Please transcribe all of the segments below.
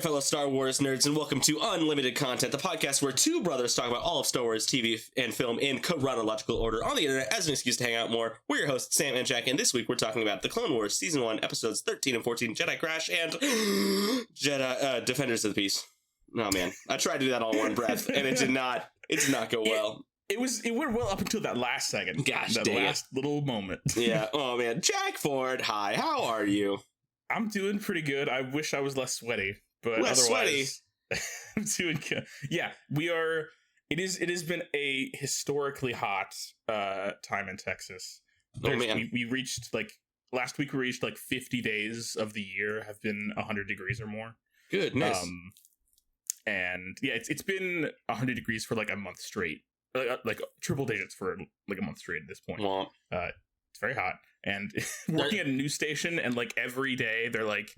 fellow Star Wars nerds, and welcome to Unlimited Content, the podcast where two brothers talk about all of Star Wars TV and film in chronological order on the internet as an excuse to hang out more. We're your hosts, Sam and Jack, and this week we're talking about the Clone Wars Season 1, Episodes 13 and 14, Jedi Crash, and Jedi Defenders of the Peace. Oh man, I tried to do that all in one breath, and it did not go well. It went well up until that last second. Gosh, that last little moment. Yeah, oh man. Jack Ford, hi, how are you? I'm doing pretty good. I wish I was less sweaty, but less otherwise, I'm doing good. Yeah, we are. It has been a historically hot time in Texas. Oh man, we reached last week. We reached 50 days of the year have been 100 degrees or more. Goodness. And yeah, it's been 100 degrees for a month straight, like triple digits for a month straight at this point. Well, it's very hot. And working at a news station, and every day they're like,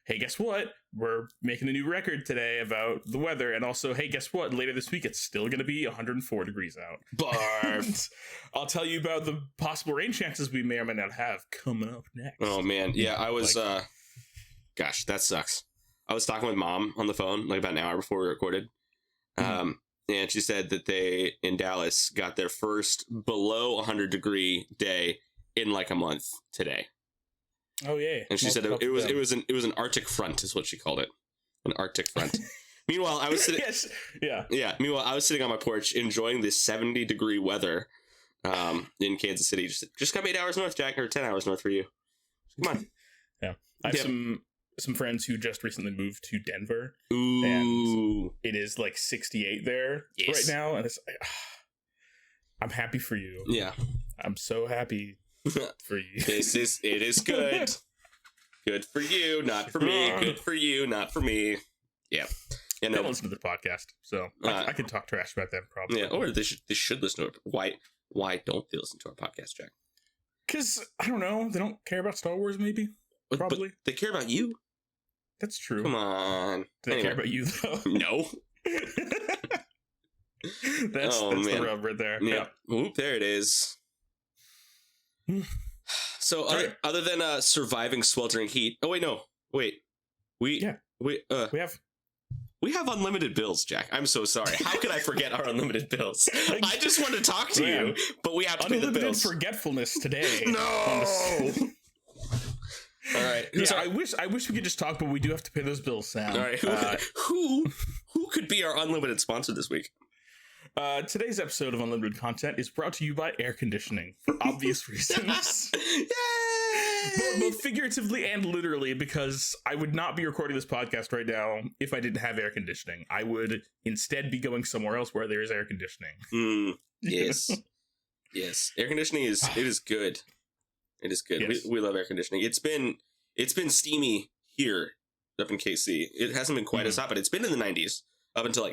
hey, guess what? We're making a new record today about the weather. And also, hey, guess what? Later this week, it's still going to be 104 degrees out. Barf. I'll tell you about the possible rain chances we may or may not have coming up next. Oh, man. Yeah, I was, gosh, that sucks. I was talking with Mom on the phone, about an hour before we recorded. And she said that they, in Dallas, got their first below 100 degree day in a month today. Oh yeah. And she said it was an Arctic front is what she called it. An Arctic front. Meanwhile, I was sitting yes. Yeah. Yeah. Meanwhile, I was sitting on my porch enjoying this 70 degree weather in Kansas City. Just come 8 hours north, Jack, or 10 hours north for you. Come on. Yeah. I have some friends who just recently moved to Denver. Ooh. And it is 68 there right now, and it's I'm happy for you. Yeah. I'm so happy for you. It is good. Good for you, not for me. Good for you, not for me. Yeah. And don't listen to the podcast, so I can talk trash about them probably. Yeah, or they should listen to it. Why don't they listen to our podcast, Jack? Because I don't know, they don't care about Star Wars. Maybe, probably. But they care about you. That's true. Come on. Do they care about you though? No. that's the rub right there. Yeah. Oop, there it is. So other than surviving sweltering heat. Oh wait, no. Wait. We have unlimited bills, Jack. I'm so sorry. How could I forget our unlimited bills? I just want to talk to you, but we have to pay the bills. Unlimited forgetfulness today. No. All right. Yeah, I wish we could just talk, but we do have to pay those bills, Sam. All right. Who could be our unlimited sponsor this week? Today's episode of Unlimited Content is brought to you by air conditioning for obvious reasons. Yay! Both figuratively and literally, because I would not be recording this podcast right now if I didn't have air conditioning. I would instead be going somewhere else where there is air conditioning. Yes. Yes. Air conditioning is good. It is good. Yes. We love air conditioning. It's been steamy here up in KC. It hasn't been quite as hot, but it's been in the 90s up until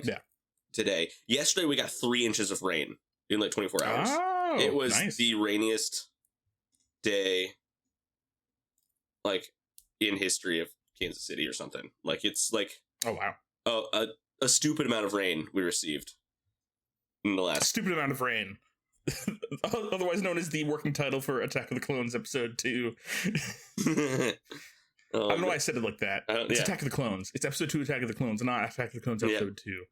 today. Yesterday we got 3 inches of rain in 24 hours. Oh, it was nice. the rainiest day in history of Kansas City or something. It's oh wow. A stupid amount of rain we received in the last stupid amount of rain. Otherwise known as the working title for Attack of the Clones Episode 2. I don't know why I said it like that. It's Attack of the Clones. It's Episode 2 Attack of the Clones, not Attack of the Clones Episode 2.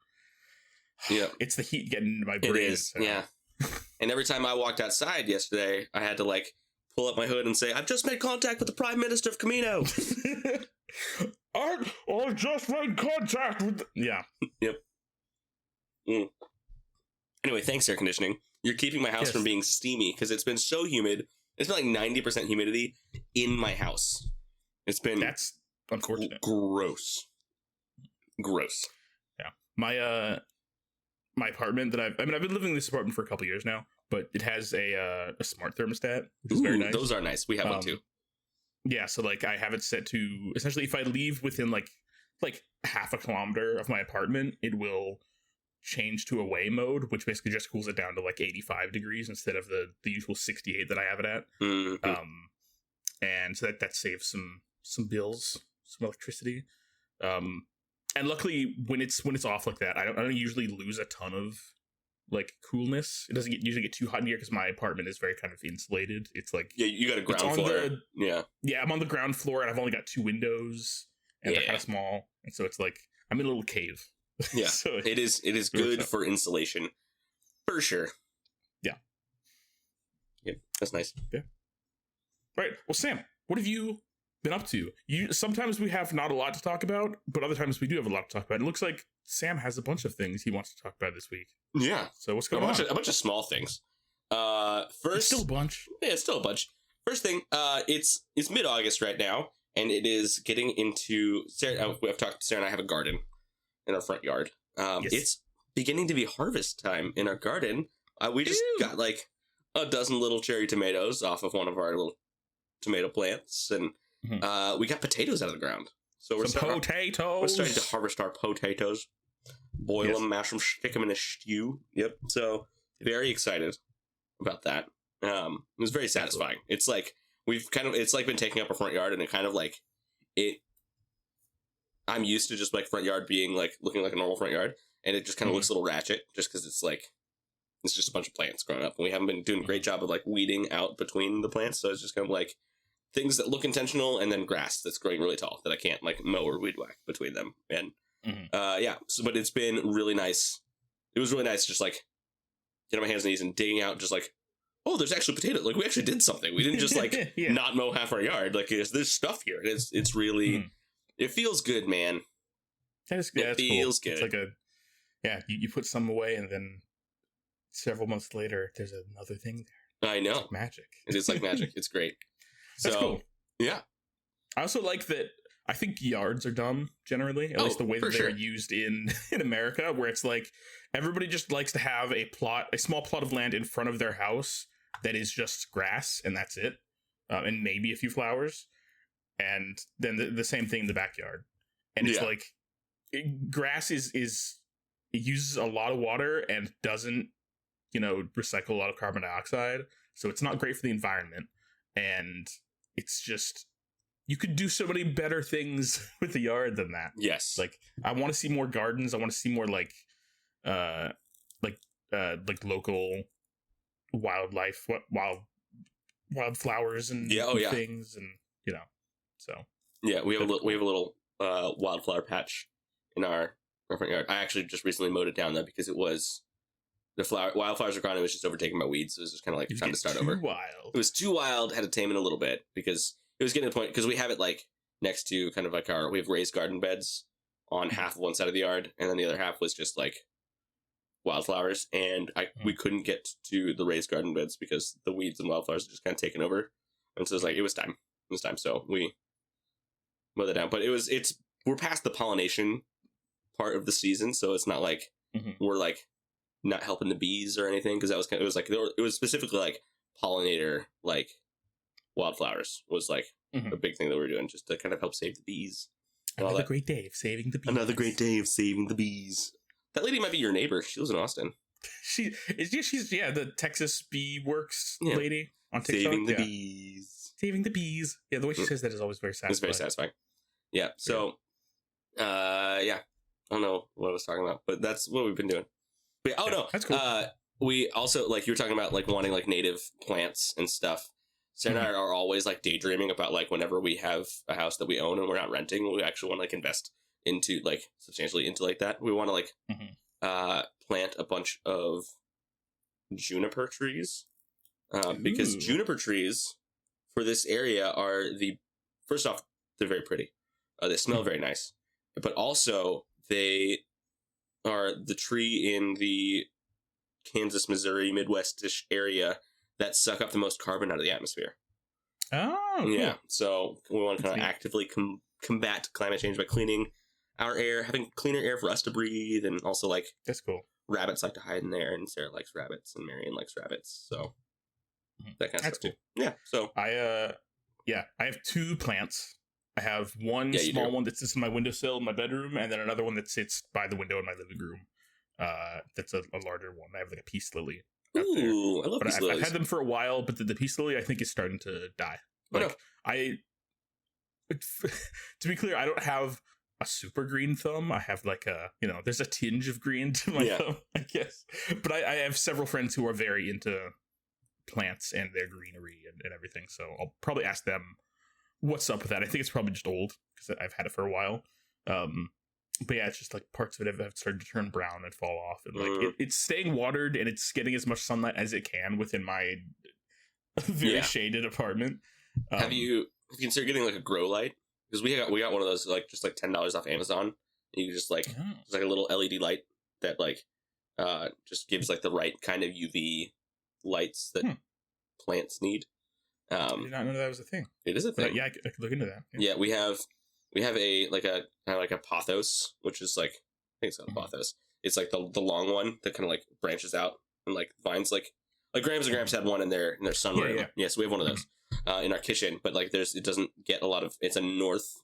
Yeah. It's the heat getting into my brain. It is, yeah. And every time I walked outside yesterday, I had to pull up my hood and say, I've just made contact with the Prime Minister of Camino. I just made contact with... Yeah. Yep. Anyway, thanks, air conditioning. You're keeping my house from being steamy because it's been so humid. It's been 90% humidity in my house. It's been that's unfortunate. Gross. Yeah. My apartment that I've been living in this apartment for a couple years now, but it has a smart thermostat, which is very nice. Those are nice. We have one too. Yeah, so I have it set to essentially if I leave within like half a kilometer of my apartment, it will change to away mode, which basically just cools it down to 85 degrees instead of the usual 68 that I have it at. And so that saves some bills, some electricity. And luckily when it's off like that, I don't usually lose a ton of coolness. It doesn't usually get too hot in here because my apartment is very kind of insulated. It's you got a ground floor. Yeah, I'm on the ground floor and I've only got 2 windows and they're kind of small. and so it's like I'm in a little cave. Yeah, So it is good for insulation, for sure. Yeah. Yep, that's nice. Yeah. Right. Well, Sam, what have you been up to? Sometimes we have not a lot to talk about, but other times we do have a lot to talk about. It looks like Sam has a bunch of things he wants to talk about this week. Yeah. So what's going on? A bunch of small things. First, it's still a bunch. Yeah, it's still a bunch. First thing, it's mid-August right now, and it is getting into Sarah. I've talked to Sarah and I have a garden in our front yard. Yes. It's beginning to be harvest time in our garden. We just got like a dozen little cherry tomatoes off of one of our little tomato plants, and we got potatoes out of the ground. So we're starting to harvest our potatoes, boil them, mash them, stick them in a stew. Yep. So very excited about that. It was very satisfying. It's like it's like been taking up our front yard, and it kind of like it. I'm used to just like front yard being like looking like a normal front yard, and it just kind of looks a little ratchet just because it's just a bunch of plants growing up, and we haven't been doing a great job of like weeding out between the plants. So it's just kind of like things that look intentional, and then grass that's growing really tall that I can't like mow or weed whack between them. And but it's been really nice. It was really nice just like getting my hands and knees and digging out just like, oh, there's actually potatoes. Like we actually did something. We didn't just like not mow half our yard. Like there's stuff here. It's really it feels good, man. It feels good. It's like you put some away, and then several months later there's another thing there. I know. It's like magic. It is like magic. It's great. That's cool. Yeah. I also like that. I think yards are dumb generally, at least the way that they're used in America, where it's like everybody just likes to have a small plot of land in front of their house that is just grass, and that's it, and maybe a few flowers, and then the same thing in the backyard. And it's like grass is it uses a lot of water and doesn't recycle a lot of carbon dioxide, so it's not great for the environment, and it's just. You could do so many better things with the yard than that. Yes. Like I want to see more gardens. I want to see more like local wildlife, wildflowers and things, and so. Yeah, we have a little wildflower patch in our front yard. I actually just recently mowed it down though because it was wildflowers are gone. It was just overtaken by weeds. So it was just kind of like time to start over. It was too wild. Had to tame it a little bit because. It was getting to the point, because we have it, like, next to kind of like we have raised garden beds on half of one side of the yard, and then the other half was just, like, wildflowers, and we couldn't get to the raised garden beds because the weeds and wildflowers had just kind of taken over, and so it was time, so we mowed it down, but we're past the pollination part of the season, so it's not like we're, like, not helping the bees or anything, because it was specifically, like, pollinator, like, wildflowers was like a big thing that we were doing just to kind of help save the bees. Another great day of saving the bees. That lady might be your neighbor. She lives in Austin. She's the Texas Bee Works lady on TikTok. Saving the bees. Yeah, the way she says that is always very satisfying. It's very satisfying. Yeah. So, I don't know what I was talking about, but that's what we've been doing. But, no, that's cool. We also like you were talking about like wanting like native plants and stuff. Sarah and I are always like daydreaming about like whenever we have a house that we own and we're not renting, we actually want to like invest into like substantially into like that. We want to like plant a bunch of juniper trees because juniper trees for this area are first off, they're very pretty. They smell very nice, but also they are the tree in the Kansas, Missouri, Midwest-ish area that suck up the most carbon out of the atmosphere. Oh, cool. Yeah. So we want to kind of actively combat climate change by cleaning our air, having cleaner air for us to breathe, and also like that's cool. Rabbits like to hide in there, and Sarah likes rabbits, and Marion likes rabbits, so that kind of stuff cool. Too. Yeah. So I have two plants. I have one small one that sits in my windowsill in my bedroom, and then another one that sits by the window in my living room. That's a larger one. I have like a peace lily. Ooh, I love peace lilies. I've had them for a while, but the peace lily I think is starting to die. Like to be clear, I don't have a super green thumb. I have like there's a tinge of green to my thumb, I guess. But I have several friends who are very into plants and their greenery and everything. So I'll probably ask them what's up with that. I think it's probably just old because I've had it for a while. But yeah, it's just like parts of it have started to turn brown and fall off, and like it's staying watered and it's getting as much sunlight as it can within my very shaded apartment. Have you considered getting like a grow light? Because we got one of those like just like $10 off Amazon. You just like it's like a little LED light that like just gives like the right kind of UV lights that plants need. I did not know that was a thing. It is a thing. But yeah, I could look into that. Yeah, we have a like a kind of like a pothos, which is like I think it's called pothos. It's like the long one that kind of like branches out and like vines like Grams and Gramps had one in their sunroom. Yeah, so we have one of those in our kitchen, but like it doesn't get a lot of. It's a north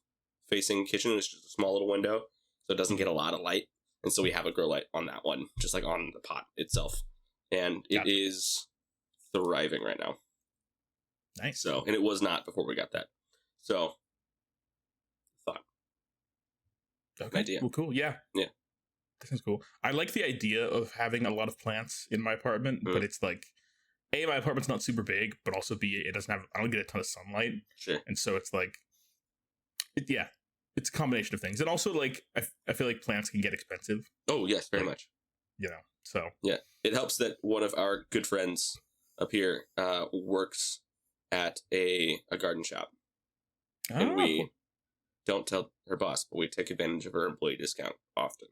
facing kitchen. It's just a small little window, so it doesn't get a lot of light. And so we have a grow light on that one, just like on the pot itself, and it is thriving right now. Nice. So, and it was not before we got that. So, thought. Okay. Idea. Well, cool. Yeah. Yeah. That sounds cool. I like the idea of having a lot of plants in my apartment, but it's like, A, my apartment's not super big, but also B, I don't get a ton of sunlight. Sure. And so it's like, it's a combination of things. And also, like, I feel like plants can get expensive. Oh, yes, very much. You know, so. Yeah. It helps that one of our good friends up here works at a garden shop. And we don't tell her boss, but we take advantage of her employee discount often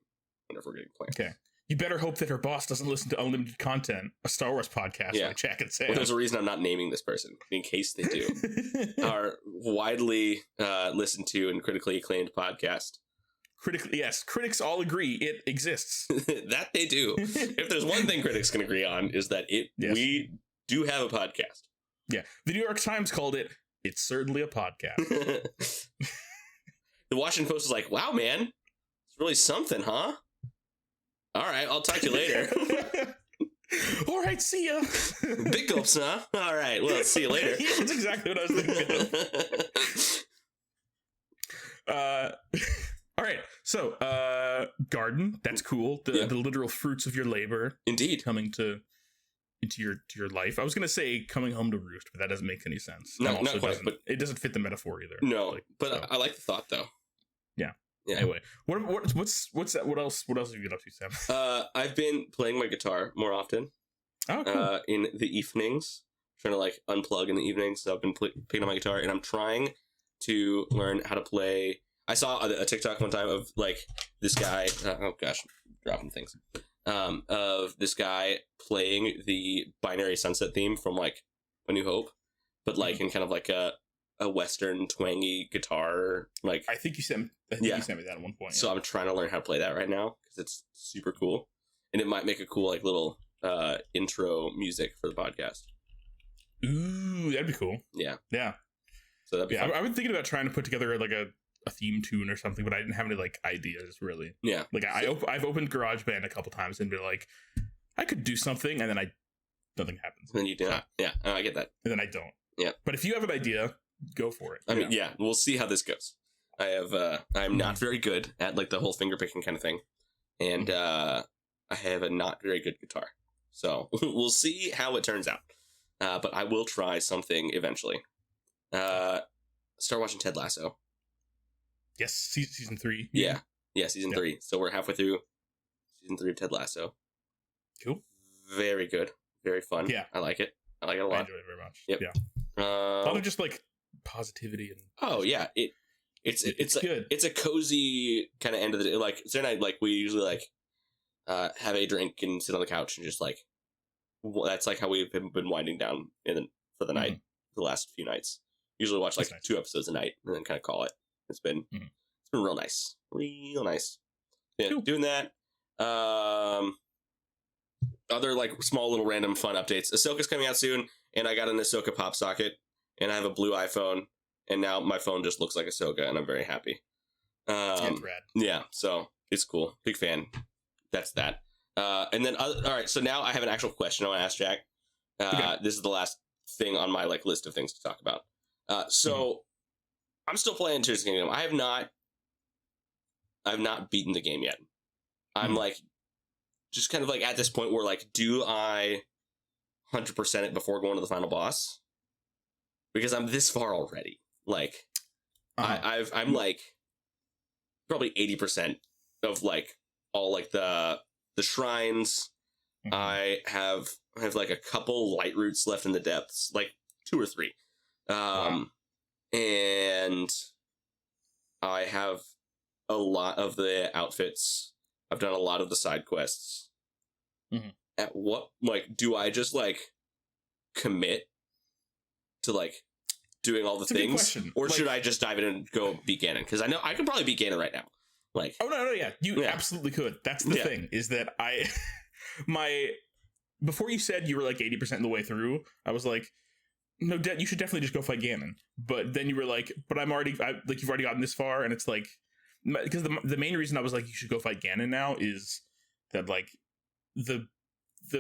whenever we're getting plants. Okay. You better hope that her boss doesn't listen to Unlimited Content, a Star Wars podcast like Jack and Sam. Well, there's a reason I'm not naming this person, in case they do. Our widely listened to and critically acclaimed podcast. Yes, critics all agree it exists. That they do. If there's one thing critics can agree on, is that we do have a podcast. Yeah. The New York Times called it, it's certainly a podcast. The Washington Post is like, wow, man, it's really something, huh? All right, I'll talk to you later. All right, see ya. Big gulps, huh? All right, well, see you later. Yeah, that's exactly what I was thinking. All right, so garden, that's cool. The literal fruits of your labor, indeed, coming into your life. I was gonna say coming home to roost, but that doesn't make any sense. No, not quite. But it doesn't fit the metaphor either. No, I like the thought though. Yeah. Anyway, what's that? What else have you been up to, Sam? I've been playing my guitar more often. Oh, cool. In the evenings, trying to like unplug in the evenings. So I've been picking up my guitar, and I'm trying to learn how to play. I saw a TikTok one time of like this guy. Oh gosh, dropping things. Of this guy playing the Binary Sunset theme from like A New Hope, but like in kind of like a Western twangy guitar. Like I think you sent me that at one point. So I'm trying to learn how to play that right now because it's super cool, and it might make a cool like little intro music for the podcast. Ooh, that'd be cool. Yeah. So that'd be fun. I've been thinking about trying to put together like a theme tune or something, but I didn't have any like ideas really. Yeah. Like I've opened GarageBand a couple times and been like, I could do something, and then nothing happens. And then you do not. Yeah, I get that. And then I don't. Yeah. But if you have an idea, go for it. I mean, we'll see how this goes. I'm not very good at like the whole finger picking kind of thing, and I have a not very good guitar. So we'll see how it turns out. But I will try something eventually. Start watching Ted Lasso. Yes, season 3. Yeah, season 3. So we're halfway through season 3 of Ted Lasso. Cool. Very good. Very fun. Yeah. I like it. I like it a lot. I enjoy it very much. Yep. Yeah. A lot of just like positivity and. Oh yeah, it's good. It's a cozy kind of end of the day. Like Sarah and I, like we usually like have a drink and sit on the couch and just like that's like how we've been winding down for the night the last few nights. Usually watch like 2 episodes a night and then kind of call it. It's been real nice. Yeah, cool. Doing that. Other like small little random fun updates. Ahsoka's coming out soon, and I got an Ahsoka pop socket, and I have a blue iPhone, and now my phone just looks like Ahsoka, and I'm very happy. That's rad. Yeah, so it's cool. Big fan. That's that. And then all right, so now I have an actual question I want to ask Jack. Okay. This is the last thing on my like list of things to talk about. So I'm still playing Tears of the Kingdom. I have not beaten the game yet. I'm like just kind of like at this point where like, do I 100% it before going to the final boss? Because I'm this far already. Like I'm like probably 80% of like all like the shrines. Mhm. I have like a couple light roots left in the depths, like 2 or 3. Wow. And I have a lot of the outfits. I've done a lot of the side quests. Mhm. At what, like, do I just like commit to like doing all the It's a good things, question. or Like- should I just dive in and go beat Ganon? Because I know I can probably beat Ganon right now. Like, Oh no, yeah, you Yeah. absolutely could. That's the Yeah. thing, is that before you said you were like 80% of the way through, I was like, no, you should definitely just go fight Ganon. But then you were like, but you've already gotten this far, and it's like, because the main reason I was like, you should go fight Ganon now is that like the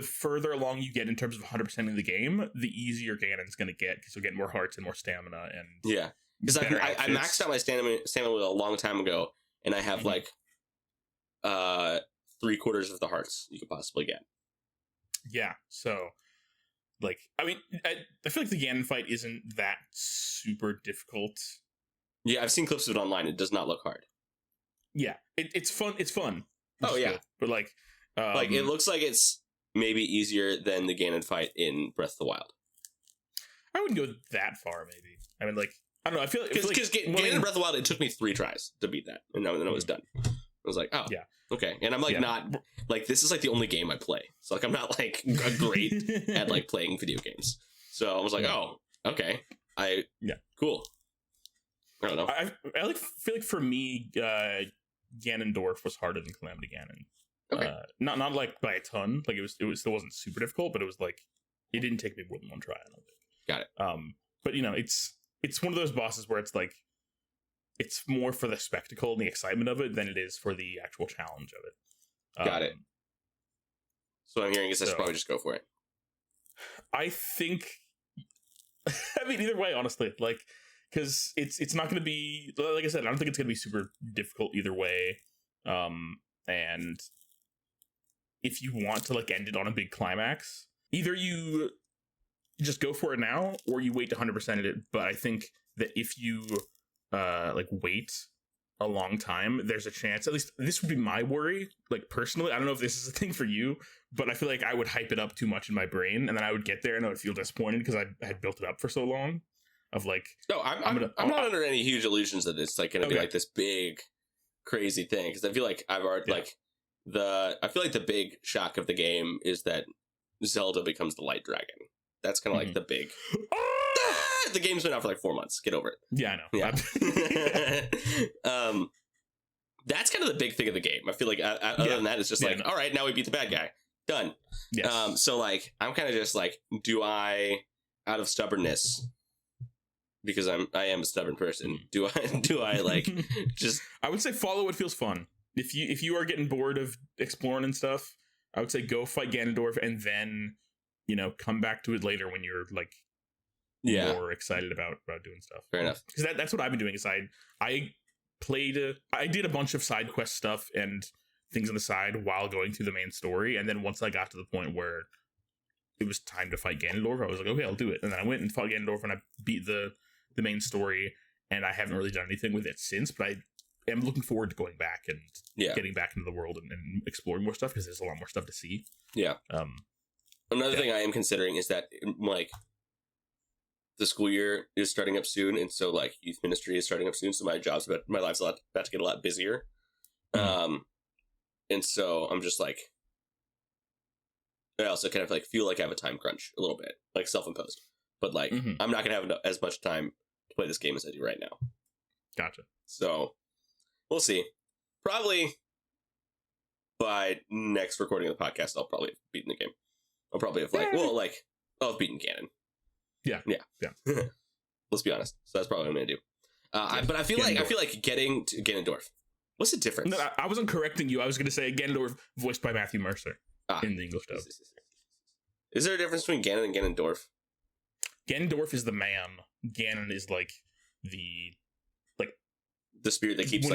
further along you get in terms of 100% of the game, the easier Ganon's gonna get, because you'll get more hearts and more stamina and yeah, because I maxed out my stamina wheel a long time ago, and I have like 3/4 of the hearts you could possibly get. Yeah, so like, I mean, I feel like the Ganon fight isn't that super difficult. Yeah, I've seen clips of it online. It does not look hard. Yeah, it's fun. It's fun. Oh, It's yeah. good. But like It looks like it's maybe easier than the Ganon fight in Breath of the Wild. I wouldn't go that far. Maybe. I mean, like, I don't know. I feel Because Ganon in Breath of the Wild, it took me 3 tries to beat that, and then it was done. I was like, oh, Yeah. okay. And I'm like, Yeah. not like, this is like the only game I play, so like I'm not like great at like playing video games. So I was like, Yeah. oh, okay, cool. I don't know. I feel like for me, Ganondorf was harder than Calamity Ganon. Okay. Not like by a ton. Like it still wasn't super difficult, but it was like, it didn't take me more than 1 try, I don't think. Got it. But you know, it's one of those bosses where it's like, it's more for the spectacle and the excitement of it than it is for the actual challenge of it. Got it. So what I'm hearing is I should so- probably just go for it. I think, I mean, either way, honestly, like, because it's not going to be, like I said, I don't think it's going to be super difficult either way. And if you want to like end it on a big climax, either you just go for it now or you wait to 100% it. But I think that if you like wait a long time, there's a chance, at least this would be my worry, like personally, I don't know if this is a thing for you, but I feel like I would hype it up too much in my brain, and then I would get there and I would feel disappointed because I had built it up for so long, of like, No, I'm not under any huge illusions that it's like going to be Okay. like this big, crazy thing, because I feel like I've already I feel like the big shock of the game is that Zelda becomes the Light Dragon. That's kind of like the big. The game's been out for like 4 months. Get over it. Yeah, I know. Yeah. That's kind of the big thing of the game. I feel like other than that, it's just like, all right, now we beat the bad guy. Done. Yes. So like, I'm kind of just like, do I, out of stubbornness, because I am a stubborn person, do I like just? I would say follow what feels fun. If you are getting bored of exploring and stuff, I would say go fight Ganondorf and then, you know, come back to it later when you're like more excited about doing stuff. Fair enough. Because that's what I've been doing. Is I did a bunch of side quest stuff and things on the side while going through the main story, and then once I got to the point where it was time to fight Ganondorf, I was like, okay, I'll do it. And then I went and fought Ganondorf and I beat the main story, and I haven't really done anything with it since, but I am looking forward to going back and getting back into the world and exploring more stuff, because there's a lot more stuff to see. Yeah. Another thing I am considering is that like the school year is starting up soon, and so like youth ministry is starting up soon, so my life's about to get a lot busier. And so I'm just like, I also kind of like feel like I have a time crunch a little bit, like self-imposed, but like I'm not gonna have as much time to play this game as I do right now. Gotcha. So we'll see. Probably by next recording of the podcast, I'll probably have beaten the game. I'll probably have I'll have beaten Ganon. Yeah. Let's be honest. So that's probably what I'm gonna do. But I feel like getting to Ganondorf. What's the difference? No, I wasn't correcting you. I was going to say Ganondorf, voiced by Matthew Mercer in the English dub. Is there a difference between Ganon and Ganondorf? Ganondorf is the man. Ganon is like the spirit that keeps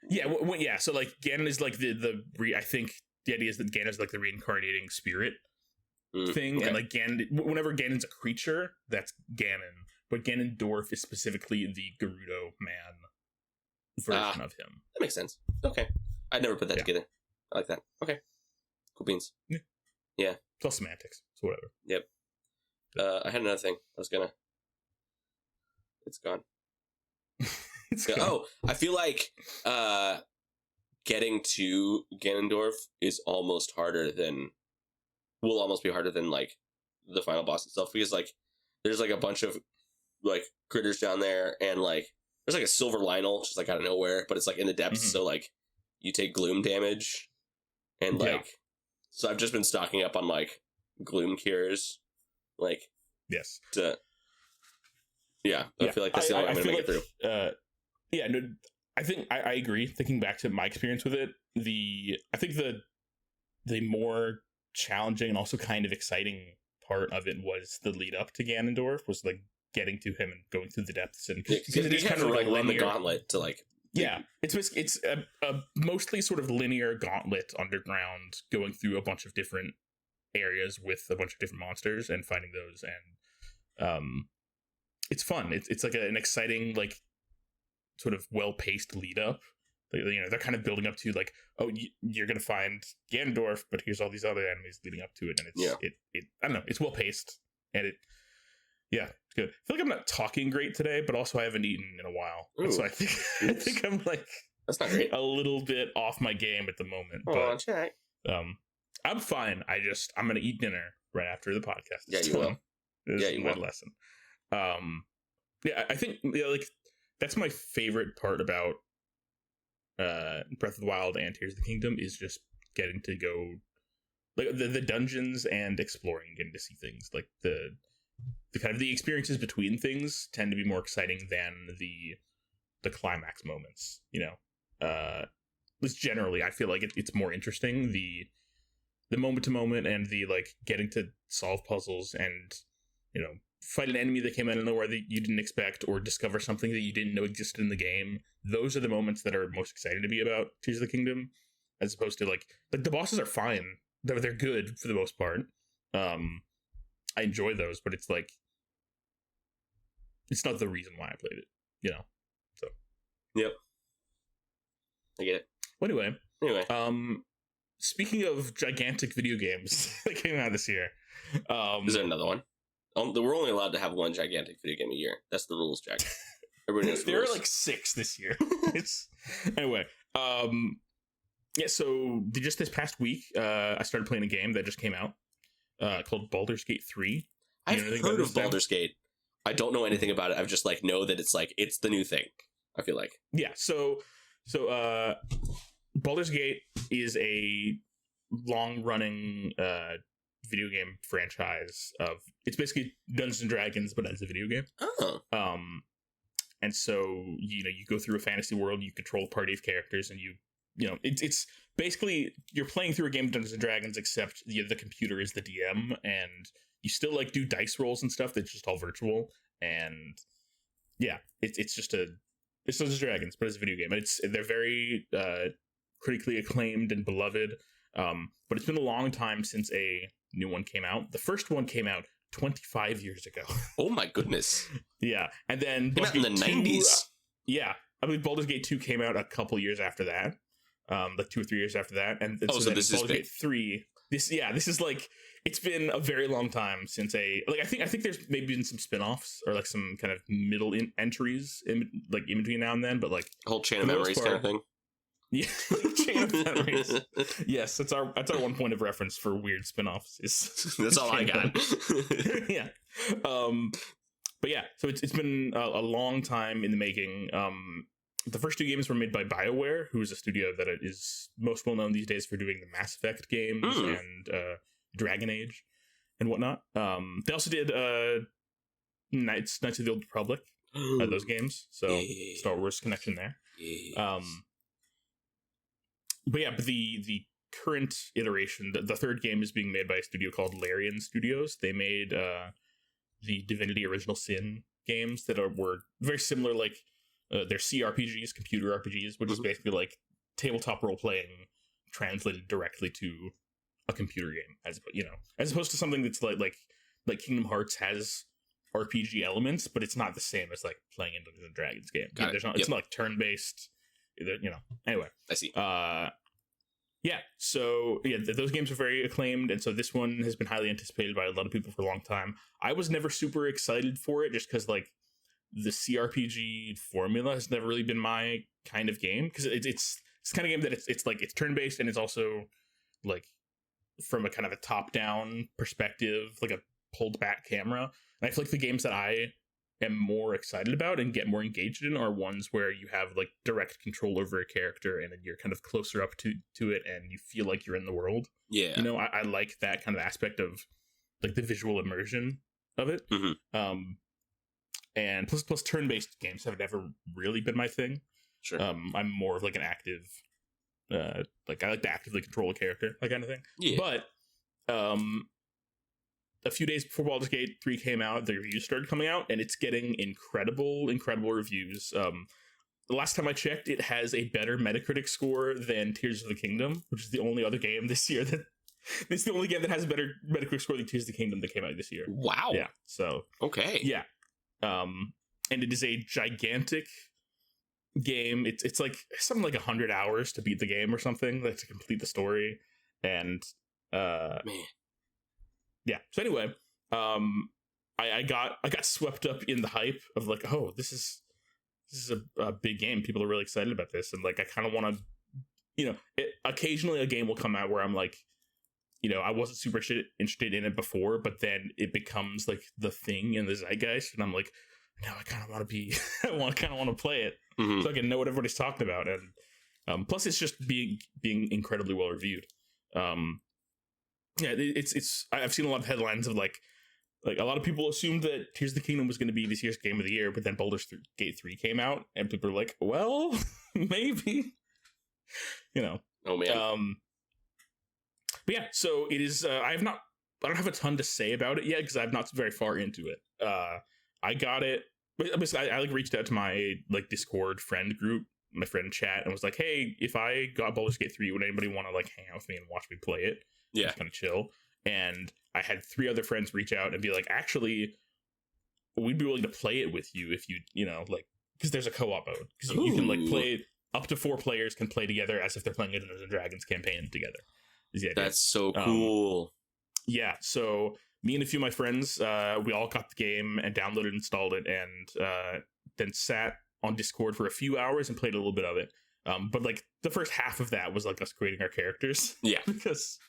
yeah. So like Ganon is like I think the idea is that Ganon is like the reincarnating spirit thing, okay. and like whenever Ganon's a creature, that's Ganon, but Ganondorf is specifically the Gerudo man. version of him. That makes sense. Okay. I'd never put that together. I like that. Okay. Cool beans. Yeah. It's all semantics. So whatever. Yep. I had another thing. It's gone. It's gone. Oh, I feel like getting to Ganondorf is almost harder than... will almost be harder than, like, the final boss itself. Because, like, there's, like, a bunch of, like, critters down there. And, like, there's, like, a silver Lionel just, like, out of nowhere. But it's, like, in the depths. Mm-hmm. So, like, you take gloom damage. And, like... So I've just been stocking up on, like, gloom cures. Like... Yes. I feel like that's the only way I'm going to make it through. I think I agree. Thinking back to my experience with it, I think the more challenging and also kind of exciting part of it was the lead up to Ganondorf, was like getting to him and going through the depths, and because it is kind of like run the gauntlet to like. Yeah, it's a mostly sort of linear gauntlet underground, going through a bunch of different areas with a bunch of different monsters and fighting those, and it's fun. It's like an exciting, like, sort of well-paced lead up. You know, they're kind of building up to like, oh, you're gonna find Ganondorf, but here's all these other enemies leading up to it, and it's I don't know, it's well-paced, and it's good. I feel like I'm not talking great today, but also I haven't eaten in a while, so I think I'm like, that's not great, a little bit off my game at the moment. Check. I'm fine. I'm gonna eat dinner right after the podcast. Yeah, you will. This is my lesson. I think like that's my favorite part about Breath of the Wild and Tears of the Kingdom, is just getting to go like the dungeons and exploring, getting to see things. Like the kind of the experiences between things tend to be more exciting than the climax moments. You know, at least generally, I feel like it's more interesting. The moment to moment and the like getting to solve puzzles and, you know, fight an enemy that came out of nowhere that you didn't expect, or discover something that you didn't know existed in the game. Those are the moments that are most exciting to me about Tears of the Kingdom, as opposed to like the bosses are fine. They're good for the most part. I enjoy those, but it's like, it's not the reason why I played it, you know? So. Yep. I get it. Well, anyway. Speaking of gigantic video games that came out this year. Is there another one? We're only allowed to have one gigantic video game a year. That's the rules, Jack. Everybody knows the there rules. are like 6 this year. Anyway. So just this past week, I started playing a game that just came out called Baldur's Gate 3. I've heard of Baldur's Gate. I don't know anything about it. I've just like know that it's the new thing, I feel like. Yeah, so Baldur's Gate is a long-running video game franchise of, it's basically Dungeons and Dragons, but as a video game. Oh. And so, you know, you go through a fantasy world, you control a party of characters, and you know, it's basically, you're playing through a game of Dungeons and Dragons, except the computer is the DM, and you still like do dice rolls and stuff that's just all virtual. And yeah, it's just Dungeons and Dragons, but it's a video game, and they're very critically acclaimed and beloved. But it's been a long time since a new one came out. The first one came out 25 years ago. Oh my goodness. Yeah, and then came out in the 90s. Yeah, I believe Baldur's Gate 2 came out a couple years after that, like 2 or 3 years after that. And so this is Baldur's Gate 3. This is like, it's been a very long time since I think there's maybe been some spin-offs or like some kind of middle entries in between now and then, but like a whole chain of memories kind of thing. Yeah, chain of memories. Yes, that's our one point of reference for weird spin-offs. That's all I got. Yeah. But yeah, so it's been a long time in the making. The first 2 games were made by BioWare, who is a studio that is most well known these days for doing the Mass Effect games and Dragon Age and whatnot. They also did Knights of the Old Republic, those games. So Star Wars connection there. Yes. But the current iteration, the third game, is being made by a studio called Larian Studios. They made the Divinity Original Sin games that were very similar, like they're CRPGs, computer RPGs, which is basically like tabletop role playing translated directly to a computer game, as opposed to something that's like Kingdom Hearts has RPG elements, but it's not the same as like playing a Dungeons and Dragons game. It's not like turn based. Anyway, I see. So those games are very acclaimed, and so this one has been highly anticipated by a lot of people for a long time. I was never super excited for it, just because like the CRPG formula has never really been my kind of game, because it's kind of game that it's turn based, and it's also like from a kind of a top down perspective, like a pulled back camera. And I feel like the games that I am more excited about and get more engaged in are ones where you have like direct control over a character, and then you're kind of closer up to it, and you feel like you're in the world. Yeah, I like that kind of aspect of like the visual immersion of it. And plus turn-based games have never really been my thing. Sure. I'm more of like an active, like I like to actively control a character, that kind of thing. Yeah. But a few days before Baldur's Gate 3 came out, the reviews started coming out, and it's getting incredible reviews. The last time I checked, it has a better Metacritic score than Tears of the Kingdom, which is the only other game this year that... It's the only game that has a better Metacritic score than Tears of the Kingdom that came out this year. Wow. Yeah, so... Okay. Yeah. And it is a gigantic game. It's like something like 100 hours to beat the game or something, like to complete the story. And... Man. Yeah. So anyway, I got swept up in the hype of like, oh, this is a big game. People are really excited about this, and like I kind of want to, occasionally a game will come out where I'm like, I wasn't super interested in it before, but then it becomes like the thing in the zeitgeist, and I'm like, now I kind of want to be, I kind of want to play it, so I can know what everybody's talking about, and plus it's just being incredibly well reviewed. Yeah, it's. I've seen a lot of headlines of like a lot of people assumed that Tears of the Kingdom was going to be this year's game of the year, but then Baldur's Gate 3 came out, and people are like, well, maybe, Oh man. But yeah, so it is. I don't have a ton to say about it yet because I'm not very far into it. I got it. I like reached out to my like Discord friend group, my friend chat, and was like, hey, if I got Baldur's Gate 3, would anybody want to like hang out with me and watch me play it? Yeah, kind of chill. And I had 3 other friends reach out and be like, actually, we'd be willing to play it with you if you like, because there's a co-op mode, because you can like play up to 4 players can play together as if they're playing Dungeons and Dragons campaign together. That's so cool. Yeah, so me and a few of my friends, we all got the game and downloaded, installed it, and then sat on Discord for a few hours and played a little bit of it. But like the first half of that was like us creating our characters. Yeah, because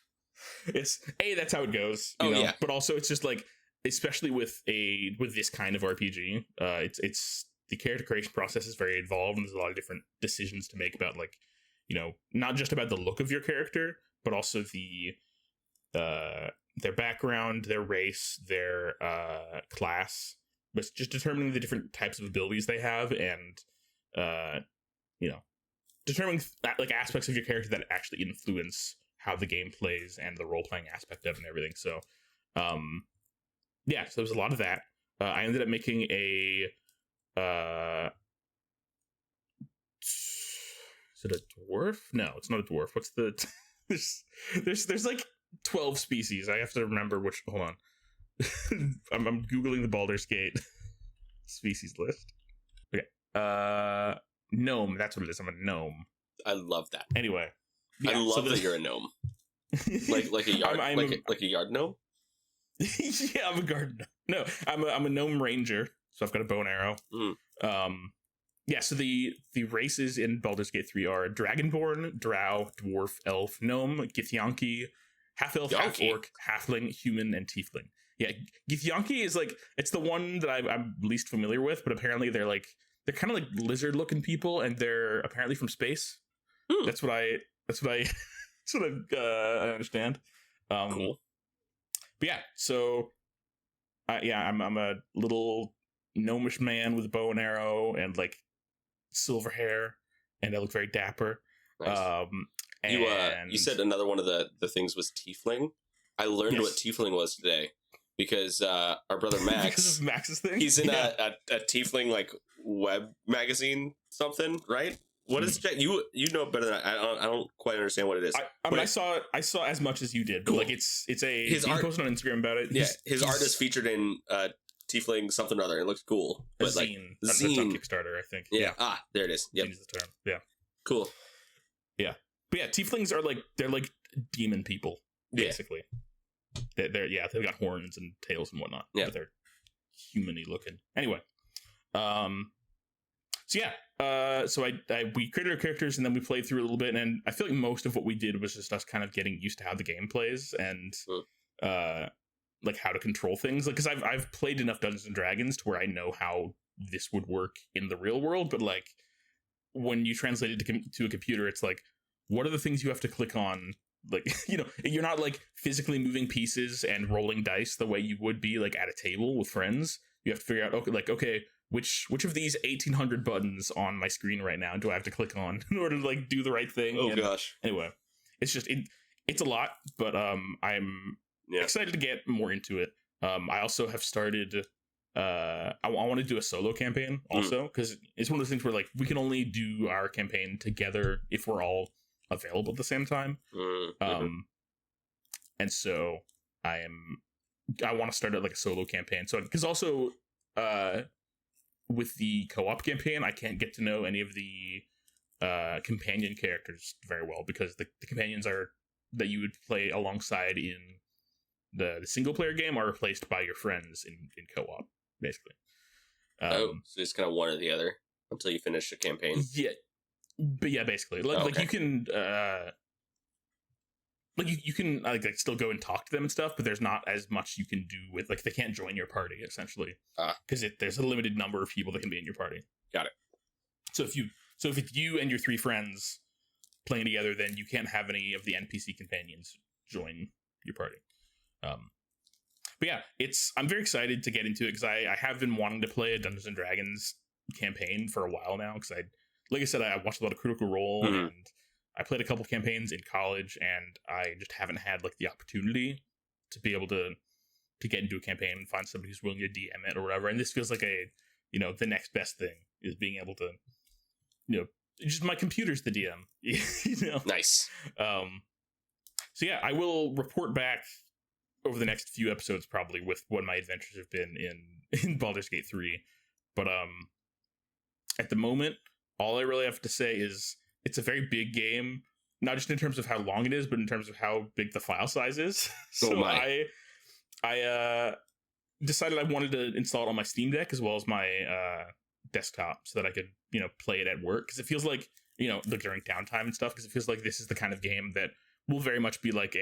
that's how it goes. You know? Yeah. But also it's just like, especially with this kind of RPG, it's the character creation process is very involved, and there's a lot of different decisions to make about like, not just about the look of your character, but also their background, their race, their class, but just determining the different types of abilities they have, and determining like aspects of your character that actually influence how the game plays and the role-playing aspect of it and everything. So so there was a lot of that. I ended up making a is it a dwarf? No, it's not a dwarf. What's the there's like 12 species. I have to remember which. Hold on. I'm googling the Baldur's Gate species list. Okay. Gnome. That's what it is. I'm a gnome. I love that. Anyway, I love that you're a gnome. like a yard, like a yard gnome. Yeah, I'm a garden gnome. No, I'm a gnome ranger. So I've got a bow and arrow. So the races in Baldur's Gate 3 are Dragonborn, Drow, Dwarf, Elf, Gnome, Githyanki, Half-Elf, Half-Orc, Halfling, Human, and Tiefling. Yeah, Githyanki is like, it's the one that I'm least familiar with, but apparently they're kind of like lizard-looking people, and they're apparently from space. That's what I understand. Cool. But yeah, so I'm a little gnomish man with a bow and arrow and like silver hair, and I look very dapper. Nice. You said another one of the things was tiefling. I learned what tiefling was today because our brother Max, because of Max's thing, he's in a tiefling like web magazine something, right? What is it? You know better than I don't quite understand what it is. I saw as much as you did, but like it's his art, posted on Instagram about it. Yeah, his art is featured in tiefling something or other. It looks cool. But zine. That's on Kickstarter, I think. Yeah. There it is. Yep. Zine is the term. Yeah. Cool. Yeah. But yeah, tieflings are they're like demon people, basically. Yeah. They've got horns and tails and whatnot. Yeah. But they're human-y looking. Anyway. So we created our characters and then we played through a little bit, and I feel like most of what we did was just us kind of getting used to how the game plays and like how to control things. Like, because I've played enough Dungeons and Dragons to where I know how this would work in the real world, but like when you translate it to a computer, it's like, what are the things you have to click on? Like, you're not like physically moving pieces and rolling dice the way you would be like at a table with friends. You have to figure out, okay, which of these 1,800 buttons on my screen right now do I have to click on in order to like do the right thing? Oh, gosh. Anyway, it's just it's a lot, but I'm excited to get more into it. I also have started. I want to do a solo campaign also, because it's one of those things where like we can only do our campaign together if we're all available at the same time. And so I want to start like a solo campaign. So because also with the co-op campaign, I can't get to know any of the companion characters very well, because the companions that you would play alongside in the single player game are replaced by your friends in co-op, basically. So it's kind of one or the other until you finish the campaign. Yeah, but yeah, basically, like you can you can like still go and talk to them and stuff, but there's not as much you can do with like they can't join your party essentially because there's a limited number of people that can be in your party. Got it. So if it's you and your 3 friends playing together, then you can't have any of the NPC companions join your party. But yeah, I'm very excited to get into it because I have been wanting to play a Dungeons and Dragons campaign for a while now, because like I said, I watched a lot of Critical Role and I played a couple campaigns in college, and I just haven't had like the opportunity to be able to get into a campaign and find somebody who's willing to DM it or whatever. And this feels like the next best thing is being able to, just my computer's the DM, Nice. So yeah, I will report back over the next few episodes probably with what my adventures have been in Baldur's Gate 3. But at the moment, all I really have to say is it's a very big game, not just in terms of how long it is, but in terms of how big the file size is. So I decided I wanted to install it on my Steam Deck as well as my desktop so that I could, play it at work. Because it feels like, during downtime and stuff, because it feels like this is the kind of game that will very much be like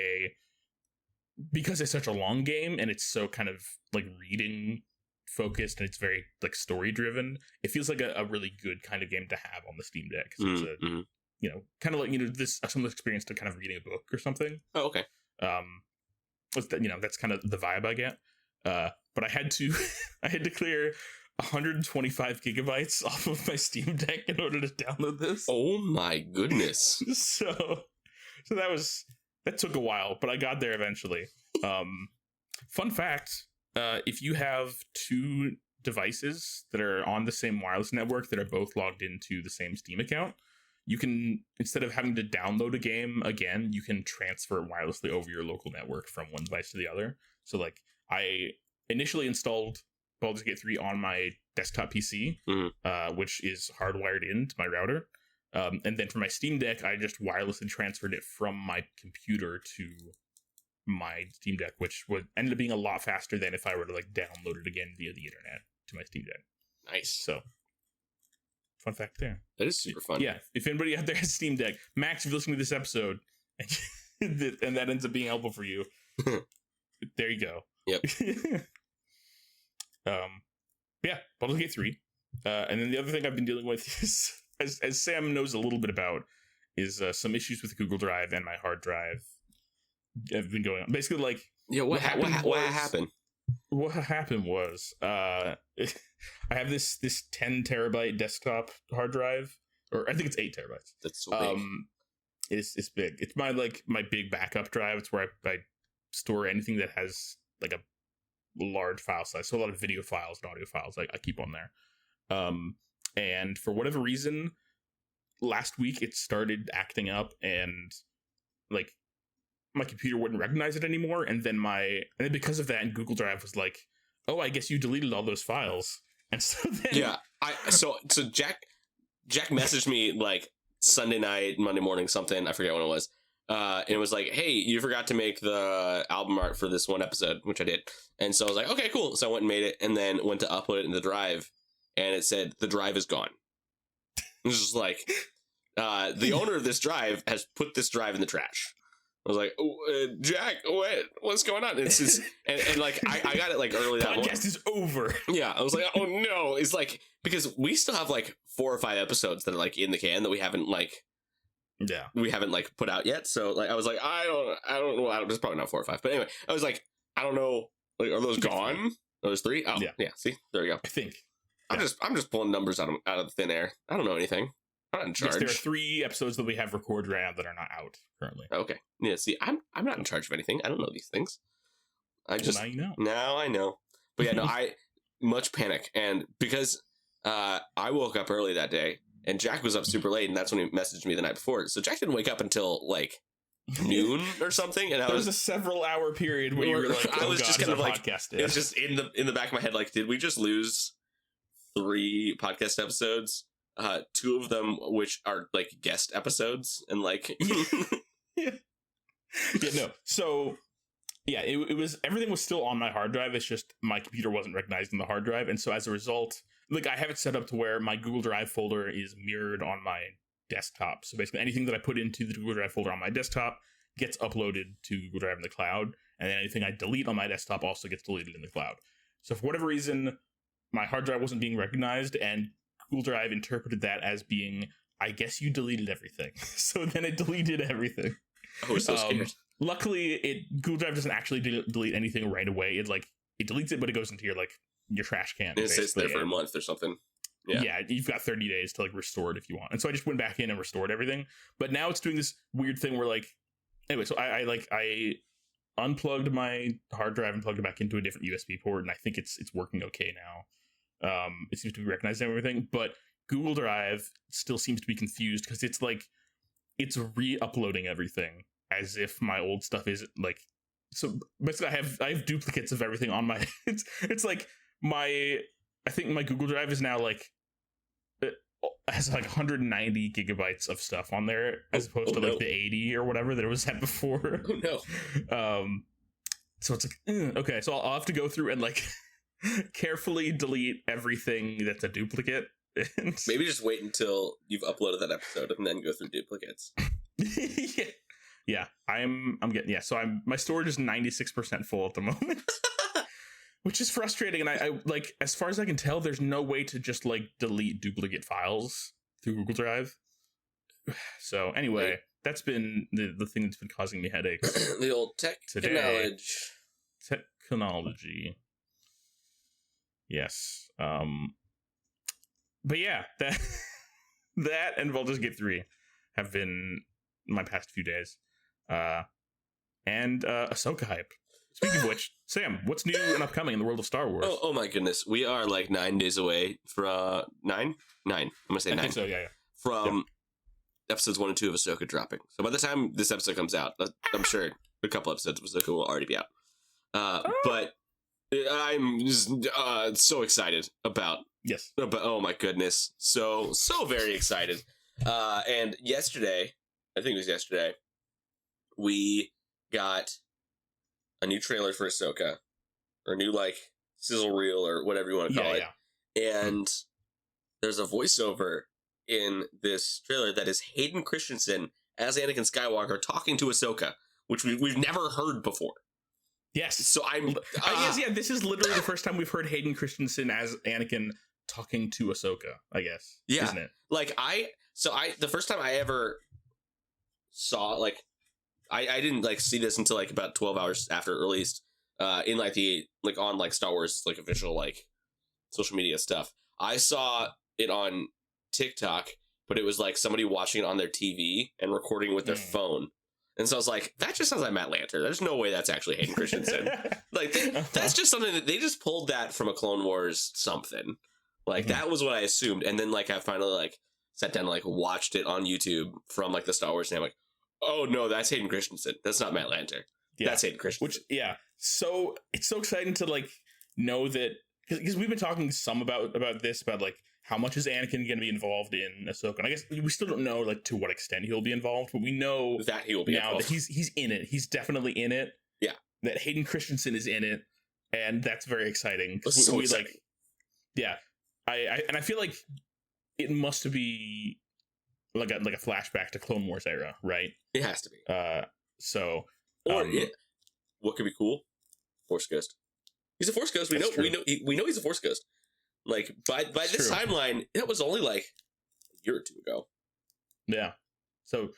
because it's such a long game and it's so kind of like reading focused and it's very like story driven, it feels like a really good kind of game to have on the Steam Deck. It's kind of like this similar experience to kind of reading a book or something. Oh, okay. That's kind of the vibe I get. But I had to clear 125 gigabytes off of my Steam Deck in order to download this. Oh my goodness. So that took a while, but I got there eventually. Fun fact. If you have 2 devices that are on the same wireless network that are both logged into the same Steam account, you can, instead of having to download a game again, you can transfer it wirelessly over your local network from one device to the other. So like I initially installed Baldur's Gate 3 on my desktop PC, which is hardwired into my router. And then for my Steam Deck, I just wirelessly transferred it from my computer to my Steam Deck, which ended up being a lot faster than if I were to like download it again via the internet to my Steam Deck. Nice. So, fun fact there. That is super fun. Yeah, if anybody out there has Steam Deck, Max, if you're listening to this episode and that ends up being helpful for you, there you go. Yep. Yeah, Baldur's Gate 3. And then the other thing I've been dealing with is, as Sam knows a little bit about, is some issues with Google Drive and my hard drive have been going on. Basically, like, what happened? What happened was, I have this 10 terabyte desktop hard drive, or I think it's 8 terabytes. That's so big. It's big. It's my big backup drive. It's where I store anything that has like a large file size. So a lot of video files and audio files I keep on there. And for whatever reason, last week it started acting up, and like my computer wouldn't recognize it anymore. And then because of that, and Google Drive was like, "Oh, I guess you deleted all those files." And so then so Jack messaged me like Sunday night, Monday morning, something. I forget when it was. And it was like, hey, you forgot to make the album art for this one episode, which I did. And so I was like, okay, cool. So I went and made it, and then went to upload it in the drive, and it said the drive is gone. It was just like, the owner of this drive has put this drive in the trash. I was like, Jack, what's going on? It's just, and like, I got it like early that morning. Podcast is over. Yeah, I was like, oh no. It's like, because we still have like 4 or 5 episodes that are like in the can that we haven't like put out yet. So like, I was like, I don't know. There's probably not 4 or 5, but anyway, I was like, I don't know. Like, are those gone? Those 3? Oh yeah. See, there we go. I think. I'm just pulling numbers out of the thin air. I don't know anything. I'm not in charge. Yes, there are 3 episodes that we have recorded right now that are not out currently. Okay. Yeah. See, I'm not in charge of anything. I don't know these things. I just now you know. Now I know. But yeah, no, I much panic, and because I woke up early that day, and Jack was up super late, and that's when he messaged me the night before. So Jack didn't wake up until like noon or something, and there was a several hour period where you were like, I was just kind of like, podcast it's just in the back of my head, like, did we just lose 3 podcast episodes? 2 of them which are like guest episodes, and like yeah, no. So yeah, it was, everything was still on my hard drive. It's just my computer wasn't recognizing the hard drive, and so as a result, like, I have it set up to where my Google Drive folder is mirrored on my desktop. So basically, anything that I put into the Google Drive folder on my desktop gets uploaded to Google Drive in the cloud, and then anything I delete on my desktop also gets deleted in the cloud. So for whatever reason, my hard drive wasn't being recognized, and Google Drive interpreted that as being, I guess you deleted everything. So then it deleted everything. I was so scared. Luckily, Google Drive doesn't actually delete anything right away. It deletes it, but it goes into your trash can. It sits there for a month or something. Yeah, you've got 30 days to like restore it if you want. And so I just went back in and restored everything. But now it's doing this weird thing where like, anyway, so I unplugged my hard drive and plugged it back into a different USB port, and I think it's working okay now. It seems to be recognizing everything, but Google Drive still seems to be confused because it's re-uploading everything as if my old stuff is like. So basically, I have duplicates of everything on my. It's like I think my Google Drive is now like, it has like 190 gigabytes of stuff on there as opposed to like the 80 or whatever that it was at before. Oh no. So it's like, okay, so I'll have to go through and like carefully delete everything that's a duplicate. Maybe just wait until you've uploaded that episode and then go through duplicates. Yeah. I'm getting, so my storage is 96% full at the moment. Which is frustrating, and I like, as far as I can tell, there's no way to just like delete duplicate files through Google Drive. So anyway, that's been the thing that's been causing me headaches. The old technology. Yes. But yeah, that and Baldur's Gate 3 have been my past few days. And Ahsoka hype. Speaking of which, Sam, what's new and upcoming in the world of Star Wars? Oh my goodness. We are like 9 days away from 9? 9. I'm going to say 9. I think so, yeah. From episodes 1 and 2 of Ahsoka dropping. So by the time this episode comes out, I'm sure a couple episodes of Ahsoka will already be out. But I'm just so excited about. Yes. But oh my goodness. So very excited. And yesterday, I think it was yesterday, we got a new trailer for Ahsoka, or a new like sizzle reel or whatever you want to call it. Yeah. And there's a voiceover in this trailer that is Hayden Christensen as Anakin Skywalker talking to Ahsoka, which we've never heard before. Yes. So I'm this is literally the first time we've heard Hayden Christensen as Anakin talking to Ahsoka, I guess. Yeah. Isn't it? Like the first time I ever saw, like, I didn't like see this until like about 12 hours after it released, in like the like on like Star Wars like official like social media stuff. I saw it on TikTok, but it was like somebody watching it on their TV and recording with their phone. And so I was like, that just sounds like Matt Lanter. There's no way that's actually Hayden Christensen. Like that's just something that they just pulled that from a Clone Wars something. Like that was what I assumed. And then like I finally like sat down and like watched it on YouTube from like the Star Wars, and I'm like, oh no, that's Hayden Christensen. That's not Matt Lanter. Yeah. That's Hayden Christensen. So it's so exciting to like know that, because we've been talking some about this, about like how much is Anakin going to be involved in Ahsoka? And I guess we still don't know like to what extent he'll be involved, but we know that he will be now involved. that he's in it. He's definitely in it. Yeah. That Hayden Christensen is in it, and that's very exciting. That's so exciting. Like, yeah. I feel like it must be like a flashback to Clone Wars era, right? It has to be. So or what could be cool? Force Ghost. He's a Force Ghost. We know he's a Force Ghost. Like by this timeline, it was only like a year or two ago. Yeah. So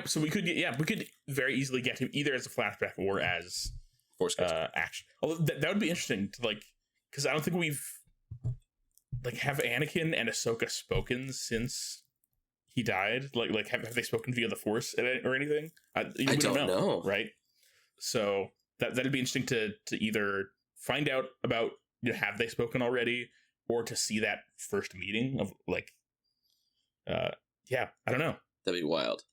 so we could very easily get him either as a flashback or as Force Ghost action. Although that would be interesting to like, because I don't think we've like have Anakin and Ahsoka spoken since he died. Like have they spoken via the Force or anything? We don't know, right? So that'd be interesting to either find out about have they spoken already, or to see that first meeting of like, I don't know. That'd be wild.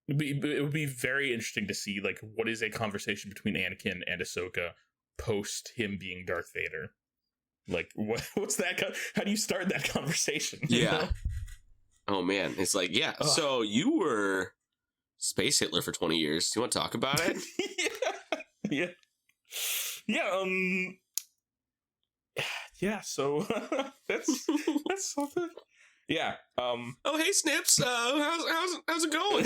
It would be very interesting to see like what is a conversation between Anakin and Ahsoka post him being Darth Vader. Like what's that? How do you start that conversation? Yeah. Know? Oh man, it's like So you were Space Hitler for 20 years. Do you want to talk about it? Yeah. Yeah. So that's something. Yeah. Oh hey Snips. How's it going?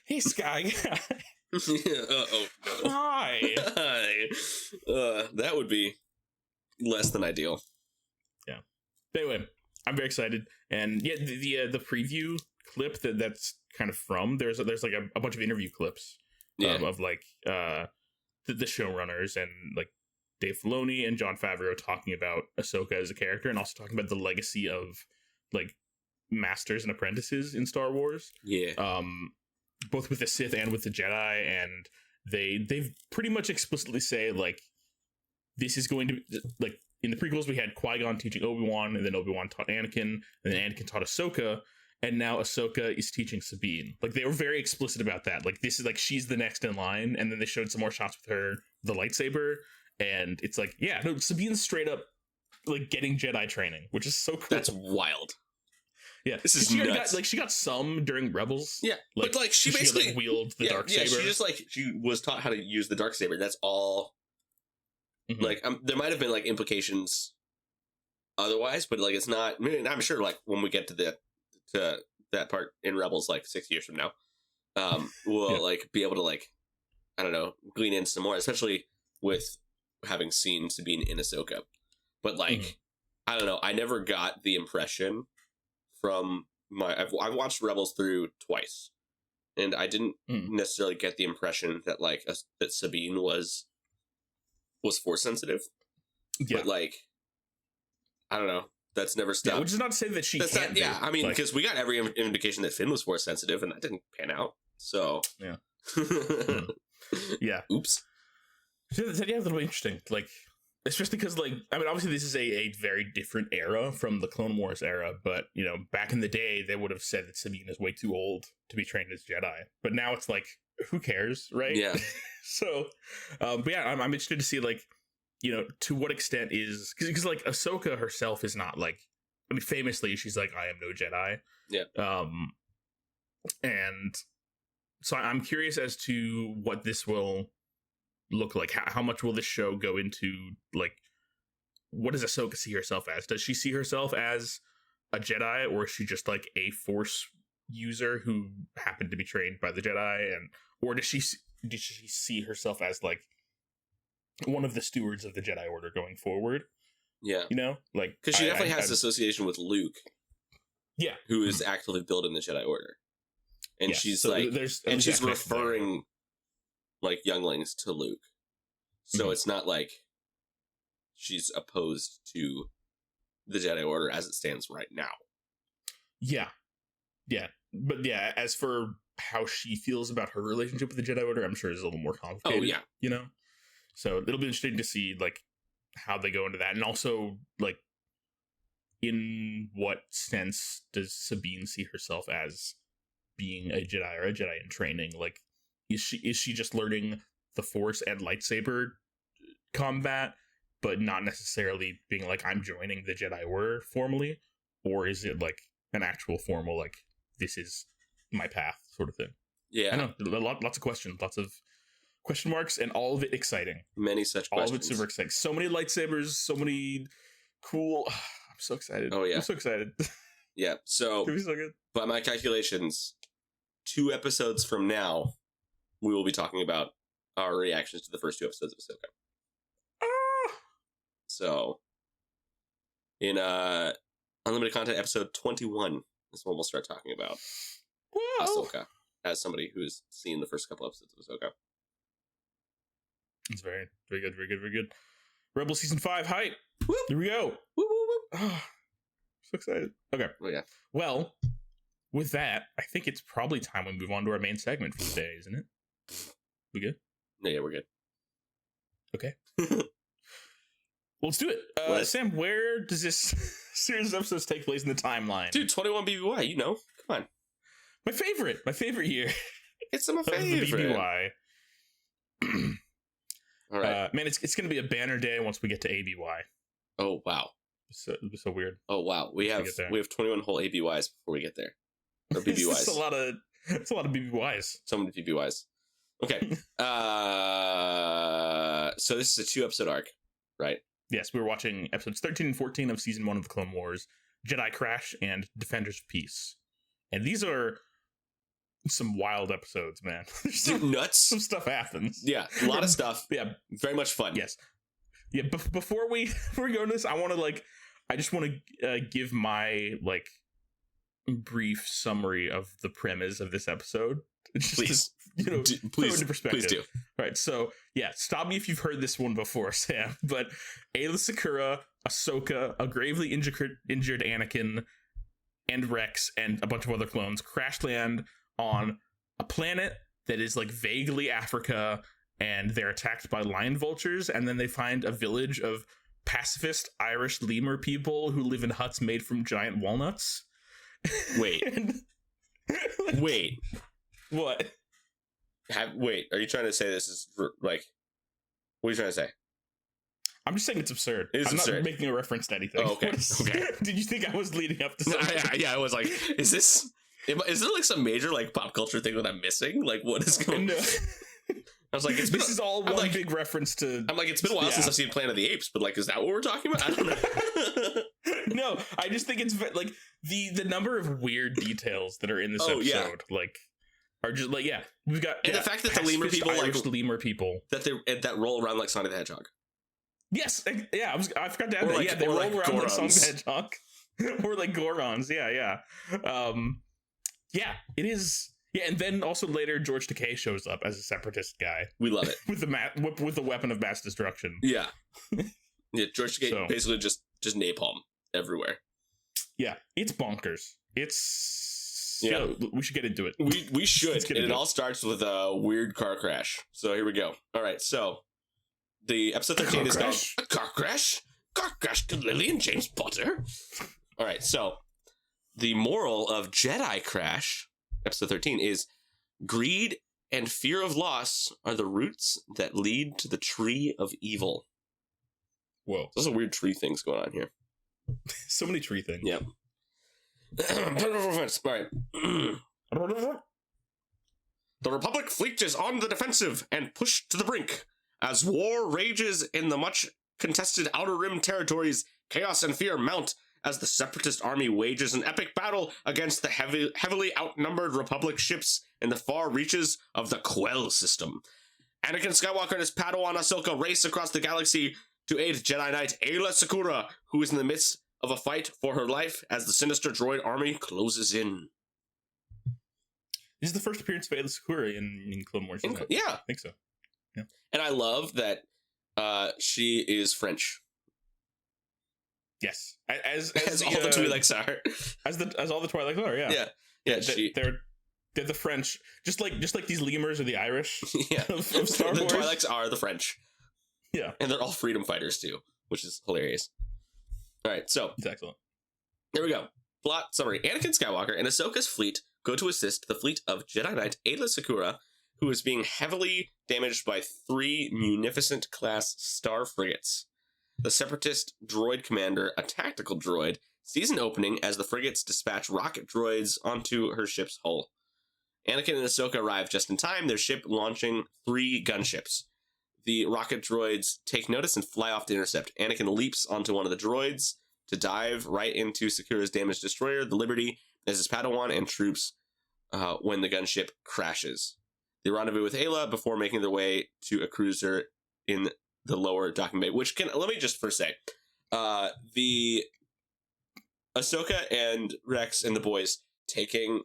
Hey Sky. No. Hi. That would be less than ideal. Yeah. Anyway, I'm very excited, and the preview clip that's kind of from there's like a bunch of interview clips of like the showrunners and like Dave Filoni and Jon Favreau talking about Ahsoka as a character, and also talking about the legacy of like masters and apprentices in Star Wars. Yeah. Both with the Sith and with the Jedi, and they've pretty much explicitly say like this is going to like in the prequels we had Qui-Gon teaching Obi-Wan, and then Obi-Wan taught Anakin, and then Anakin taught Ahsoka, and now Ahsoka is teaching Sabine. Like they were very explicit about that. Like this is like she's the next in line, and then they showed some more shots with her the lightsaber. And it's like, Sabine's straight up like getting Jedi training, which is so cool. That's wild. Yeah, this is nuts. She got some during Rebels. Yeah, but like she basically could, like, wield the dark saber. She just she was taught how to use the dark saber. That's all. Mm-hmm. Like there might have been like implications otherwise, but like it's not. I mean, I'm sure like when we get to that part in Rebels, like 6 years from now, we'll like be able to like I don't know glean in some more, especially with having seen Sabine in Ahsoka. But like I don't know, I never got the impression from I've watched Rebels through twice, and I didn't necessarily get the impression that like that Sabine was Force sensitive. Yeah. But like I don't know, that's never stopped. Which is not to say that she can't. I mean, because we got every indication that Finn was Force sensitive, and that didn't pan out. So yeah. Oops. So that'll be interesting. Like, especially because, like, I mean, obviously this is a very different era from the Clone Wars era, but, you know, back in the day, they would have said that Sabine is way too old to be trained as Jedi. But now it's like, who cares, right? Yeah. So, but yeah, I'm interested to see, like, you know, to what extent is... Because, like, Ahsoka herself is not, like... I mean, famously, she's like, I am no Jedi. Yeah. And so I'm curious as to what this will... look like. How much will this show go into, like, what does Ahsoka see herself as? Does she see herself as a Jedi, or is she just like a Force user who happened to be trained by the Jedi, or did she see herself as like one of the stewards of the Jedi Order going forward? Yeah, you know, like because she definitely has association with Luke. Yeah, who is actively building the Jedi Order, and she's so like, and she's referring like younglings to Luke. So it's not like she's opposed to the Jedi Order as it stands right now. Yeah. Yeah. But yeah, as for how she feels about her relationship with the Jedi Order, I'm sure it's a little more complicated. Oh, yeah. You know? So it'll be interesting to see, like, how they go into that. And also, like, in what sense does Sabine see herself as being a Jedi or a Jedi in training? Like, is she just learning the Force and lightsaber combat but not necessarily being like, I'm joining the Jedi Order formally, or is it like an actual formal, like, this is my path sort of thing? Yeah. I know, lots of questions, lots of question marks, and all of it exciting. Many such questions. All of it super exciting. So many lightsabers, so many cool... I'm so excited. Oh, yeah. I'm so excited. Yeah, so... It'll be so good. By my calculations, 2 episodes from now, we will be talking about our reactions to the first 2 episodes of Ahsoka. So, in Unlimited Content episode 21 is when we'll start talking about Ahsoka, as somebody who's seen the first couple episodes of Ahsoka. It's very, very good, very good, very good. Rebel Season 5 hype! Whoop. Here we go! Whoop, whoop, whoop. Oh, so excited. Okay. Oh, yeah. Well, with that, I think it's probably time we move on to our main segment for the day, isn't it? We good? Yeah, we're good. Okay. Well, let's do it. Sam, where does this series of episodes take place in the timeline? Dude, 21 BBY, you know. Come on. My favorite year. It's my favorite. Of the BBY. All right. Man, it's going to be a banner day once we get to ABY. Oh, wow. So weird. Oh, wow. We have 21 whole ABYs before we get there. Or BBYs. It's a lot of BBYs. So many BBYs. Okay. So this is a 2-episode arc, right? Yes, we were watching episodes 13 and 14 of Season 1 of the Clone Wars, Jedi Crash and Defenders of Peace. And these are some wild episodes, man. Nuts. Some stuff happens. Yeah, a lot of stuff. Yeah. Very much fun. Yes. Yeah, before we go into this, I just want to give my, brief summary of the premise of this episode. Just please. Please, into perspective. Please do. All right, so, yeah, stop me if you've heard this one before, Sam, but Aayla Secura, Ahsoka, a gravely injured Anakin, and Rex, and a bunch of other clones crash land on a planet that is, vaguely Africa, and they're attacked by lion vultures, and then they find a village of pacifist Irish lemur people who live in huts made from giant walnuts. Wait. Wait. What? Wait, are you trying to say this is, what are you trying to say? I'm just saying it's absurd. It is I'm absurd. not making a reference to anything. Oh, okay. Okay. Did you think I was leading up to something? Yeah, I was like, is there some major, pop culture thing that I'm missing? What is going on? No. I was like, this is all one big reference to... I'm like, it's been a while since I've seen Planet of the Apes, but, is that what we're talking about? I don't know. No, I just think it's, the number of weird details that are in this episode, are just, we've got... And the fact that the lemur people, lemur people... That roll around like Sonic the Hedgehog. Yes, yeah, I forgot to add that. Yeah, they roll around like Sonic the Hedgehog. Or Gorons, yeah. Yeah, it is... Yeah, and then also later, George Takei shows up as a separatist guy. We love it. with the weapon of mass destruction. Yeah. Yeah, George Takei basically just napalm everywhere. Yeah, it's bonkers. It's... Yeah. We should get into it. We should. And it all starts with a weird car crash. So here we go. All right, so the episode 13 is called A Car Crash? Car Crash to Lily and James Potter? All right, so the moral of Jedi Crash... Episode 13 is greed and fear of loss are the roots that lead to the tree of evil. Whoa. There's some weird tree things going on here. So many tree things. Yep. All right. The Republic fleet is on the defensive and pushed to the brink. As war rages in the much contested Outer Rim territories, chaos and fear mount as the Separatist army wages an epic battle against the heavily outnumbered Republic ships in the far reaches of the Quell system. Anakin Skywalker and his Padawan Ahsoka race across the galaxy to aid Jedi Knight Aayla Secura, who is in the midst of a fight for her life as the sinister droid army closes in. This is the first appearance of Aayla Secura in Clone Wars. Yeah. I think so. Yeah. And I love that she is French. Yes, as all the Twi'leks are, as all the Twi'leks are, yeah. They're the French, just like these lemurs are the Irish. Yeah, of Star the Wars. Twi'leks are the French. Yeah, and they're all freedom fighters too, which is hilarious. All right, so it's excellent. Here we go. Plot summary: Anakin Skywalker and Ahsoka's fleet go to assist the fleet of Jedi Knight Aayla Secura, who is being heavily damaged by 3 Munificent-class star frigates. the Separatist droid commander, a tactical droid, sees an opening as the frigates dispatch rocket droids onto her ship's hull. Anakin and Ahsoka arrive just in time, their ship launching 3 gunships. The rocket droids take notice and fly off to intercept. Anakin leaps onto one of the droids to dive right into Sakura's damaged destroyer, the Liberty, as his Padawan and troops when the gunship crashes. They rendezvous with Ayla before making their way to a cruiser in the lower docking bay, let me just first say, the Ahsoka and Rex and the boys taking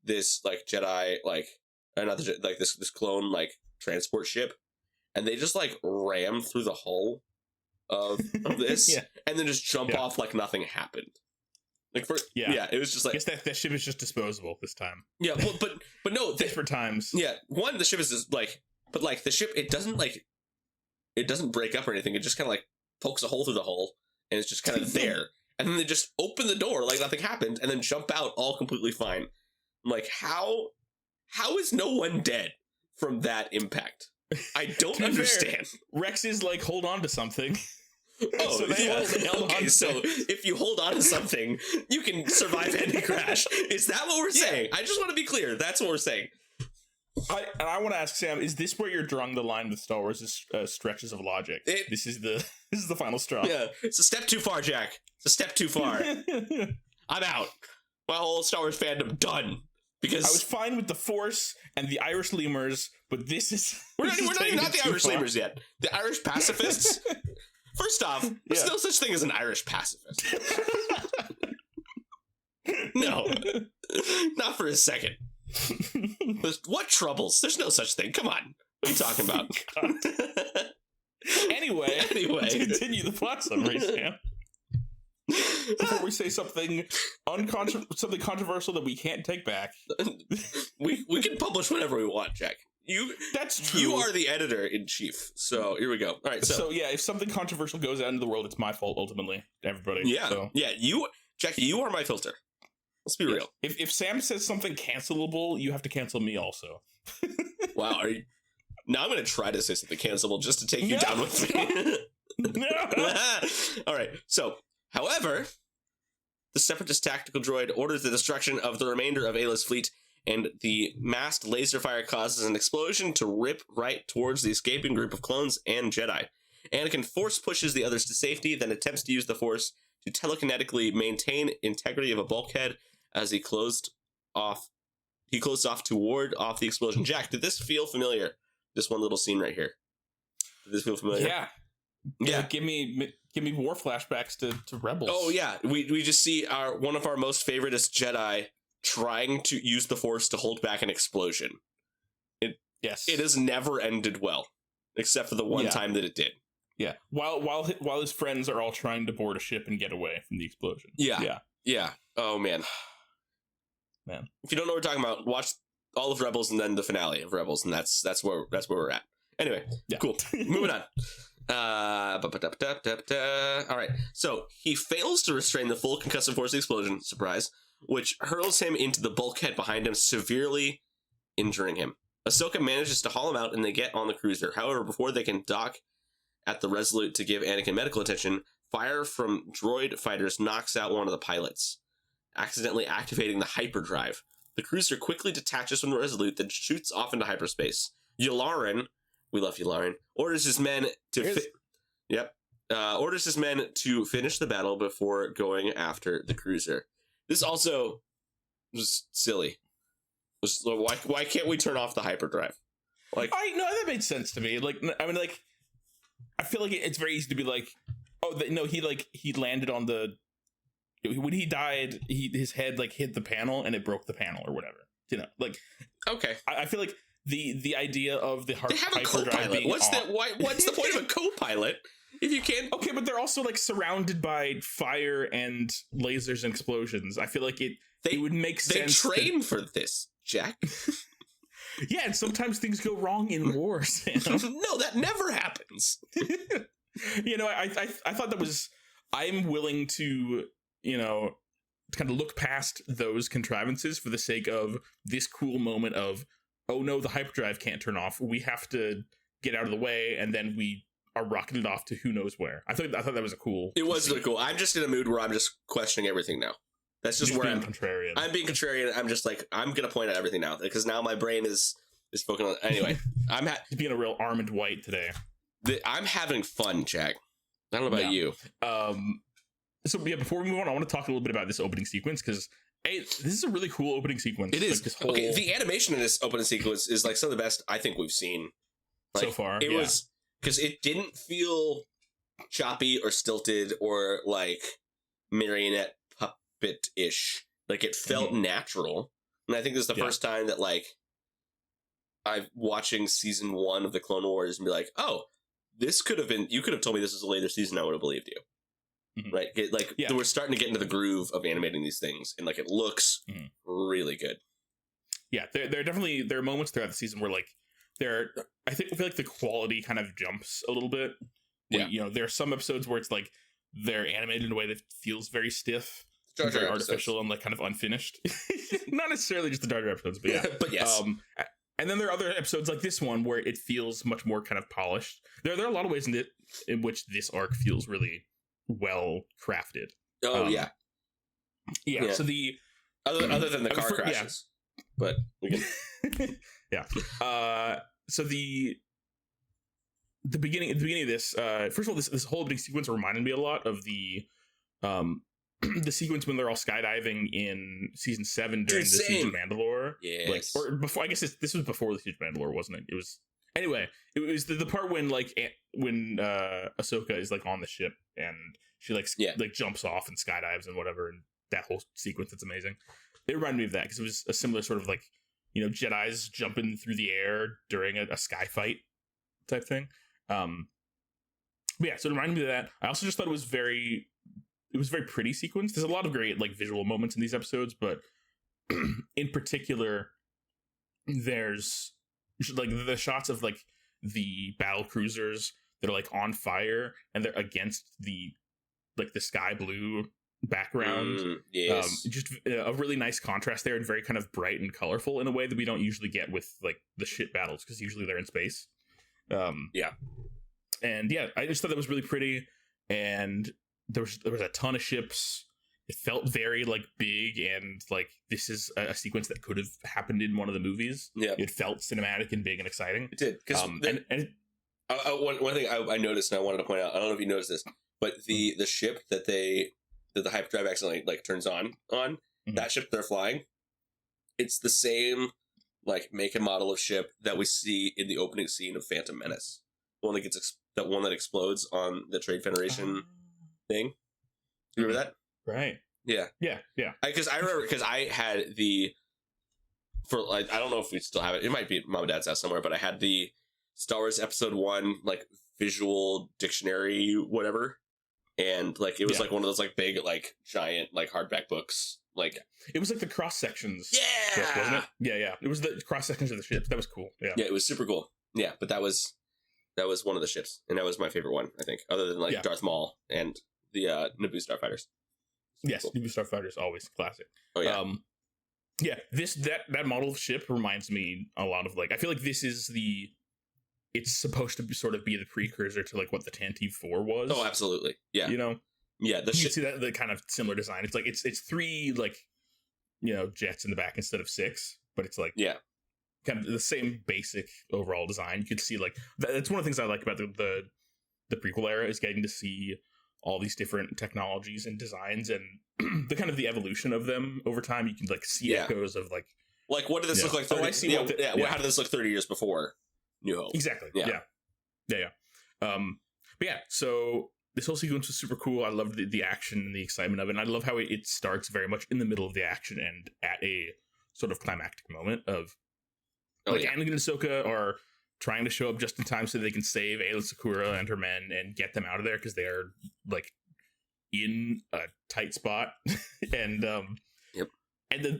this, like, Jedi, like, another, like, this clone, like, transport ship, and they just, like, ram through the hull of this, and then just jump off like nothing happened. Like, it was just like... I guess that ship is just disposable this time. Yeah, well, but no... Different times. Yeah, one, the ship is just, like... But, like, the ship, it doesn't break up or anything. It just kind of, like, pokes a hole through the hull, and it's just kind of there. And then they just open the door like nothing happened, and then jump out all completely fine. I'm like, how is no one dead from that impact? I don't understand. Fair, Rex is like, hold on to something. Oh, so okay, so if you hold on to something, you can survive any crash. Is that what we're saying? I just want to be clear. That's what we're saying. I want to ask Sam, is this where you're drawing the line with Star Wars' stretches of logic? This is the final straw. Yeah, it's a step too far, Jack. It's a step too far. I'm out. My whole Star Wars fandom done. Because I was fine with the Force and the Irish lemurs, but this is... We're not even the Irish lemurs yet. The Irish pacifists... First off, there's no such thing as an Irish pacifist. No. Not for a second. What troubles? There's no such thing. Come on. What are you talking about? Anyway, let's continue the plot summary, Sam. Before we say something controversial that we can't take back. we can publish whatever we want, Jack. That's true. You are the editor-in-chief, so here we go. All right, so yeah, if something controversial goes out into the world, it's my fault, ultimately, everybody. Yeah, so. Yeah, Jack, you are my filter. Let's be real. If Sam says something cancelable, you have to cancel me also. Wow, now I'm going to try to say something cancelable just to take you down with me. No! All right, so, however, the Separatist tactical droid orders the destruction of the remainder of Ayla's fleet, and the massed laser fire causes an explosion to rip right towards the escaping group of clones and Jedi. Anakin force pushes the others to safety, then attempts to use the Force to telekinetically maintain integrity of a bulkhead as he closed off to ward off the explosion. Jack, did this feel familiar? This one little scene right here. Did this feel familiar? Yeah. Give me war flashbacks to Rebels. Oh yeah, we just see one of our most favoritist Jedi trying to use the Force to hold back an explosion. It has never ended well, except for the one time that it did. Yeah, while his friends are all trying to board a ship and get away from the explosion. Yeah. Oh man. If you don't know what we're talking about, watch all of Rebels and then the finale of Rebels, and that's where we're at. Anyway, cool. Moving on. All right. So he fails to restrain the full concussive force of the explosion. Surprise. Which hurls him into the bulkhead behind him, severely injuring him. Ahsoka manages to haul him out, and they get on the cruiser. However, before they can dock at the Resolute to give Anakin medical attention, fire from droid fighters knocks out one of the pilots, accidentally activating the hyperdrive. The cruiser quickly detaches from the Resolute, then shoots off into hyperspace. Yularen, we love Yularen, orders his men to orders his men to finish the battle before going after the cruiser. This also was silly. Why can't we turn off the hyperdrive? Like, that made sense to me. Like, I mean, like, I feel like it's very easy to be like, he landed on the, when he died, his head like hit the panel and it broke the panel or whatever. You know, like, okay. I feel like the idea of the they have a co-pilot. What's the point of a co-pilot? If you can't... Okay, but they're also, like, surrounded by fire and lasers and explosions. I feel like it would make sense. They train for this, Jack. Yeah, and sometimes things go wrong in wars. You know? No, that never happens. I thought that was... I'm willing to, kind of look past those contrivances for the sake of this cool moment of, oh no, the hyperdrive can't turn off. We have to get out of the way, and then we are rocketed off to who knows where. I thought that was a cool. It was really cool. I'm just in a mood where I'm just questioning everything now. That's just where I'm contrarian. I'm being contrarian. I'm just like, I'm gonna point at everything now because now my brain is focusing on. Anyway, I'm being a real Armand White today. I'm having fun, Jack. I don't know about you. So yeah, before we move on, I want to talk a little bit about this opening sequence because this is a really cool opening sequence. It is. Like, this whole... Okay, the animation in this opening sequence is like some of the best I think we've seen so far. It was because it didn't feel choppy or stilted or like marionette puppet-ish. Like it felt natural, and I think this is the first time that like I'm watching season 1 of the Clone Wars and be like, oh, this could have been. You could have told me this was a later season. I would have believed you. Right, we're starting to get into the groove of animating these things, and like it looks really good. Yeah, there are moments throughout the season where like I feel like the quality kind of jumps a little bit. Yeah, you know, there are some episodes where it's like they're animated in a way that feels very stiff, very artificial, and like kind of unfinished. Not necessarily just the Jar Jar episodes, but yeah, but yes. And then there are other episodes like this one where it feels much more kind of polished. There are a lot of ways in which this arc feels really well crafted. Yeah. So the other than the car crashes, but we can. So the beginning of this, first of all, this whole big sequence reminded me a lot of the the sequence when they're all skydiving in season 7 during the Siege of Mandalore. Yes. Or before, I guess this was before the Siege of Mandalore, wasn't it? It was. Anyway, it was the part when when Ahsoka is like on the ship and she like jumps off and skydives and whatever, and that whole sequence, it's amazing. It reminded me of that because it was a similar sort of like, you know, Jedi's jumping through the air during a sky fight type thing. But yeah, so it reminded me of that. I also just thought it was very pretty sequence. There's a lot of great like visual moments in these episodes, but in particular, there's like the shots of like the battle cruisers that are like on fire and they're against the sky blue background. Just a really nice contrast there, and very kind of bright and colorful in a way that we don't usually get with like the ship battles, because usually they're in space. And yeah, I just thought that was really pretty, and there was a ton of ships. It felt very like big, and like this is a sequence that could have happened in one of the movies. Yeah, it felt cinematic and big and exciting. It did. Because one thing I noticed, and I wanted to point out, I don't know if you noticed this, but the ship that the hyperdrive accidentally like turns on that ship they're flying, it's the same like make and model of ship that we see in the opening scene of Phantom Menace. The one that that explodes on the Trade Federation thing. You remember that? Right. Yeah. Because I remember, because I had I don't know if we still have it. It might be at Mom and Dad's house somewhere, but I had the Star Wars Episode 1 like visual dictionary, whatever, and like it was like one of those like big like giant like hardback books. Like it was like the cross sections. Yeah, book, wasn't it? Yeah. It was the cross sections of the ships. That was cool. Yeah, it was super cool. Yeah, but that was one of the ships, and that was my favorite one, I think, other than like Darth Maul and the Naboo Starfighters. Yes, cool. Naboo Starfighters, always classic. Oh yeah. That model of ship reminds me a lot of like, I feel like this is it's supposed to sort of be the precursor to like what the Tantive 4 was. Oh, absolutely. Yeah. You know? Yeah. You see that the kind of similar design. It's like it's 3 like, you know, jets in the back instead of 6, but it's like kind of the same basic overall design. You could see like that's one of the things I like about the prequel era, is getting to see all these different technologies and designs and the kind of the evolution of them over time. You can like see echoes of like what did this look like 30, how did this look 30 years before New Hope? Exactly. Yeah. But yeah, so this whole sequence was super cool. I loved the action and the excitement of it, and I love how it starts very much in the middle of the action and at a sort of climactic moment of Anakin and Ahsoka are trying to show up just in time so they can save Aayla Secura and her men and get them out of there, because they are like in a tight spot. And and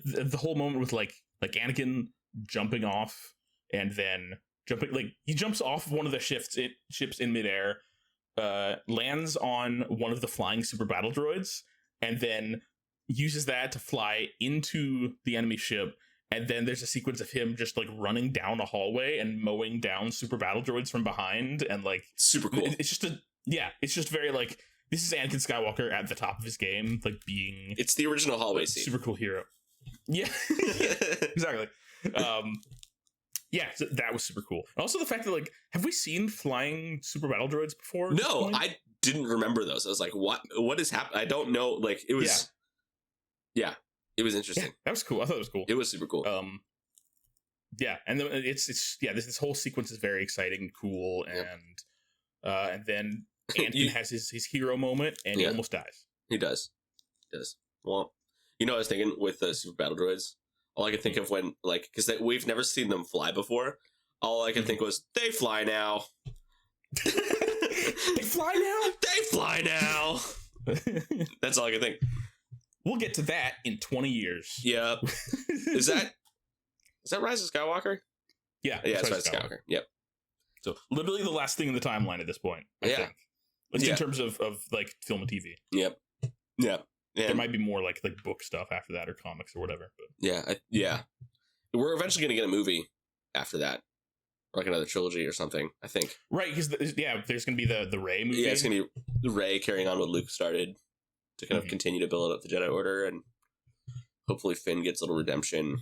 the whole moment with like Anakin jumping off, and then he jumps off one of the ships in midair, lands on one of the flying super battle droids, and then uses that to fly into the enemy ship and then there's a sequence of him just like running down a hallway and mowing down super battle droids from behind, and like super cool. It's just very like, this is Anakin Skywalker at the top of his game, like being it's the original hallway scene. Super cool hero. Yeah, exactly. Yeah, so that was super cool. And also the fact that, like, have we seen flying super battle droids before? No, I didn't remember those. I was like, what is happening? I don't know. Like, it was, yeah, it was interesting. Yeah, that was cool. I thought it was cool. It was super cool. Yeah, and then this whole sequence is very exciting, cool, and then Anakin has his hero moment, and he almost dies. He does. Well, you know, I was thinking with the super battle droids, all I could think of when, like, because we've never seen them fly before, all I could think was, they fly now. They fly now? They fly now. That's all I could think. We'll get to that in 20 years. Yeah. Is that Rise of Skywalker? Yeah. Yeah, it's Rise of Skywalker. Yep. So literally the last thing in the timeline at this point, I think. At least in terms of like film and TV. Yep. Yeah. There might be more like book stuff after that, or comics or whatever. But yeah. We're eventually going to get a movie after that, or like another trilogy or something, I think. Right, because there's going to be the Rey movie. Yeah, it's going to be Rey carrying on what Luke started to kind of continue to build up the Jedi Order, and hopefully Finn gets a little redemption.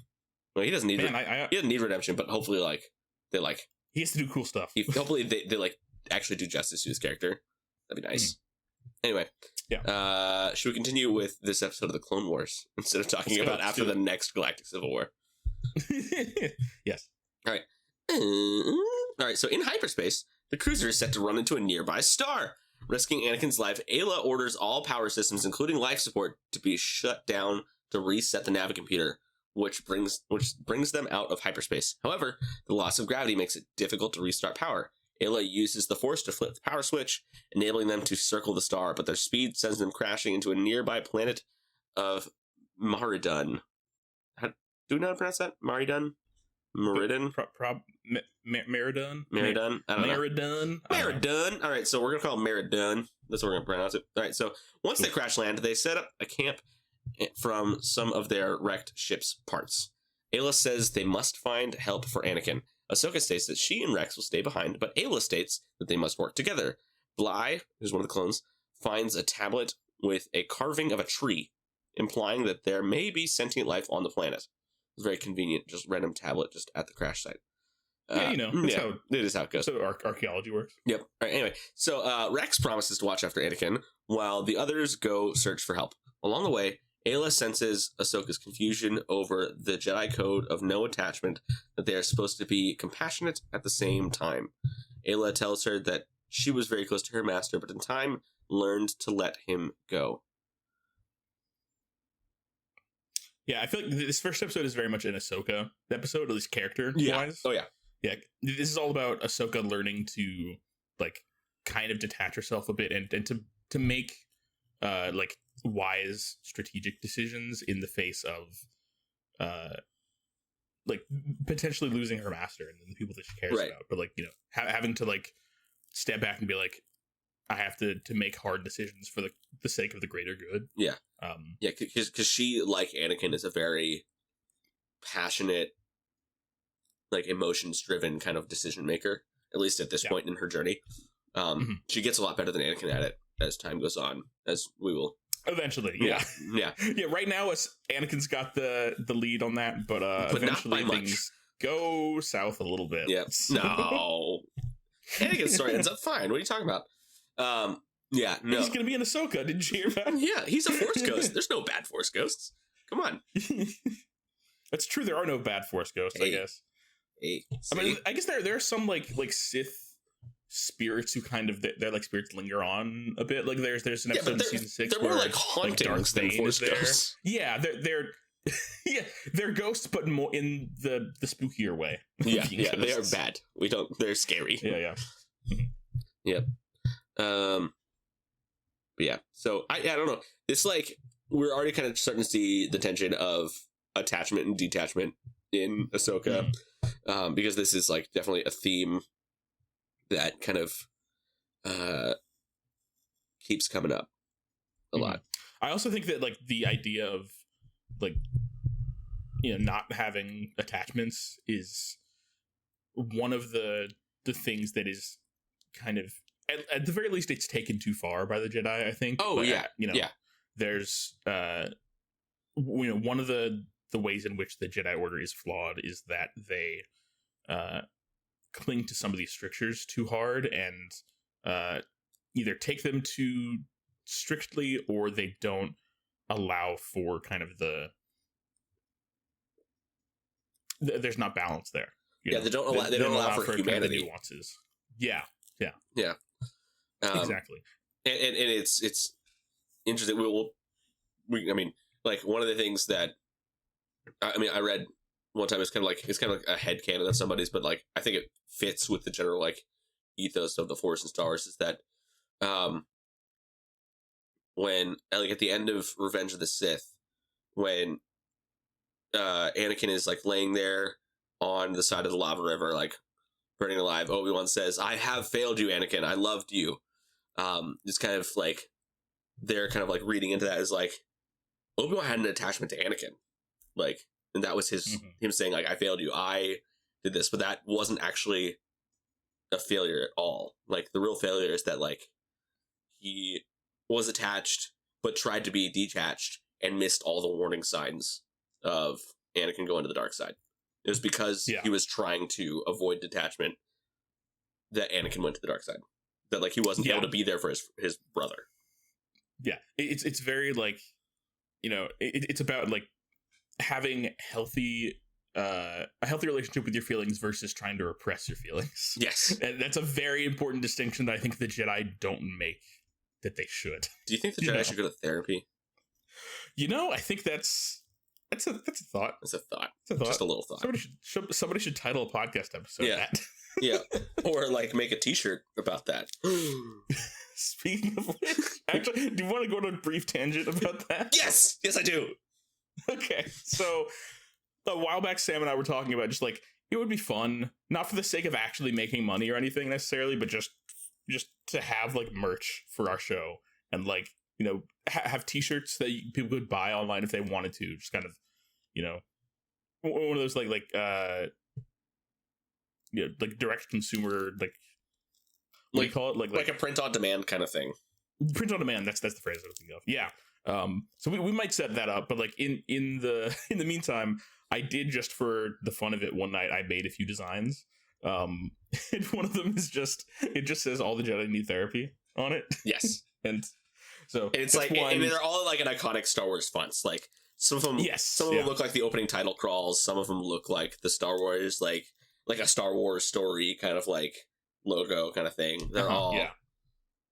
Well, he doesn't need he doesn't need redemption, but hopefully he has to do cool stuff. Hopefully they like actually do justice to his character. That'd be nice. Anyway, should we continue with this episode of the Clone Wars instead of talking about after the next Galactic Civil War? Yes. All right. So in hyperspace, the cruiser is set to run into a nearby star. Risking Anakin's life, Ayla orders all power systems, including life support, to be shut down to reset the navicomputer, which brings them out of hyperspace. However, the loss of gravity makes it difficult to restart power. Ayla uses the Force to flip the power switch, enabling them to circle the star, but their speed sends them crashing into a nearby planet of Maridun. Do we know how to pronounce that? Maridun? Maridun? Maridun? Maridun? I don't know. Maridun. All right, so we're going to call it Maridun. That's what we're going to pronounce it. All right, so once they crash land, they set up a camp from some of their wrecked ship's parts. Ayla says they must find help for Anakin. Ahsoka states that she and Rex will stay behind, but Ayla states that they must work together. Bly, who's one of the clones, finds a tablet with a carving of a tree, implying that there may be sentient life on the planet. It's very convenient, just random tablet just at the crash site. It is how it goes. So archaeology works. Yep. All right, anyway, so Rex promises to watch after Anakin, while the others go search for help. Along the way, Ayla senses Ahsoka's confusion over the Jedi code of no attachment, that they are supposed to be compassionate at the same time. Ayla tells her that she was very close to her master, but in time learned to let him go. Yeah, I feel like this first episode is very much an Ahsoka episode, at least character-wise. Yeah. Oh, yeah. Yeah, this is all about Ahsoka learning to, like, kind of detach herself a bit and to make, like, wise strategic decisions in the face of like potentially losing her master and the people that she cares about, but like, you know, having to like step back and be like, I have to make hard decisions for the sake of the greater good. Because she, like Anakin, is a very passionate, like emotions driven kind of decision maker, at least at this point in her journey. She gets a lot better than Anakin at it as time goes on, as we will eventually. Yeah. Right now, Anakin's got the lead on that, but eventually things go south a little bit. Yeah. So. No. Anakin's story ends up fine. What are you talking about? No. He's gonna be in Ahsoka. Didn't you hear about? Yeah, he's a Force ghost. There's no bad Force ghosts. Come on. That's true. There are no bad Force ghosts. I guess. I mean, I guess there are some like Sith spirits who kind of their like spirits linger on a bit. Like there's an episode in season 6 they're where more like hauntings than Force ghosts. Yeah, they're they're ghosts, but more in the spookier way. Yeah, they are bad. They're scary. Yeah. Yep. But yeah. So I don't know. It's like we're already kind of starting to see the tension of attachment and detachment in Ahsoka, because this is like definitely a theme that kind of keeps coming up a lot. I also think that like the idea of like not having attachments is one of the things that is kind of, at the very least, it's taken too far by the Jedi, I think. Oh, yeah. There's one of the ways in which the Jedi Order is flawed is that they cling to some of these strictures too hard and either take them too strictly, or they don't allow for kind of there's not balance there. They don't allow for humanity. Kind of nuances. Yeah. Exactly. And it's interesting. I mean, like, one of the things that I read one time, it's kind of like a headcanon of somebody's, but like I think it fits with the general like ethos of the Force and Star Wars, is that when like at the end of Revenge of the Sith, when Anakin is like laying there on the side of the lava river, like burning alive, Obi-Wan says, "I have failed you, Anakin. I loved you." It's kind of like they're kind of like reading into that as like Obi-Wan had an attachment to Anakin, like, and that was him saying like, "I failed you. I did this," but that wasn't actually a failure at all. Like, the real failure is that like he was attached but tried to be detached and missed all the warning signs of Anakin going to the dark side. It was because he was trying to avoid detachment that Anakin went to the dark side. That like he wasn't able to be there for his brother. Yeah, it's very like, it's about like having a healthy relationship with your feelings versus trying to repress your feelings. Yes, and that's a very important distinction that I think the Jedi don't make, that they should. Do you think the Jedi should go to therapy? I think that's a thought. It's a thought. Just a little thought. Somebody should title a podcast episode that. Yeah, or like make a T-shirt about that. Speaking of which, actually, do you want to go on a brief tangent about that? Yes, I do. Okay, so a while back, Sam and I were talking about just like, it would be fun, not for the sake of actually making money or anything necessarily, but just to have like merch for our show, and like, have T-shirts that people could buy online if they wanted to. Just kind of, one of those like like direct consumer, like, what do you call it? Like a print on demand kind of thing. Print on demand. That's the phrase I was thinking of. Yeah. So we might set that up, but like in the meantime, I did, just for the fun of it, one night I made a few designs. And one of them is it just says "All the Jedi need therapy" on it. Yes. And so it's like, and they're all like an iconic Star Wars fonts. Like, some of them look like the opening title crawls. Some of them look like the Star Wars, like a Star Wars story kind of like logo kind of thing. They're all,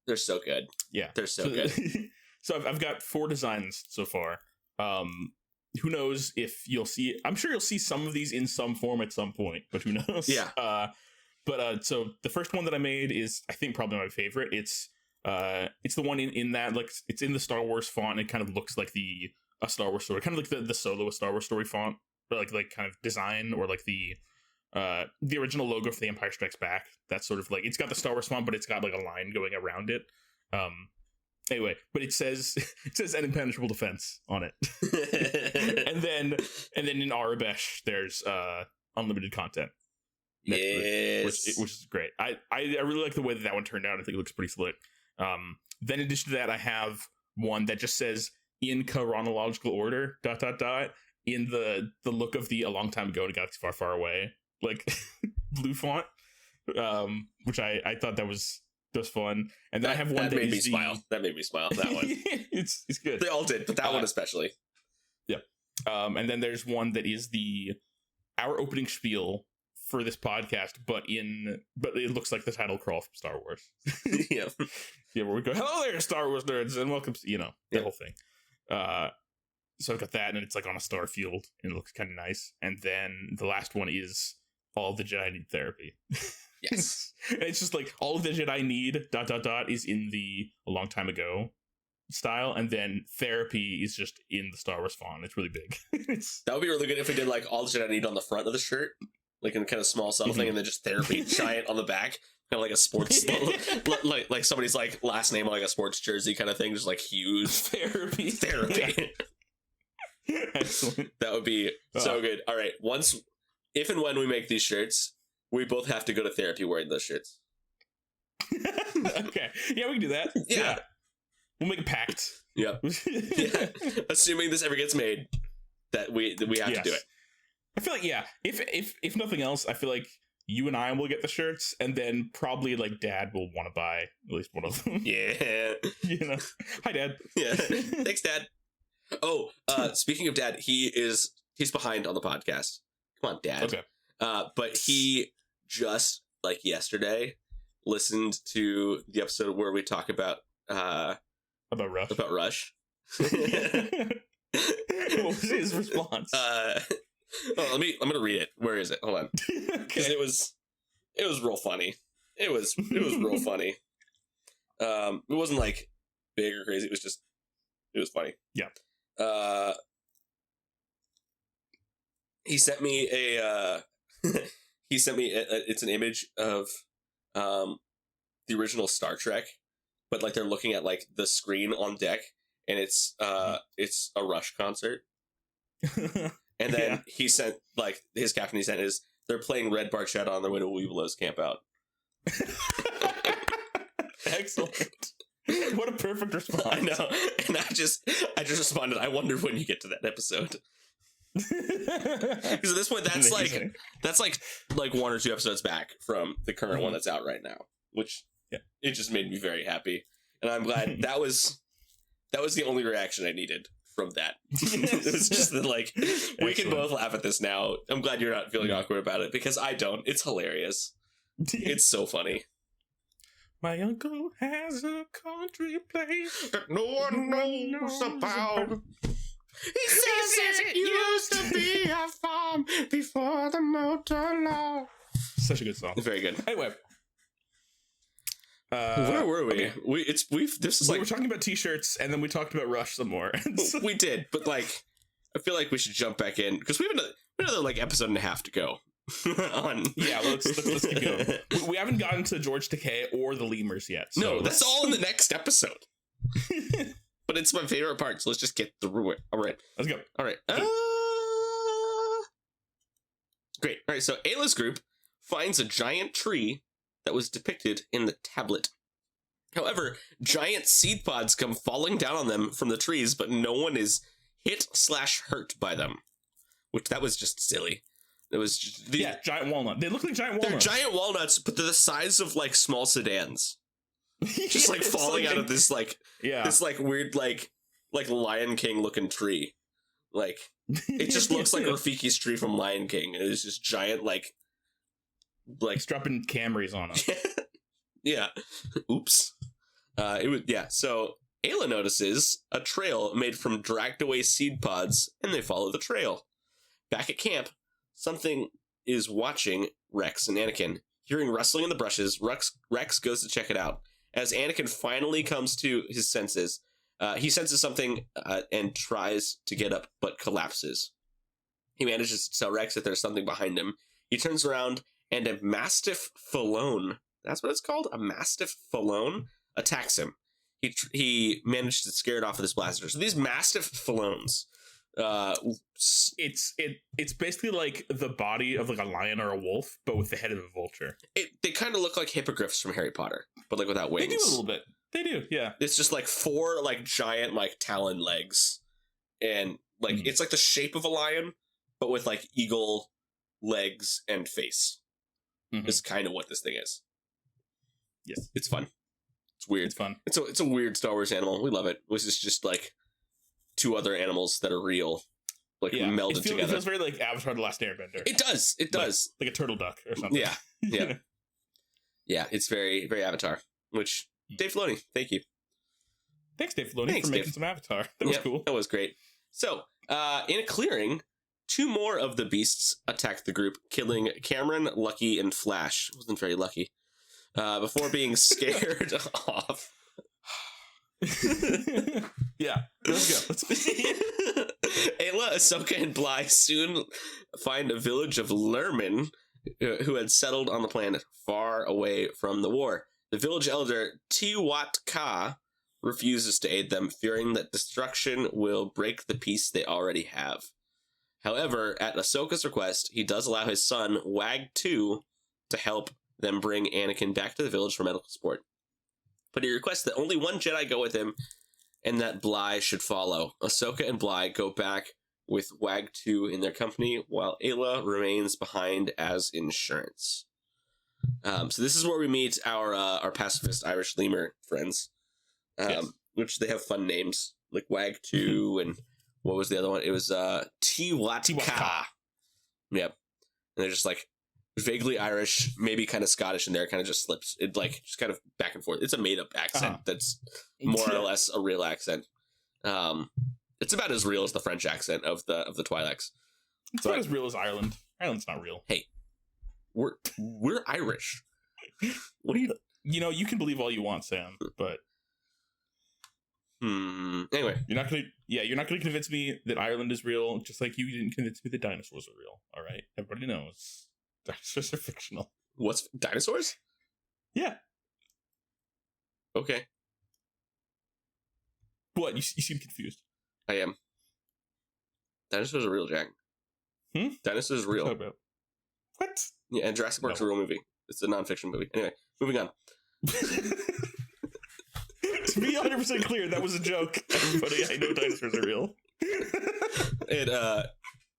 they're so good. Yeah, they're so good. So I've got 4 designs so far. Who knows if you'll see? I'm sure you'll see some of these in some form at some point, but who knows? Yeah. So the first one that I made is, I think, probably my favorite. It's the one in that, like, it's in the Star Wars font. And it kind of looks like a Star Wars story, kind of like the Solo Star Wars story font, but like kind of design, or like the original logo for The Empire Strikes Back. That's sort of like, it's got the Star Wars font, but it's got like a line going around it. Anyway, but it says an impenetrable defense on it. and then in Arabesh there's unlimited content. Yes. Which is great. I really like the way that one turned out. I think it looks pretty slick. Then in addition to that, I have one that just says "in chronological order ... in the look of the "A Long Time Ago in a Galaxy Far, Far Away," like blue font, which I thought that was fun. And then I have one that made me smile. That made me smile. That one. it's good. They all did, but that one especially. Yeah. And then there's one that is our opening spiel for this podcast, but it looks like the title crawl from Star Wars. Yeah. Yeah, where we go, "Hello there, Star Wars nerds, and welcome," the whole thing. So I've got that, and it's like on a star field, and it looks kind of nice. And then the last one is "All the Jedi need therapy." Yes. And it's just like, "All of the Jedi need ... is in the "A Long Time Ago" style, and then "therapy" is just in the Star Wars font. It's really big. That would be really good if we did like "All the Jedi need" on the front of the shirt, like in kind of small subtle thing, and then just "therapy" giant on the back, kind of like a sports like somebody's like last name on like a sports jersey kind of thing, just like huge therapy. Excellent. That would be so good. All right, if and when we make these shirts, we both have to go to therapy wearing those shirts. Okay. Yeah, we can do that. Yeah. We'll make a pact. Yep. Yeah. Assuming this ever gets made, that we have to do it. I feel like, yeah, if nothing else, I feel like you and I will get the shirts, and then probably like Dad will want to buy at least one of them. Yeah. Hi, Dad. Yeah. Thanks, Dad. Oh, speaking of Dad, he's behind on the podcast. Come on, Dad. Okay. But he just like yesterday listened to the episode where we talk about Rush. About Rush. What was his response? I'm gonna read it. Where is it? Hold on. Because it was real funny. It was real funny. It wasn't like big or crazy. It was funny. Yeah. He sent me it's an image of the original Star Trek, but like they're looking at like the screen on deck, and it's a Rush concert. And then he sent like his caption he sent is they're playing Red Barchetta on their way to Weeblos camp out. Excellent. What a perfect response. I know. And I just responded, I wonder when you get to that episode. Because at this point that's like one or two episodes back from the current one that's out right now, which it just made me very happy. And I'm glad that was the only reaction I needed from that. It was just that like we can both laugh at this now. I'm glad you're not feeling awkward about it, because I don't. It's hilarious. It's so funny. My uncle has a country place that no one knows about. He says it used to be a farm before the motor law. Such a good song. Very good. Anyway, where were we? Okay. We were talking about t-shirts, and then we talked about Rush some more. We did, but like, I feel like we should jump back in because we have another like episode and a half to go. Let's keep going. We haven't gotten to George Takei or the lemurs yet. So no, that's all in the next episode. But it's my favorite part, so let's just get through it. All right, let's go. All right. Great. All right. So Ayla's group finds a giant tree that was depicted in the tablet. However, giant seed pods come falling down on them from the trees, but no one is hit/hurt by them. Which that was just silly. It was just giant walnut. They look like giant walnuts. They're giant walnuts, but they're the size of like small sedans. Just like falling out of this like this like weird like Lion King looking tree. Like it just looks like Rafiki's tree from Lion King. It is just giant like strapping Camrys on them. Yeah. Oops. So Ayla notices a trail made from dragged away seed pods, and they follow the trail. Back at camp, something is watching Rex and Anakin. Hearing rustling in the brushes, Rex goes to check it out. As Anakin finally comes to his senses, he senses something and tries to get up, but collapses. He manages to tell Rex that there's something behind him. He turns around, and a Mastiff Falone, that's what it's called? A Mastiff Falone, attacks him. He managed to scare it off with his blaster. So these Mastiff Falones, it's basically like the body of like a lion or a wolf, but with the head of a vulture. They kind of look like hippogriffs from Harry Potter, but like without wings. They do a little bit. They do, yeah. It's just like four like giant like talon legs, and like it's like the shape of a lion, but with like eagle legs and face. Is kind of what this thing is. Yes, it's fun. It's weird. It's fun. It's a weird Star Wars animal. We love it. This is just like two other animals that are real, like melded together. It feels very like Avatar: The Last Airbender. It does. It does. Like a turtle duck or something. Yeah. Yeah. It's very, very Avatar. Which Dave Filoni, thank you. Thanks, Dave Filoni, for making some Avatar. That was cool. That was great. So, in a clearing, two more of the beasts attacked the group, killing Cameron, Lucky, and Flash. Wasn't very lucky. Before being scared off. Yeah, let's go. Ayla, Ahsoka, and Bly soon find a village of Lerman who had settled on the planet far away from the war. The village elder, Tiwat Ka, refuses to aid them, fearing that destruction will break the peace they already have. However, at Ahsoka's request, he does allow his son, Wag 2, to help them bring Anakin back to the village for medical support. But he requests that only one Jedi go with him, and that Bly should follow. Ahsoka and Bly go back with Wag 2 in their company, while Ayla remains behind as insurance. So this is where we meet our pacifist Irish lemur friends, which they have fun names, like Wag 2, and what was the other one? It was Tiwatka. Yep. And they're just like vaguely Irish, maybe kind of Scottish in there, kind of just slips. It like just kind of back and forth. It's a made up accent that's more or less a real accent. It's about as real as the French accent of the Twi'leks. It's not as real as Ireland. Ireland's not real. Hey, we're Irish. What do you? You can believe all you want, Sam, but anyway, you're not gonna convince me that Ireland is real, just like you didn't convince me that dinosaurs are real. All right, everybody knows dinosaurs are fictional. What's dinosaurs? Yeah. Okay. What? You seem confused. I am. Dinosaurs are real, Jack. Dinosaurs are real. About? What? Yeah, and Jurassic Park's a real movie. It's a non-fiction movie. Anyway, moving on. To be 100% clear, that was a joke. Everybody, I know dinosaurs are real.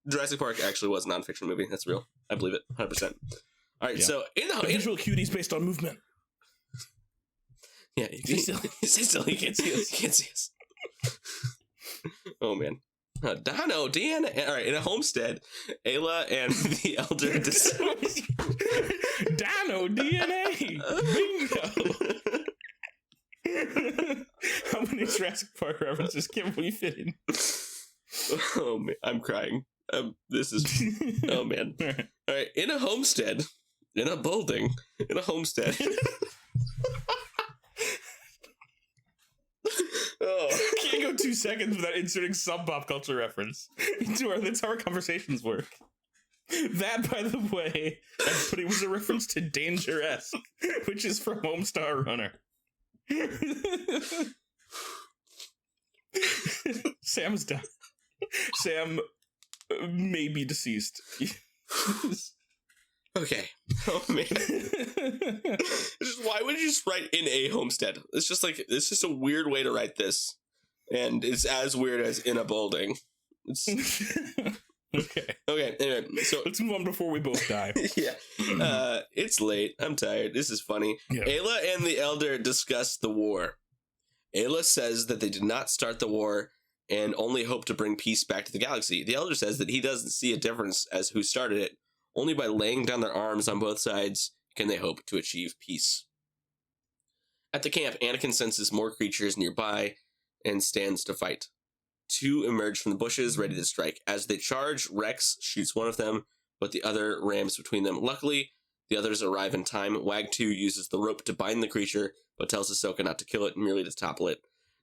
Jurassic Park actually was a non-fiction movie. That's real. I believe it 100%. All right, so visual cuties based on movement. Yeah, you can't see us. You can't see us. Oh man. Dino, DNA. All right, in a homestead, Ayla and the elder Dino DNA. Bingo. How many Jurassic Park references can we fit in? Oh man, I'm crying. This is. Oh man. All right, in a homestead, in a building, in a homestead. Oh. Can't go 2 seconds without inserting some pop culture reference into that's how our conversations work. That, by the way, but it was a reference to Danger-esque, which is from Homestar Runner. Sam's done. Sam may be deceased. Okay. Oh man. Why would you just write in a homestead? It's just a weird way to write this. And it's as weird as in a building. It's Okay. Anyway, so let's move on before we both die. Yeah. It's late. I'm tired. This is funny. Yeah. Ayla and the Elder discuss the war. Ayla says that they did not start the war and only hope to bring peace back to the galaxy. The Elder says that he doesn't see a difference as who started it. Only by laying down their arms on both sides can they hope to achieve peace. At the camp, Anakin senses more creatures nearby and stands to fight. Two emerge from the bushes, ready to strike. As they charge, Rex shoots one of them, but the other rams between them. Luckily, the others arrive in time. Wag 2 uses the rope to bind the creature, but tells Ahsoka not to kill it, merely to topple it.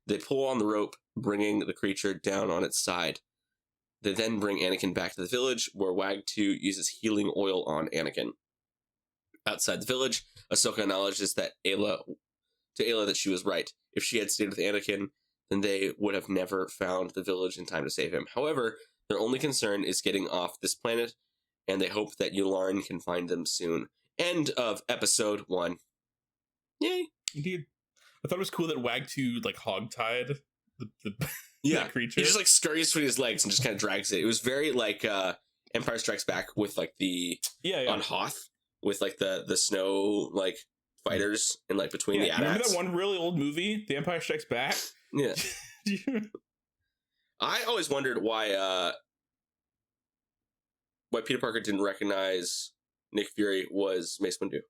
They pull on the rope, bringing the creature down on its side. They then bring Anakin back to the village, where Wag 2 uses healing oil on Anakin. Outside the village, Ahsoka acknowledges that Ayla that she was right. If she had stayed with Anakin, then they would have never found the village in time to save him. However, their only concern is getting off this planet, and they hope that Yularen can find them soon. End of episode 1. Yay! Indeed. I thought it was cool that Wag 2 hog-tied the that creature. He just scurries between his legs and just kind of drags it. It was very Empire Strikes Back with the on Hoth with the snow fighters and between the AT-ATs. Remember that one really old movie, The Empire Strikes Back? Yeah. I always wondered why Peter Parker didn't recognize Nick Fury was Mace Windu.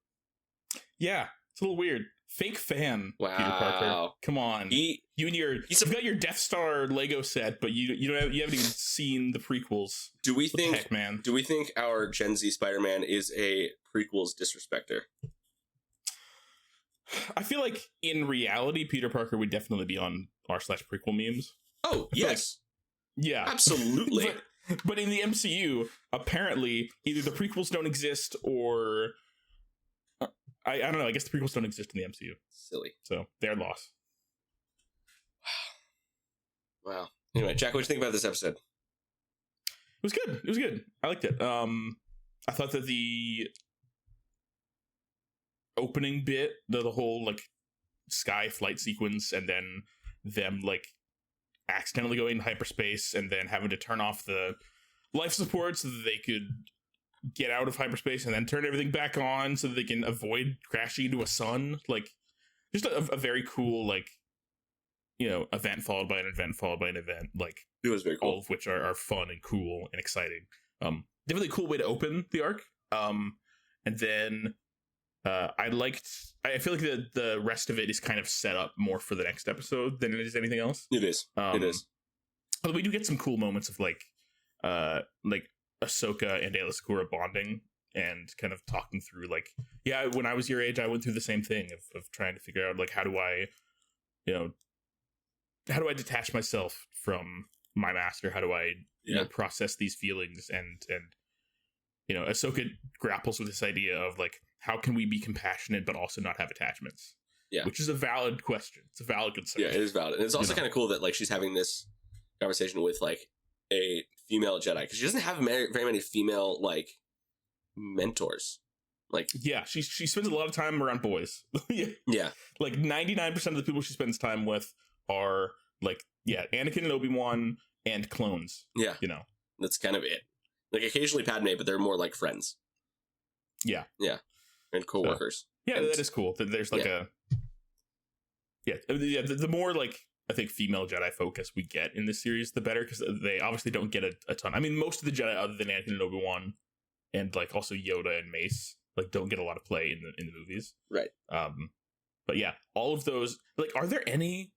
Yeah, it's a little weird. Fake fan, wow. Peter Parker. Come on, you've got your Death Star Lego set, but you haven't even seen the prequels. Do we think our Gen Z Spider-Man is a prequels disrespecter? I feel like in reality, Peter Parker would definitely be on r/prequel memes. Oh yes, yeah, absolutely. But in the MCU, apparently, either the prequels don't exist or I don't know. I guess the prequels don't exist in the MCU. Silly. So their loss. Wow. Anyway, Jack, what do you think about this episode? It was good. It was good. I liked it. I thought that the opening bit, the whole like sky flight sequence, and then them like accidentally going into hyperspace and then having to turn off the life support so that they could get out of hyperspace and then turn everything back on so that they can avoid crashing into a sun. Like, just a very cool, like, you know, event followed by an event followed by an event. Like, It was very cool. all of which are fun and cool and exciting. Definitely a cool way to open the arc. And then I feel like the rest of it is kind of set up more for the next episode than it is anything else. It is. It is. Although we do get some cool moments of like Ahsoka and Aayla Secura bonding and kind of talking through like, yeah, when I was your age, I went through the same thing of trying to figure out like, how do I detach myself from my master? How do I process these feelings? And you know, Ahsoka grapples with this idea of like, how can we be compassionate but also not have attachments? Yeah, which is a valid question. It's a valid concern. Yeah, it is valid. And it's also kind of cool that like she's having this conversation with like a female Jedi, because she doesn't have very many female like mentors. Like, yeah, she spends a lot of time around boys. Yeah, like 99% of the people she spends time with are like, Anakin and Obi-Wan and clones. Yeah, you know, that's kind of it. Like occasionally Padme, but they're more like friends. Yeah, and co-workers. So, that is cool. There's like the more like I think female Jedi focus we get in this series, the better, because they obviously don't get a ton. I mean, most of the Jedi, other than Anakin and Obi-Wan, and like also Yoda and Mace, like don't get a lot of play in the movies. Right. But yeah, all of those, like, are there any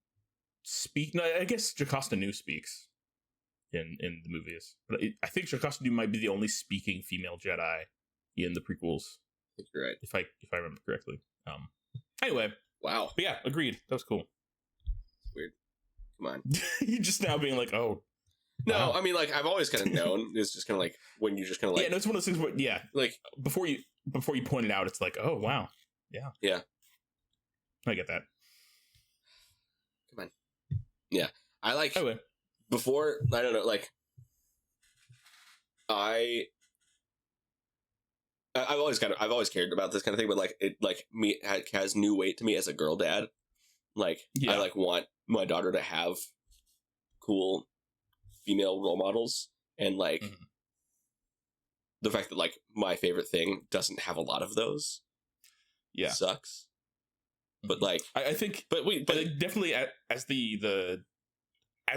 no, I guess Jocasta Nu speaks in the movies, but I think Jocasta Nu might be the only speaking female Jedi in the prequels. I think you're right, if I remember correctly. Anyway, wow. But yeah, agreed. That was cool. Weird. Come on. You just now being like, oh. No, wow. I mean, like, I've always kind of known. It's just kind of like when you just kind of like, no, it's one of those things where like before you point it out, it's like, oh wow, yeah, I get that. Come on. Yeah, I like. Anyway. Before, I don't know, like, I've always cared about this kind of thing, but like it like me has new weight to me as a girl dad. Like, I like want my daughter to have cool female role models, and like the fact that like my favorite thing doesn't have a lot of those sucks. But like I think but definitely as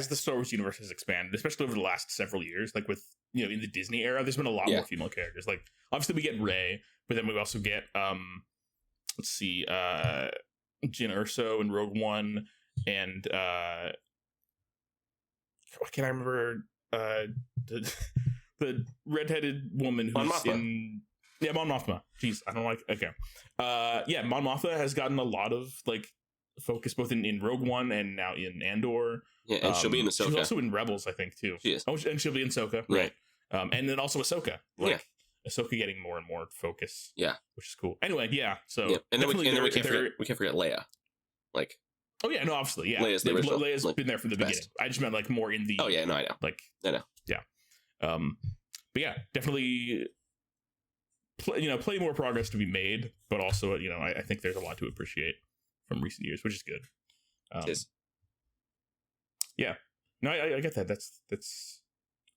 the Star Wars universe has expanded, especially over the last several years, like with, you know, in the Disney era, there's been a lot more female characters. Like obviously we get Rey, but then we also get let's see, Jyn Erso in Rogue One, and what can I remember, the redheaded woman who's in Mon Mothma. Jeez, I don't like. Okay, Mon Mothma has gotten a lot of like focus both in Rogue One and now in Andor. Yeah, and she'll be in Ahsoka. She's also in Rebels, I think, too. She is. Oh, and she'll be in Ahsoka, right? And then also Ahsoka. Like, Ahsoka getting more and more focus. Yeah, which is cool. Anyway, so and then we can't forget Leia. Like, oh yeah, no, obviously, yeah. Leia's the original. Leia's been there from the beginning. I just meant like more in the. Oh yeah, no, I know. Like, I know. Yeah. But yeah, definitely. Plenty more progress to be made, but also, I think there's a lot to appreciate from recent years, which is good. It is. Yeah, no, I get that. That's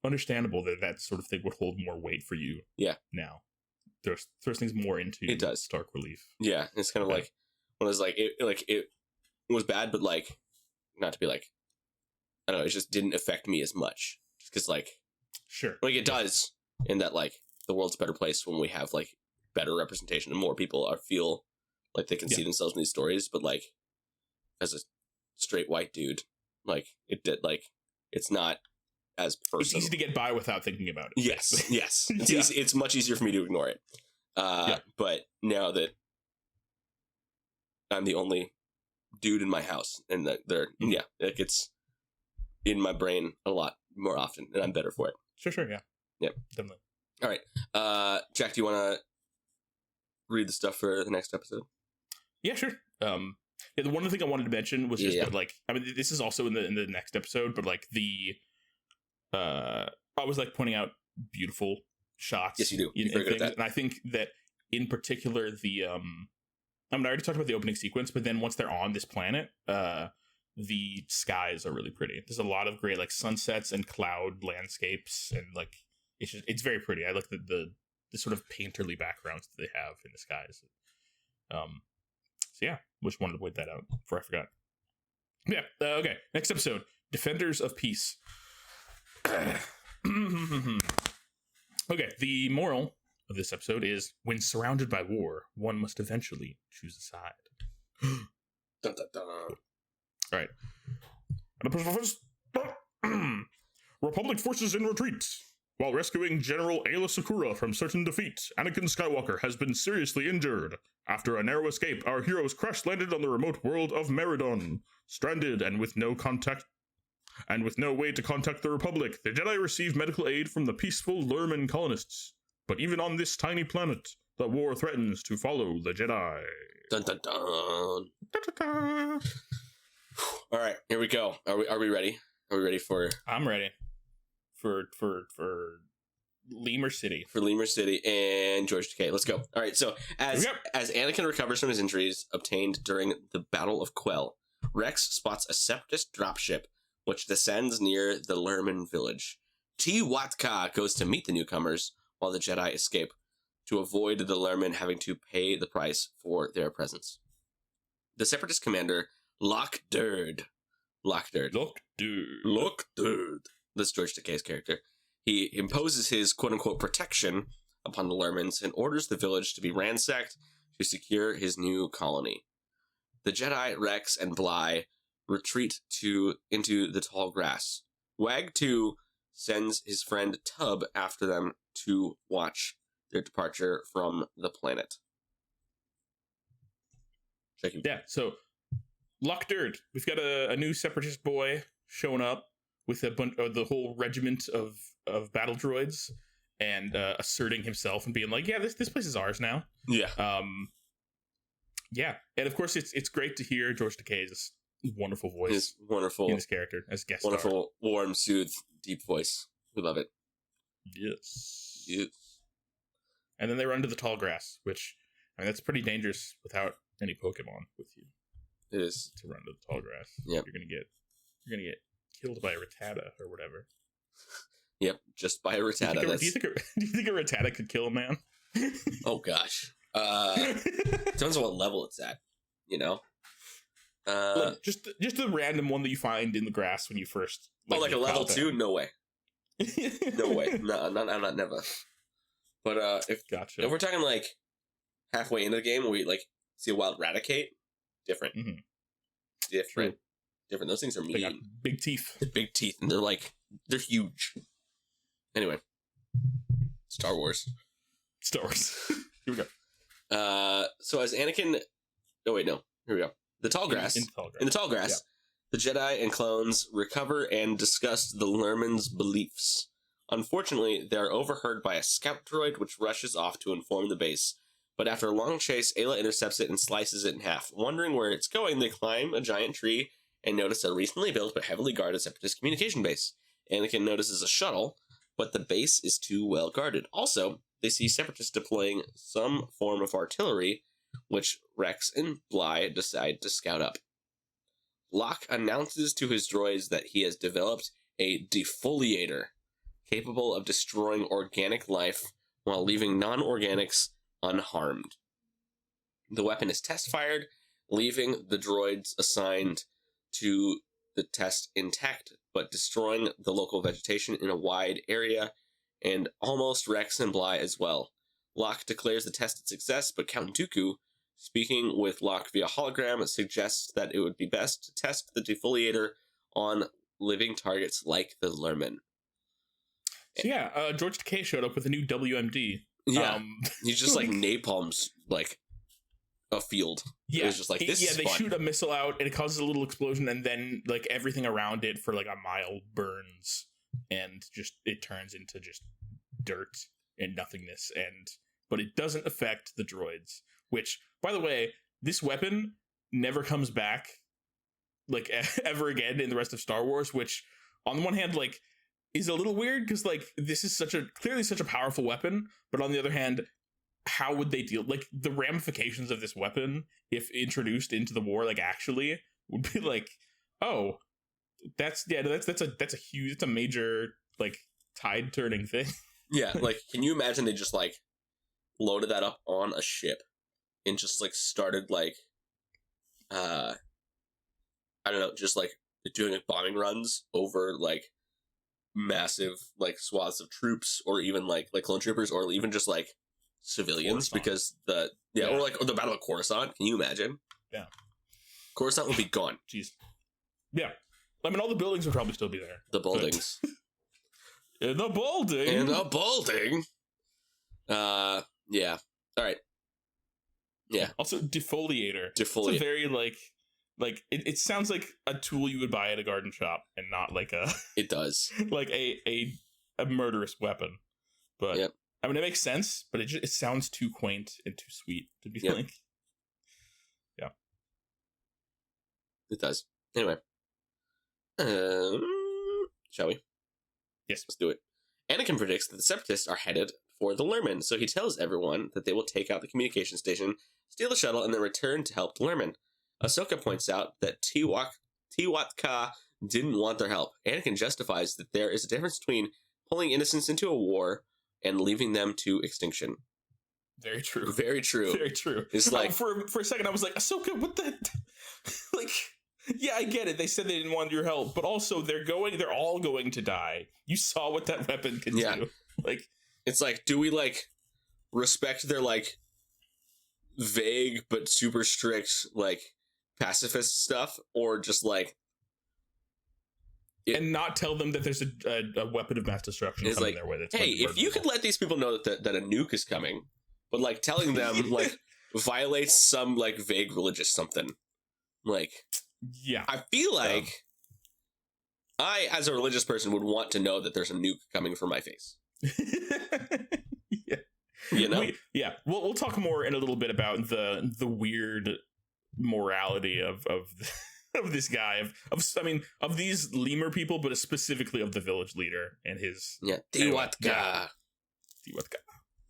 understandable that sort of thing would hold more weight for you. Yeah. Now, throws things more into it does stark relief. Yeah, it's kind of like when it's like it was bad, but like not to be like, I don't know, it just didn't affect me as much, just because like like it does in that like the world's a better place when we have like better representation and more people feel like they can see themselves in these stories. But like as a straight white dude, like it did, like it's not as personal. It's easy to get by without thinking about it. Yes. It's much easier for me to ignore it. But now that I'm the only dude in my house, and that they're like it's in my brain a lot more often, and I'm better for it. Sure, yeah, definitely. All right, Jack, do you want to read the stuff for the next episode? Yeah, sure. Yeah, the one thing I wanted to mention was just Yeah. that, like, I mean, this is also in the next episode, but like I was like pointing out beautiful shots. Yes, you do. In You're very good at things, that. and I think that in particular I mean, I already talked about the opening sequence, but then once they're on this planet, the skies are really pretty. There's a lot of great like sunsets and cloud landscapes, and like it's very pretty. I like the sort of painterly backgrounds that they have in the skies. So yeah, just wanted to point that out before I forgot. Yeah. Okay. Next episode: Defenders of Peace. Okay. The moral of this episode is: when surrounded by war, one must eventually choose a side. Dun, dun, dun. All right. Republic forces in retreat. While rescuing General Aayla Secura from certain defeat, Anakin Skywalker has been seriously injured. After a narrow escape, our heroes crash-landed on the remote world of Meridon. Stranded and with no way to contact the Republic, the Jedi receive medical aid from the peaceful Lurman colonists. But even on this tiny planet, the war threatens to follow the Jedi. Dun, dun, dun. Da-da-da. All right, here we go. Are we ready? Are we ready for I'm ready for Lemur City. For Lemur City and George Takei? Let's go. All right, so as Anakin recovers from his injuries obtained during the Battle of Quell, Rex spots a separatist dropship which descends near the Lurman village. T-Watka goes to meet the newcomers while the Jedi escape to avoid the Lurman having to pay the price for their presence. The separatist commander, Lockdurd. That's George Takei's character. He imposes his quote-unquote protection upon the Lurmans and orders the village to be ransacked to secure his new colony. The Jedi, Rex, and Bly retreat into the tall grass. Wag 2 sends his friend Tub after them to watch their departure from the planet. Yeah, so Lockdurd, we've got a new separatist boy showing up with a bunch of the whole regiment of battle droids and asserting himself and being like, yeah, this place is ours now. Yeah. Yeah, and of course it's great to hear George Takei's wonderful voice. His wonderful in this character as guest star. Wonderful, warm, soothed, deep voice. We love it. Yes. Yes. And then they run to the tall grass, which, I mean, that's pretty dangerous without any Pokemon with you. It is. To run to the tall grass. Yep. You're gonna get killed by a rattata or whatever. Yep, just by a rattata. Do you think a rattata could kill a man? Oh gosh. Depends on what level it's at, you know? Like, just the random one that you find in the grass when you first like a level 2? No way. No way. No, not never. But if we're talking like halfway into the game where we like see a wild Raticate, different. Mm-hmm. Different. Those things are mean. They got big teeth. Big teeth, and they're huge. Anyway. Star Wars. Here we go. So as Anakin... Oh, wait, no. Here we go. The tall grass. In the tall grass, yeah. The Jedi and clones recover and discuss the Lurman's beliefs. Unfortunately, they are overheard by a scout droid, which rushes off to inform the base. But after a long chase, Aayla intercepts it and slices it in half. Wondering where it's going, they climb a giant tree and notice a recently built but heavily guarded separatist communication base. Anakin notices a shuttle, but the base is too well guarded. Also, they see separatists deploying some form of artillery, which Rex and Bly decide to scout up. Locke announces to his droids that he has developed a defoliator, capable of destroying organic life while leaving non-organics unharmed. The weapon is test-fired, leaving the droids assigned to the test intact, but destroying the local vegetation in a wide area, and almost Rex and Bly as well. Locke declares the test a success, but Count Dooku, speaking with Locke via hologram, suggests that it would be best to test the defoliator on living targets like the Lurman. So yeah, George Takei showed up with a new WMD. Yeah, he's just like napalms like a field. Yeah, it was just like this. Yeah, they fun. shoot a missile out and it causes a little explosion, and then like everything around it for like a mile burns, and just it turns into just dirt and nothingness. But it doesn't affect the droids. Which, by the way, this weapon never comes back like ever again in the rest of Star Wars, which on the one hand like is a little weird because like this is clearly such a powerful weapon, but on the other hand, how would they deal like the ramifications of this weapon if introduced into the war like actually would be like, oh, that's a huge, it's a major like tide turning thing. Yeah, like can you imagine they just like loaded that up on a ship and just like started like I don't know, just like doing like bombing runs over like massive like swaths of troops, or even like clone troopers, or even just like civilians, Coruscant. Because or the Battle of Coruscant. Can you imagine? Yeah, Coruscant would be gone. Jeez. Yeah, I mean all the buildings would probably still be there. The buildings. In the building. In the building. Yeah. All right. Yeah. Also, defoliator. It's a very like it sounds like a tool you would buy at a garden shop, and not like a. It does. Like a murderous weapon, but yep. I mean it makes sense, but it sounds too quaint and too sweet to be like. Yeah. It does. Anyway. Shall we? Yes, let's do it. Anakin predicts that the Separatists are headed for the Lurmen, so he tells everyone that they will take out the communication station, steal the shuttle, and then return to help the Lurmen. Ahsoka points out that Tiwatka didn't want their help. Anakin justifies that there is a difference between pulling innocents into a war and leaving them to extinction. Very true. Very true. Very true. It's like for a second I was like, Ahsoka, what the like. Yeah, I get it. They said they didn't want your help, but also they're all going to die. You saw what that weapon can do. Like, it's like, do we like respect their like vague but super strict like pacifist stuff, or just like and not tell them that there's a weapon of mass destruction coming like, their way? That's hey, if you could let these people know that a nuke is coming, but like telling them like violates some like vague religious something, like. Yeah. I feel like I, as a religious person, would want to know that there's a nuke coming for my face. Yeah. You know? We'll talk more in a little bit about the weird morality of this guy, of these lemur people, but specifically of the village leader and his Tiwatka.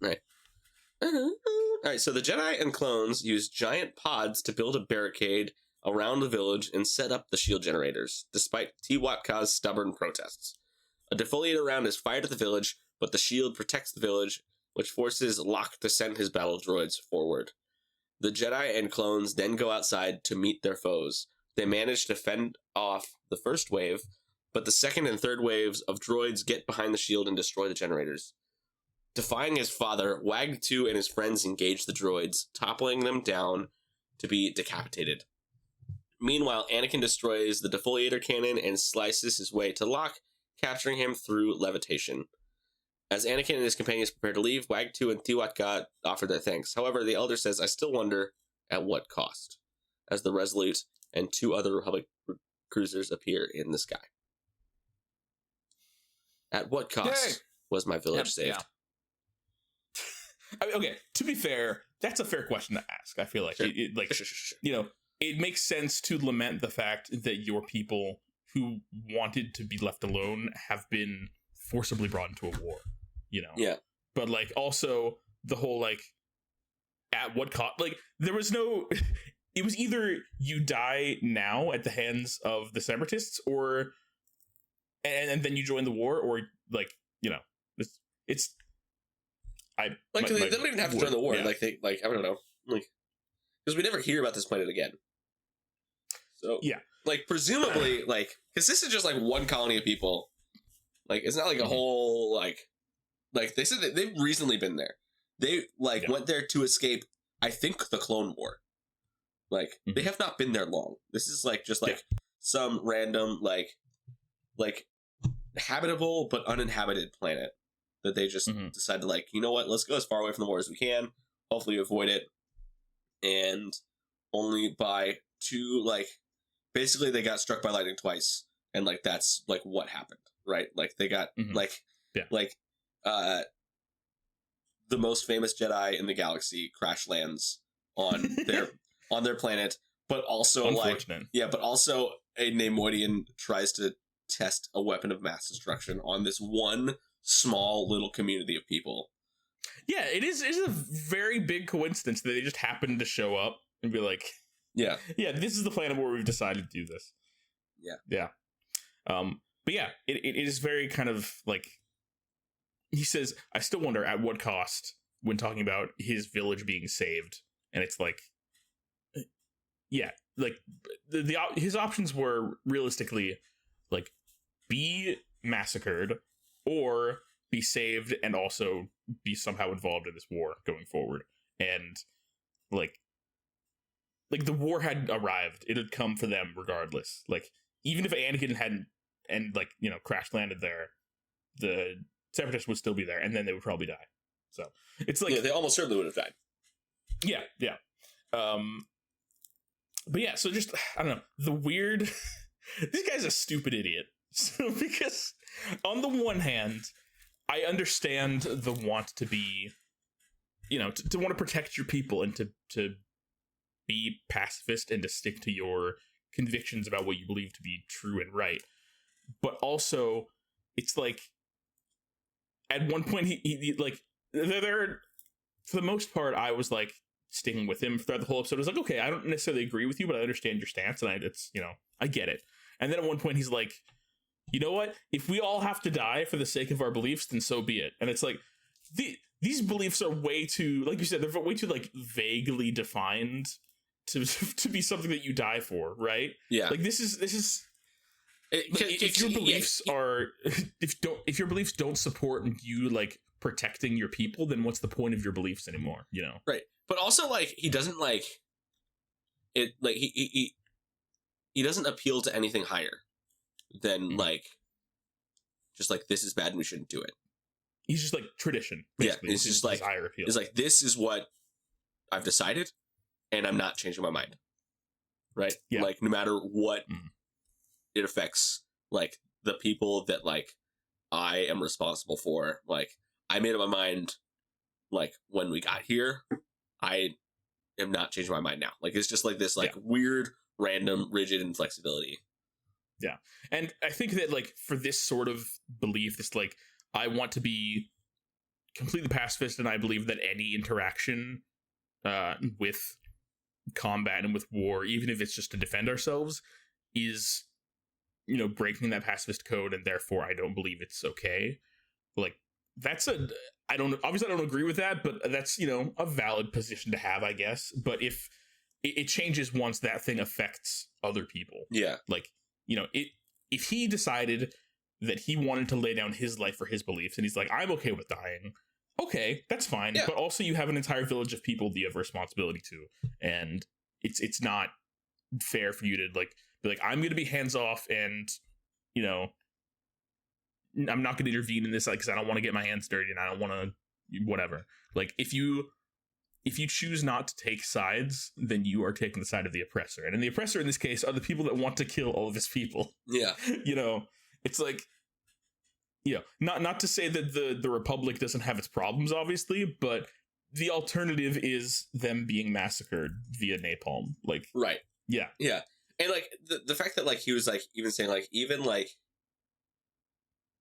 Right. All right, so the Jedi and clones use giant pods to build a barricade around the village and set up the shield generators, despite Tiwatka's stubborn protests. A defoliator round is fired at the village, but the shield protects the village, which forces Locke to send his battle droids forward. The Jedi and clones then go outside to meet their foes. They manage to fend off the first wave, but the second and third waves of droids get behind the shield and destroy the generators. Defying his father, Wag 2 and his friends engage the droids, toppling them down to be decapitated. Meanwhile, Anakin destroys the defoliator cannon and slices his way to Locke, capturing him through levitation. As Anakin and his companions prepare to leave, Wag 2 and Tiwatka offer their thanks. However, the Elder says, I still wonder at what cost, as the Resolute and two other Republic cruisers appear in the sky. At what cost was my village saved? Yeah. I mean, okay, to be fair, that's a fair question to ask. I feel like, sure. You know, it makes sense to lament the fact that your people who wanted to be left alone have been forcibly brought into a war, you know? Yeah. But, like, also the whole, like, at what cost? Like, there was no... It was either you die now at the hands of the Separatists, or... And then you join the war, or, like, you know, it's they don't even have to join the war. Yeah. I don't know. Because we never hear about this planet again. So, yeah. Presumably, because this is just, one colony of people. It's not, a whole, they said that they've recently been there. They, went there to escape, I think, the Clone War. They have not been there long. This is, some random, habitable but uninhabited planet that they just decided, you know what, let's go as far away from the war as we can. Hopefully avoid it. And only by two, basically they got struck by lightning twice. And, that's, what happened, right? They got, the most famous Jedi in the galaxy crash lands on their planet but also unfortunate. but also a Neimoidian tries to test a weapon of mass destruction on this one small little community of people. Yeah, it's a very big coincidence that they just happened to show up and be like, yeah, this is the planet where we've decided to do this. Yeah. But yeah, it is very kind of like, he says, I still wonder at what cost when talking about his village being saved. And it's like, yeah, like his options were realistically like be massacred or be saved and also be somehow involved in this war going forward. And like the war had arrived. It had come for them regardless. Like, even if Anakin hadn't crash landed there, the Separatists would still be there, and then they would probably die. So it's like, they almost certainly would have died. Yeah. But yeah, so just, I don't know, the weird this guy's a stupid idiot. So, because on the one hand, I understand the want to be, to want to protect your people and to be pacifist and to stick to your convictions about what you believe to be true and right. But also, it's like, at one point, he like, there, for the most part, I was like, sticking with him throughout the whole episode. I was like, okay, I don't necessarily agree with you, but I understand your stance, and I get it. And then at one point, he's like, you know what? If we all have to die for the sake of our beliefs, then so be it. And it's like, these beliefs are way too, like you said, they're way too like vaguely defined to be something that you die for, right? Yeah. Like this is. If your beliefs are, if your beliefs don't support you like protecting your people, then what's the point of your beliefs anymore? Right. But also, like, he doesn't like it. Like he doesn't appeal to anything higher than like, just like, this is bad and we shouldn't do it. He's just like tradition. Basically. Yeah, it's just like higher appeal. It's like, this is what I've decided, and I'm not changing my mind. Right. Yeah. Like, no matter what it affects, like, the people that like I am responsible for. Like, I made up my mind, like, when we got here. I am not changing my mind now. Like, it's just like this, like, weird, random, rigid inflexibility. Yeah. And I think that, like, for this sort of belief, this, like, I want to be completely pacifist, and I believe that any interaction with combat and with war, even if it's just to defend ourselves, is, breaking that pacifist code, and therefore I don't believe it's okay. Like, that's I don't agree with that, but that's, a valid position to have, I guess. But if it changes once that thing affects other people. Yeah. Like, if he decided that he wanted to lay down his life for his beliefs, and he's like, I'm okay with dying. Okay, that's fine. Yeah. But also you have an entire village of people that you have a responsibility to. And it's not fair for you to like, be like, I'm going to be hands off and, I'm not going to intervene in this, like, because I don't want to get my hands dirty and I don't want to whatever. Like, if you choose not to take sides, then you are taking the side of the oppressor. And the oppressor in this case are the people that want to kill all of his people. Yeah. It's like, not to say that the Republic doesn't have its problems, obviously, but the alternative is them being massacred via napalm. Like, right. Yeah. Yeah. And like the fact that like he was like even saying like even like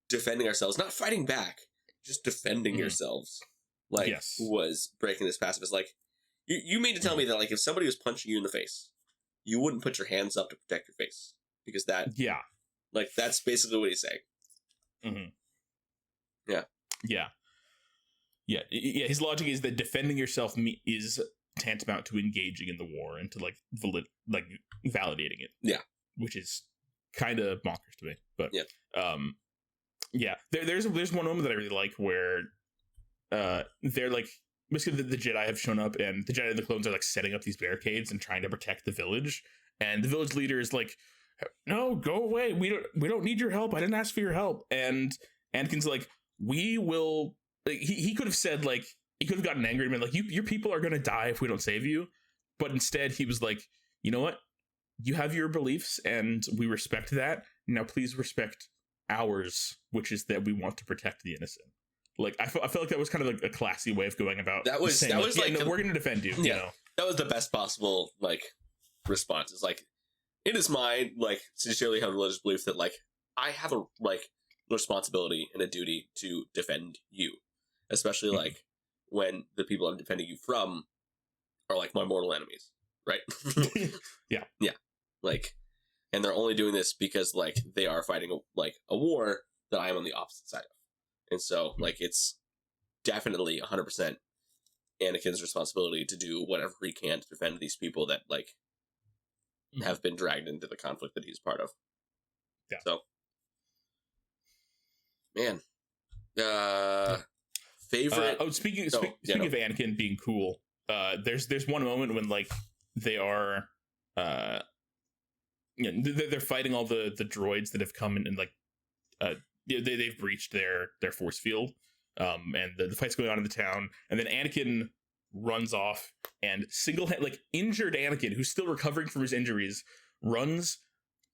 defending ourselves, not fighting back, just defending yourselves, like was breaking this pacifist. Like you mean to tell me that like if somebody was punching you in the face, you wouldn't put your hands up to protect your face because that like that's basically what he's saying. Yeah. Yeah. Yeah. Yeah. His logic is that defending yourself is tantamount to engaging in the war and to like validating it. Yeah. Which is kind of bonkers to me. But yeah. There's one moment that I really like where they're like basically the Jedi have shown up and the Jedi and the clones are like setting up these barricades and trying to protect the village, and the village leader is like, no, go away, we don't need your help, I didn't ask for your help. And Anakin's like, we will, like, he could have said, like, he could have gotten angry and been like, your people are gonna die if we don't save you, but instead he was like, you know what, you have your beliefs and we respect that, now please respect ours, which is that we want to protect the innocent. Like, I feel like that was kind of like a classy way of going about that. Was saying, like, no, we're gonna defend you. Yeah, you know? That was the best possible like response. Is like, it is my like sincerely held religious belief that like I have a like responsibility and a duty to defend you, especially like when the people I'm defending you from are like my mortal enemies, right? Yeah. Like, and they're only doing this because like they are fighting a war that I am on the opposite side of, and so like it's definitely 100% Anakin's responsibility to do whatever he can to defend these people that like have been dragged into the conflict that he's part of. Yeah. So, man, favorite. Speaking of Anakin being cool, there's one moment when like they are, they're fighting all the droids that have come in and like, they've breached their force field, and the fight's going on in the town, and then Anakin runs off and injured Anakin, who's still recovering from his injuries, runs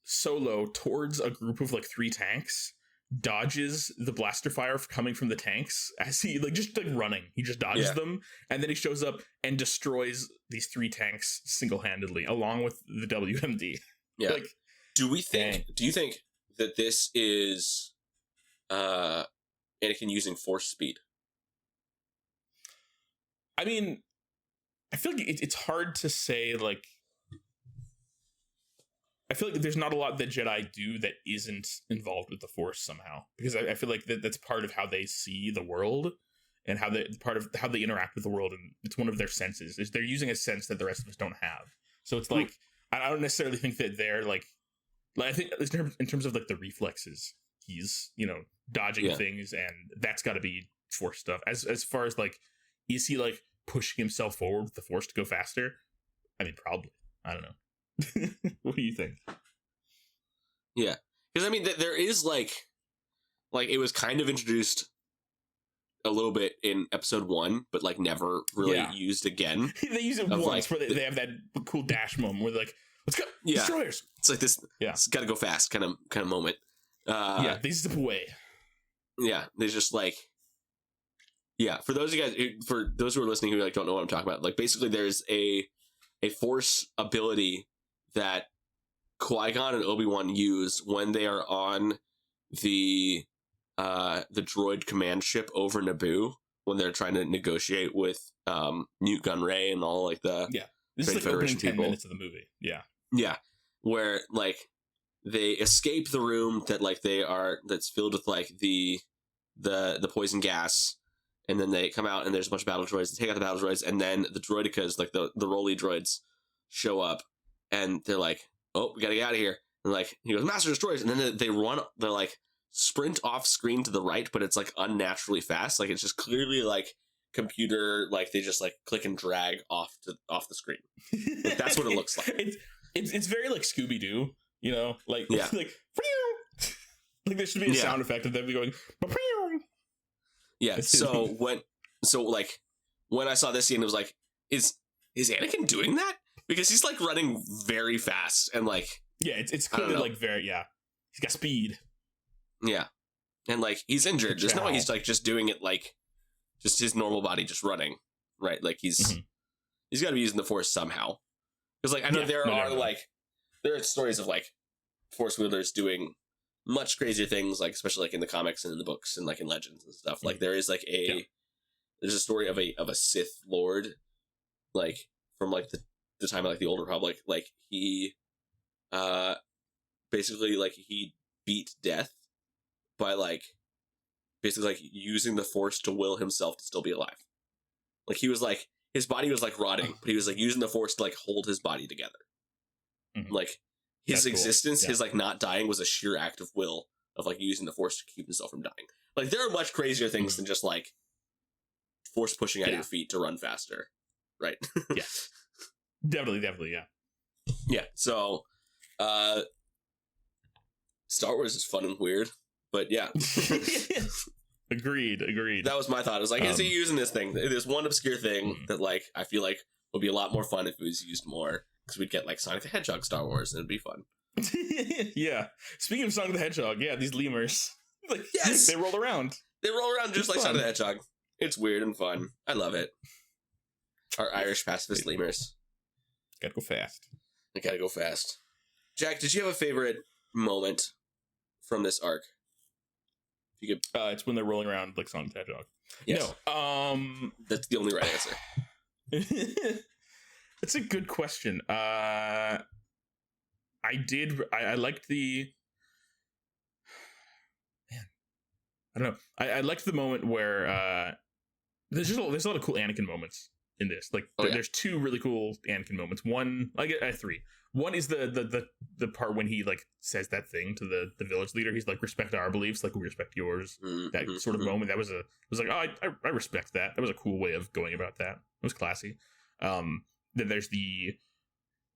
solo towards a group of like 3 tanks, dodges the blaster fire coming from the tanks as he just running. He just dodges them, and then he shows up and destroys these 3 tanks single-handedly along with the WMD. Yeah. Like, do you think that this is Anakin using force speed? I mean, I feel like it's hard to say, like, I feel like there's not a lot that Jedi do that isn't involved with the Force somehow, because I feel like that's part of how they see the world and part of how they interact with the world, and it's one of their senses. Is they're using a sense that the rest of us don't have. So it's like, I don't necessarily think that they're like I think in terms of like the reflexes, he's dodging things, and that's got to be Force stuff. As far as like, is he like pushing himself forward with the Force to go faster? I mean, probably. I don't know. What do you think? Yeah, because I mean, there is like it was kind of introduced a little bit in episode 1, but like never really used again. They use it once where they have that cool dash moment where they're like, let's go, destroyers. It's like this. Yeah, it's got to go fast kind of moment. They zip away. Yeah, they just like. Yeah, for those of you guys, for those who are listening who like don't know what I'm talking about, like basically there's a Force ability that Qui-Gon and Obi-Wan use when they are on the droid command ship over Naboo, when they're trying to negotiate with Newt Gunray and all like the this is like opening 10 minutes of the movie. Yeah, where like they escape the room that like that's filled with like the poison gas. And then they come out and there's a bunch of battle droids. They take out the battle droids, and then the droidicas, like the Rolly droids, show up, and they're like, "Oh, we gotta get out of here!" And like he goes, "Master destroys!" And then they run. They like sprint off screen to the right, but it's like unnaturally fast. Like it's just clearly like computer. Like they just like click and drag off the screen. Like, that's what it looks like. It's very like Scooby Doo, like like there should be a sound effect of them going. Yeah, so when I saw this scene, it was like, is Anakin doing that? Because he's like running very fast and like it's clearly like he's got speed. Yeah, and like he's injured. There's no way he's like just doing it like just his normal body just running, right? Like he's got to be using the Force somehow. Because like I know there are stories of like Force wielders doing much crazier things, like especially like in the comics and in the books and like in legends and stuff. Like there is like there's a story of a Sith Lord, like from like the time of like the Old Republic. Like he basically like he beat death by like basically like using the Force to will himself to still be alive. Like he was like his body was like rotting, but he was like using the Force to like hold his body together. Like his existence, his like not dying was a sheer act of will of like using the Force to keep himself from dying. Like there are much crazier things than just like Force pushing at your feet to run faster, right? Yeah, definitely, yeah. So, Star Wars is fun and weird, but yeah. Agreed. That was my thought. I was like, is he using this thing? There's one obscure thing that like I feel like would be a lot more fun if it was used more. Because we'd get like Sonic the Hedgehog Star Wars and it'd be fun. Yeah. Speaking of Sonic the Hedgehog, these lemurs. Like, yes! They roll around. They roll around just like Sonic the Hedgehog. It's weird and fun. I love it. Our Irish pacifist lemurs. Gotta go fast. I gotta go fast. Jack, did you have a favorite moment from this arc? If you could... It's when they're rolling around like Sonic the Hedgehog. Yes. No. That's the only right answer. It's a good question. I liked the... Man. I don't know. I liked the moment where there's a lot of cool Anakin moments in this. Like there's two really cool Anakin moments. One, I get three. One is the part when he like says that thing to the village leader. He's like, respect our beliefs, like we respect yours. That sort of moment. That was like, oh, I respect that. That was a cool way of going about that. It was classy. Then there's the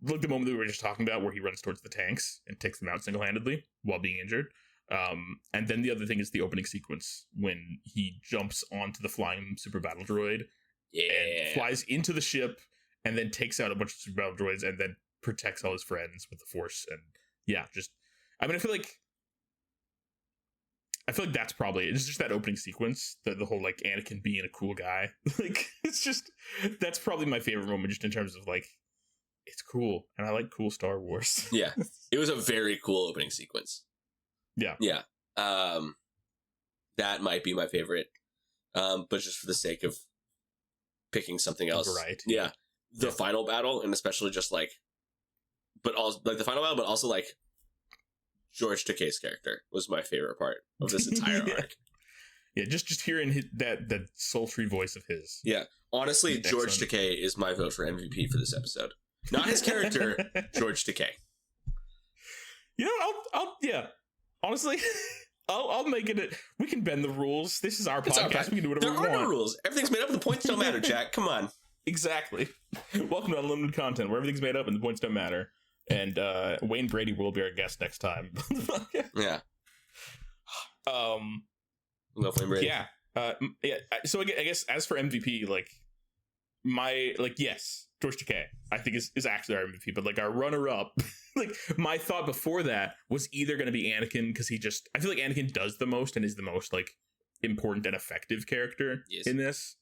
moment that we were just talking about where he runs towards the tanks and takes them out single-handedly while being injured. And then the other thing is the opening sequence when he jumps onto the flying super battle droid and flies into the ship and then takes out a bunch of super battle droids and then protects all his friends with the Force. And yeah, just, I mean, I feel like that's probably, it's just that opening sequence, the whole like Anakin being a cool guy. Like, it's just, that's probably my favorite moment just in terms of like, it's cool. And I like cool Star Wars. Yeah. It was a very cool opening sequence. Yeah. Yeah. That might be my favorite. But just for the sake of picking something else. Right. Yeah. The final battle, and especially just like, but also like the final battle, but also like George Takei's character was my favorite part of this entire arc. Yeah, just hearing that sultry voice of his. Yeah. Honestly, George Takei is my vote for MVP for this episode. Not his character, George Takei. You know, I'll honestly, I'll make it. We can bend the rules. This is our podcast. We can do whatever we want. There are no rules. Everything's made up and the points don't matter, Jack. Come on. Exactly. Welcome to Unlimited Content, where everything's made up and the points don't matter. And Wayne Brady will be our guest next time. Yeah. Love Wayne Brady. Yeah. So I guess as for MVP, like yes, George Takei, I think is actually our MVP, but like our runner-up, like my thought before that was either going to be Anakin because I feel like Anakin does the most and is the most like important and effective character in this,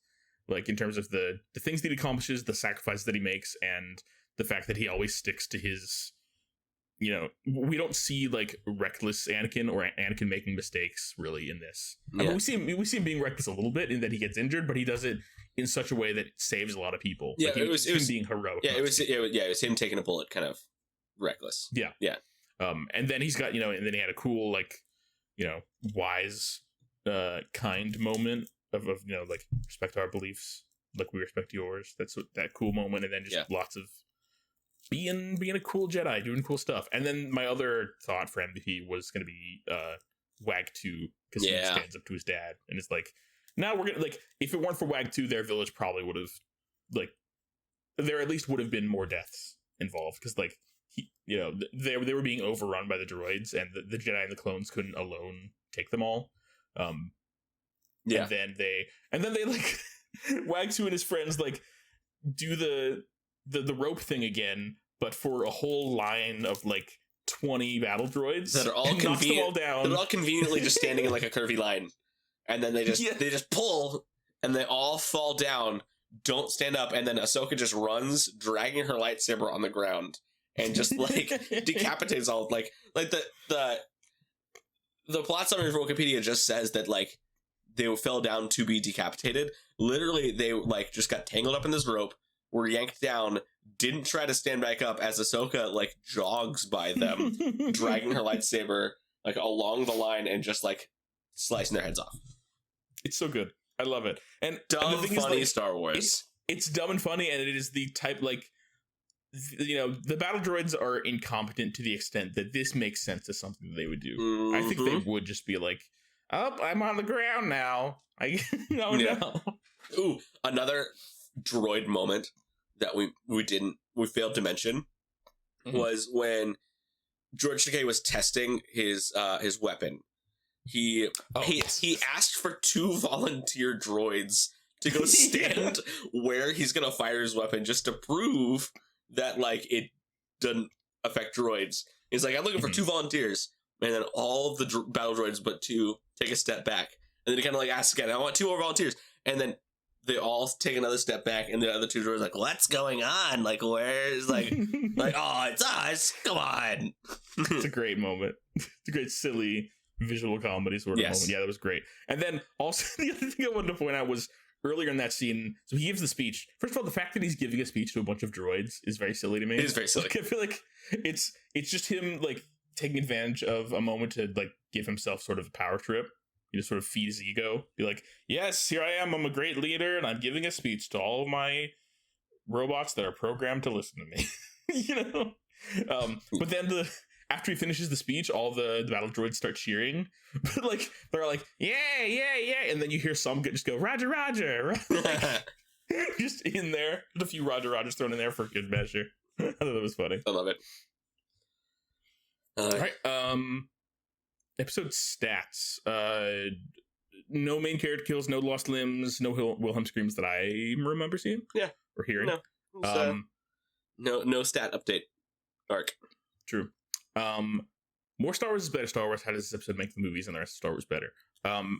like in terms of the things that he accomplishes, the sacrifices that he makes, and the fact that he always sticks to his, you know, we don't see like reckless Anakin or Anakin making mistakes really in this. I mean, we see him being reckless a little bit in that he gets injured, but he does it in such a way that it saves a lot of people. Yeah, like it was him being heroic. Yeah, it was him taking a bullet, kind of reckless. Yeah. And then he's got, you know, and then he had a cool like, you know, wise, kind moment of you know, like respect our beliefs, like we respect yours. That's that cool moment, and then just lots of being a cool Jedi, doing cool stuff. And then my other thought for MVP was going to be WAG 2, because he stands up to his dad and it's like, now we're gonna, like, if it weren't for WAG 2, their village probably would have, like, there at least would have been more deaths involved, because like you know, they were being overrun by the droids, and the Jedi and the clones couldn't alone take them all. And then they like WAG 2 and his friends like do the rope thing again, but for a whole line of like 20 battle droids that are all down. They're all conveniently just standing in like a curvy line, and then they just pull, and they all fall down, don't stand up, and then Ahsoka just runs, dragging her lightsaber on the ground, and just like decapitates all like the plot summary for Wikipedia just says that like they fell down to be decapitated. Literally, they like just got tangled up in this rope, were yanked down, didn't try to stand back up as Ahsoka like jogs by them, dragging her lightsaber like along the line and just like slicing their heads off. It's so good. I love it. And dumb, and the thing funny is, like, Star Wars. It's dumb and funny, and it is the type, like, you know, the battle droids are incompetent to the extent that this makes sense as something that they would do. Mm-hmm. I think they would just be like, oh, I'm on the ground now. No. Ooh, another droid moment that we failed to mention was when George Takei was testing his weapon. He asked for 2 volunteer droids to go stand where he's gonna fire his weapon, just to prove that like it doesn't affect droids. He's like, I'm looking for 2 volunteers, and then all of the battle droids but 2 take a step back, and then he kind of like asks again, I want 2 more volunteers, and then they all take another step back, and the other two droids are like, what's going on? Like, where's like oh, it's us. Come on. It's a great moment. It's a great silly visual comedy sort of moment. Yeah, that was great. And then also the other thing I wanted to point out was earlier in that scene, so he gives the speech. First of all, the fact that he's giving a speech to a bunch of droids is very silly to me. It is very silly. Like, I feel like it's just him like taking advantage of a moment to like give himself sort of a power trip. You just sort of feed his ego. Be like, yes, here I am. I'm a great leader, and I'm giving a speech to all of my robots that are programmed to listen to me. You know? But then after he finishes the speech, all the battle droids start cheering. But like they're like, yeah, yeah, yeah. And then you hear some just go, Roger, Roger. Like, just in there. Just a few Roger Rogers thrown in there for good measure. I thought that was funny. I love it. All right. Episode stats. No main character kills, no lost limbs, no Wilhelm screams that I remember seeing. Yeah. Or hearing. No. No stat update arc. True. More Star Wars is better. Star Wars. How does this episode make the movies and the rest of Star Wars better?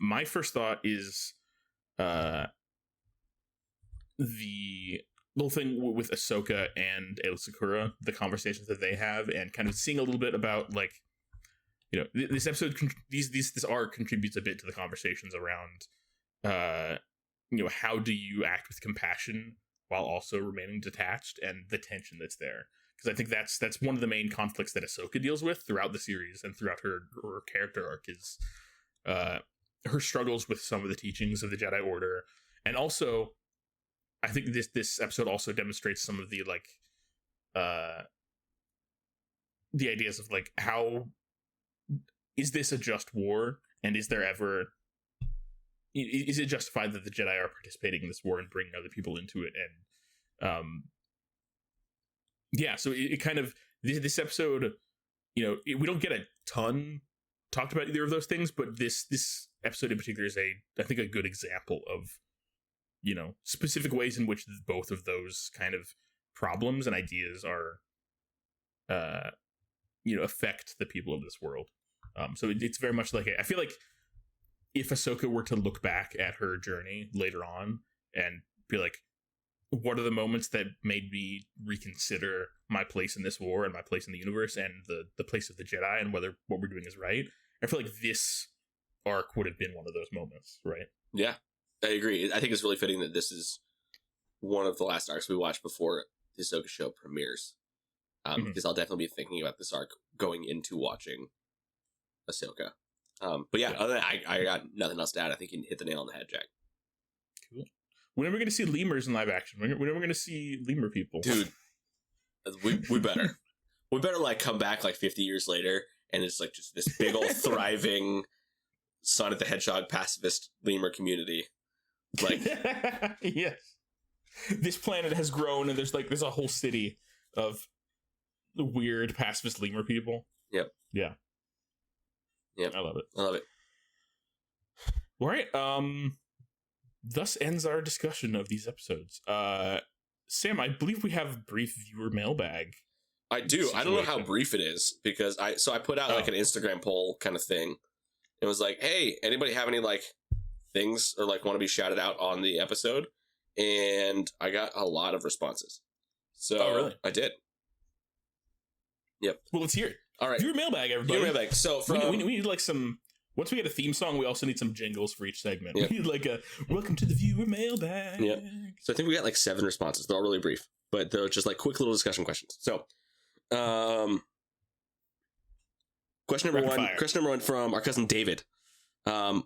My first thought is the little thing with Ahsoka and Aayla Secura, the conversations that they have, and kind of seeing a little bit about like, you know, this episode, this arc contributes a bit to the conversations around, you know, how do you act with compassion while also remaining detached, and the tension that's there. Because I think that's one of the main conflicts that Ahsoka deals with throughout the series and throughout her character arc is her struggles with some of the teachings of the Jedi Order. And also, I think this episode also demonstrates some of the like the ideas of like, how is this a just war, and is it justified that the Jedi are participating in this war and bringing other people into it? And yeah, so it kind of, this episode, you know, we don't get a ton talked about either of those things, but this episode in particular is I think a good example of, you know, specific ways in which both of those kind of problems and ideas are, you know, affect the people of this world. So it's very much like, I feel like if Ahsoka were to look back at her journey later on and be like, what are the moments that made me reconsider my place in this war and my place in the universe and the place of the Jedi and whether what we're doing is right? I feel like this arc would have been one of those moments, right? Yeah, I agree. I think it's really fitting that this is one of the last arcs we watch before the Ahsoka show premieres. Because I'll definitely be thinking about this arc going into watching Ahsoka. But yeah, other than that, I got nothing else to add. I think you hit the nail on the head, Jack. Cool. When are we going to see lemurs in live action? When are we going to see lemur people? Dude, we better. We better like come back like 50 years later and it's like just this big old thriving Sonic the Hedgehog pacifist lemur community. Like, yes. This planet has grown and there's a whole city of weird pacifist lemur people. Yep. Yeah. Yep. I love it. I love it. All right. Thus ends our discussion of these episodes. Sam, I believe we have a brief viewer mailbag. I do. Situation. I don't know how brief it is because I put out like an Instagram poll kind of thing. It was like, hey, anybody have any like things or like want to be shouted out on the episode? And I got a lot of responses. So really? I did. Yep. Well, let's hear it. All right. Viewer mailbag, everybody. Viewer mailbag. So we need like some. Once we get a theme song, we also need some jingles for each segment. Yep. We need like a welcome to the viewer mailbag. Yep. So I think we got like 7 responses. They're all really brief, but they're just like quick little discussion questions. So, question number one from our cousin David. Hey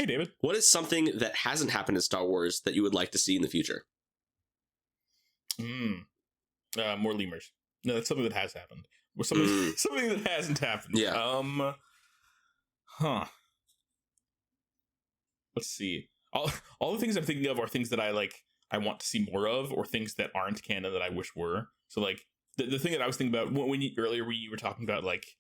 David. What is something that hasn't happened in Star Wars that you would like to see in the future? More lemurs. No, that's something that has happened. Or something that hasn't happened. Yeah. Let's see. All the things I'm thinking of are things that I want to see more of, or things that aren't canon that I wish were. So like the thing that I was thinking about when you were talking about like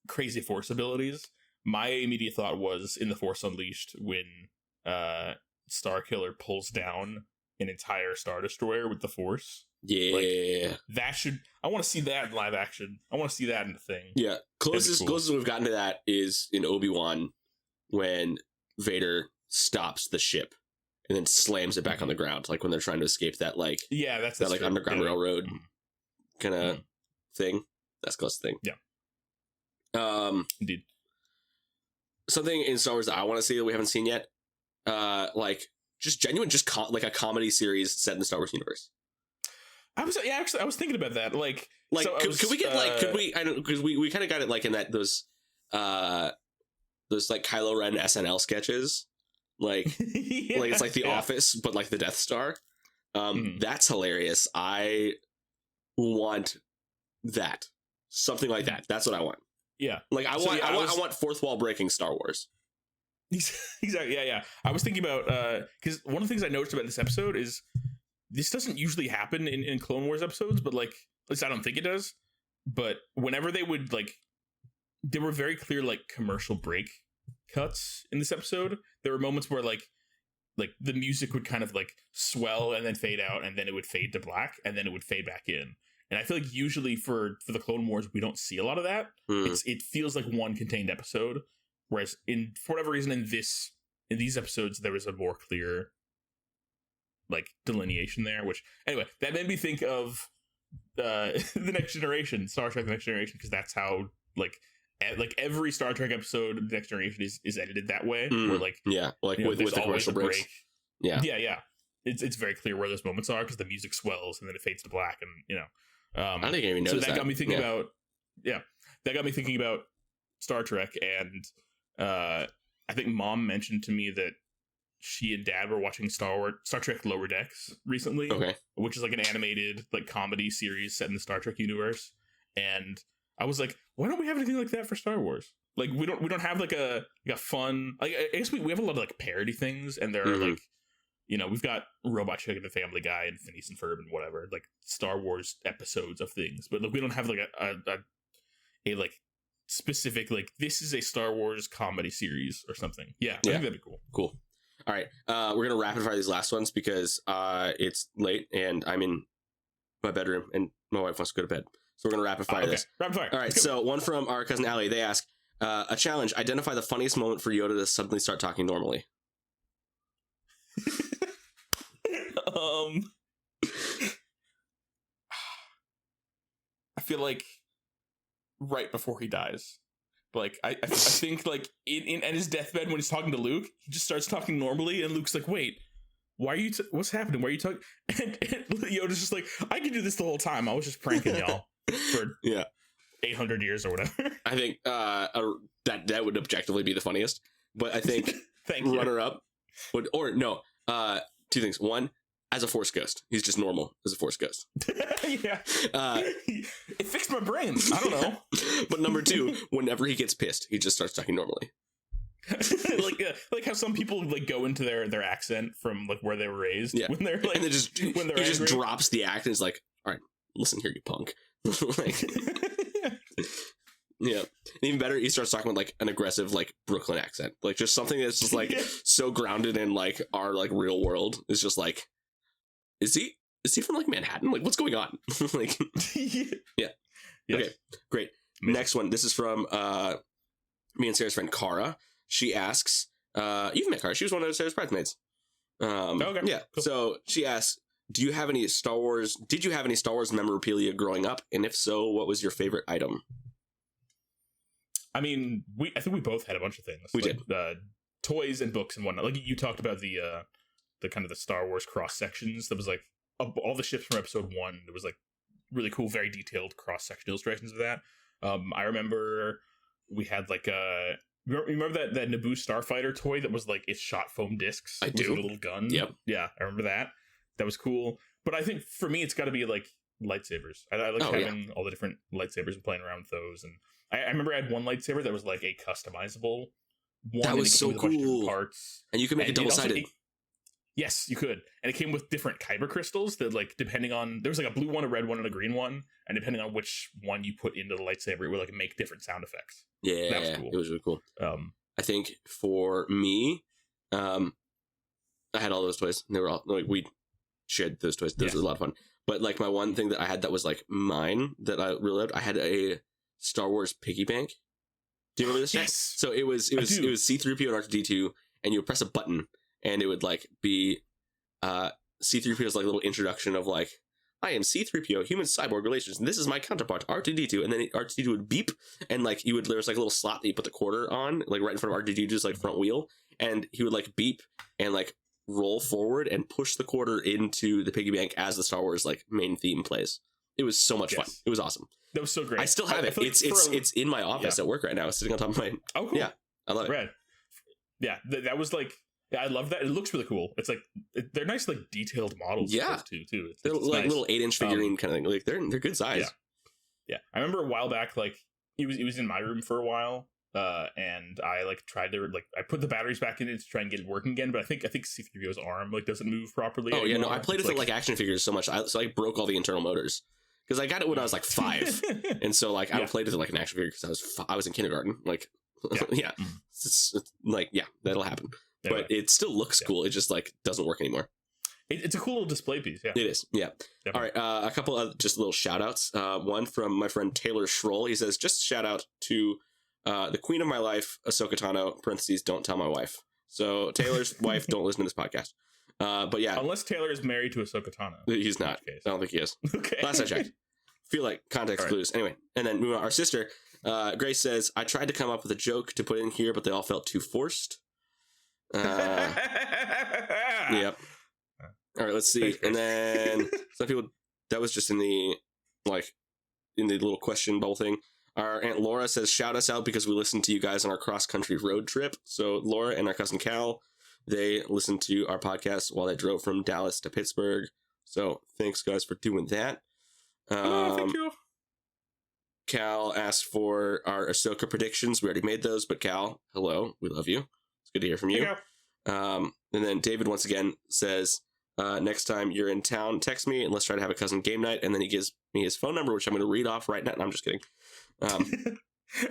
crazy Force abilities, my immediate thought was in The Force Unleashed when Starkiller pulls down an entire Star Destroyer with the Force. Yeah, like, I want to see that in live action. I want to see that in the thing. Yeah, closest we've gotten to that is in Obi-Wan when Vader stops the ship and then slams it back on the ground, like when they're trying to escape that like that's that like true. Underground Railroad kind of thing. That's the closest thing. Yeah. Indeed. Something in Star Wars that I want to see that we haven't seen yet, like just genuine, like a comedy series set in the Star Wars universe. I was thinking about that. Like so could we get could we? I don't, because we kind of got it like in that those like Kylo Ren SNL sketches, like like it's like The Office, but like the Death Star. That's hilarious. I want that, something like that. That's what I want. Yeah, like I want fourth wall breaking Star Wars. Exactly. Yeah. I was thinking about because one of the things I noticed about this episode is this doesn't usually happen in Clone Wars episodes, but like at least I don't think it does. But whenever they would like, there were very clear like commercial break cuts in this episode. There were moments where like the music would kind of like swell and then fade out, and then it would fade to black, and then it would fade back in. And I feel like usually for the Clone Wars, we don't see a lot of that. It feels like one contained episode, whereas for whatever reason in these episodes there was a more clear like delineation there. Which anyway, that made me think of the Next Generation, Star Trek: The Next Generation, because that's how like every Star Trek episode of The Next Generation is edited that way. Where like with the commercial breaks. Yeah. It's very clear where those moments are because the music swells and then it fades to black, and I think I even noticed that got me thinking about that got me thinking about Star Trek, and I think Mom mentioned to me that she and Dad were watching Star Trek Lower Decks recently, which is like an animated like comedy series set in the Star Trek universe, and I was like, why don't we have anything like that for Star Wars? Like we don't have like a fun, like I guess we have a lot of like parody things, and there are like, you know, we've got Robot Chicken and Family Guy and Phineas and Ferb and whatever, like Star Wars episodes of things. But like, we don't have like a like specific, like, this is a Star Wars comedy series or something. I think that'd be cool. Cool. All right. We're going to rapid fire these last ones because it's late and I'm in my bedroom and my wife wants to go to bed. So we're going to rapid fire this. Rapid fire. All right. So one from our cousin Allie, they ask, a challenge, identify the funniest moment for Yoda to suddenly start talking normally. I feel like right before he dies, like I think like in at his deathbed when he's talking to Luke, he just starts talking normally, and Luke's like, "Wait, why are you? What's happening? Why are you talking?" And Yoda's just like, "I can do this the whole time. I was just pranking y'all for 800 years or whatever." I think that would objectively be the funniest, but I think runner up would, or no, two things. One, as a Force ghost, he's just normal as a Force ghost. It fixed my brain. I don't know. But number two, whenever he gets pissed, he just starts talking normally. like how some people like go into their accent from like where they were raised. Yeah. When they're like, and when they're he just drops the act and is like, "All right, listen here, you punk." Like, yeah. And even better, he starts talking with like an aggressive like Brooklyn accent, like just something that's just like so grounded in like our like real world. It's just like, is he from like Manhattan? Like, what's going on? Like, yeah. Okay, great. Amazing. Next one. This is from me and Sarah's friend Cara. She asks, you've met Cara. She was one of Sarah's bridesmaids. Okay. Yeah. Cool. So she asks, did you have any Star Wars memorabilia growing up? And if so, what was your favorite item? I mean, I think we both had a bunch of things. We did. Toys and books and whatnot. Like you talked about the kind of the Star Wars cross sections. That was like all the ships from episode 1. There was like really cool, very detailed cross section illustrations of that. I remember we had like remember that Naboo Starfighter toy that was like its shot foam discs. I do. A little gun. Yep. Yeah, I remember that. That was cool. But I think for me, it's got to be like lightsabers. I like having all the different lightsabers and playing around with those. And I remember I had one lightsaber that was like a customizable one. That was so cool. Parts. And you can make it double-sided. Yes, you could. And it came with different kyber crystals that, like, depending on, there was like a blue one, a red one, and a green one. And depending on which one you put into the lightsaber, it would like make different sound effects. Yeah, that was cool. It was really cool. I think for me, I had all those toys. And they were all, like, we shared those toys. Those were a lot of fun. But like my one thing that I had that was like mine that I really loved, I had a Star Wars piggy bank. Do you remember this? Yes. So it was C-3PO and R2-D2, and you would press a button, and it would like be C-3PO's like little introduction of like, I am C-3PO, human cyborg relations, and this is my counterpart, R2-D2, and then R2-D2 would beep, and like there was like a little slot that you put the quarter on, like right in front of R2-D2's like front wheel, and he would like beep and like roll forward and push the quarter into the piggy bank as the Star Wars like main theme plays. It was so much fun. It was awesome. That was so great. I still have it. It's in my office at work right now. It's sitting on top of my. Oh, cool. Yeah, I love it. Red. Yeah, that was like. Yeah, I love that. It looks really cool. It's like they're nice, like detailed models. Yeah, too. They're like nice. Little 8-inch figurine kind of thing. Like they're good size. Yeah. I remember a while back, like he was in my room for a while, and I like tried to like I put the batteries back in it to try and get it working again. But I think C-3PO's arm like doesn't move properly. Oh anymore. Yeah, no, I played with it like action figures so much, so I broke all the internal motors. Because I got it when I was like 5, and so like I played with it like an action figure because I was in kindergarten. Like, yeah, it's like that'll happen. But it still looks cool. It just like doesn't work anymore. It's a cool little display piece. Yeah, it is. Yeah. Definitely. All right, a couple of just little shout outs. One from my friend Taylor Schroll. He says, just shout out to the queen of my life, Ahsoka Tano. Parentheses, don't tell my wife. So Taylor's wife, don't listen to this podcast. But yeah, unless Taylor is married to Ahsoka Tano. He's not. I don't think he is. Okay. Last I checked. Feel like context clues. Anyway, and then moving on. Our sister, Grace says, I tried to come up with a joke to put in here, but they all felt too forced. Yep. All right, let's see. And then some people, that was just in the little question bubble thing. Our Aunt Laura says, shout us out because we listened to you guys on our cross-country road trip. So Laura and our cousin Cal, they listened to our podcast while they drove from Dallas to Pittsburgh. So thanks, guys, for doing that. Thank you. Cal asked for our Ahsoka predictions. We already made those, but Cal, hello. We love you. It's good to hear from you. And then David once again says, next time you're in town, text me and let's try to have a cousin game night. And then he gives me his phone number, which I'm going to read off right now. No, I'm just kidding.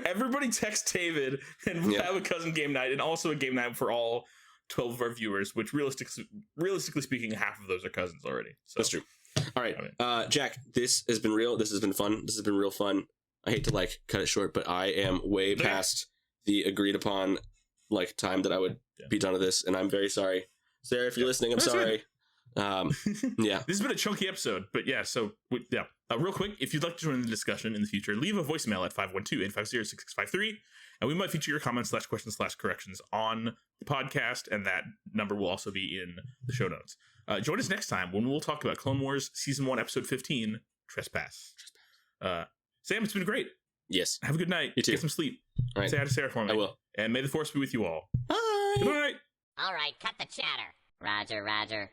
Everybody text David and we'll have a cousin game night, and also a game night for all 12 of our viewers, which realistically speaking, half of those are cousins already. So. That's true. All right, Jack, this has been real. This has been fun. This has been real fun. I hate to like cut it short, but I am way past the agreed upon like time that I would be done with this, and I'm very sorry. Sarah, if you're listening, I'm sorry. This has been a chunky episode, but so real quick, if you'd like to join the discussion in the future, leave a voicemail at 512-850-6653, and we might feature your comments /questions/corrections on the podcast, and that number will also be in the show notes. Join us next time when we'll talk about Clone Wars Season 1, Episode 15, Trespass. Sam, it's been great. Yes. Have a good night. You too. Get some sleep. All right. Say hi to Sarah for me. I will. And may the Force be with you all. Bye. Good night. All right, cut the chatter. Roger, Roger.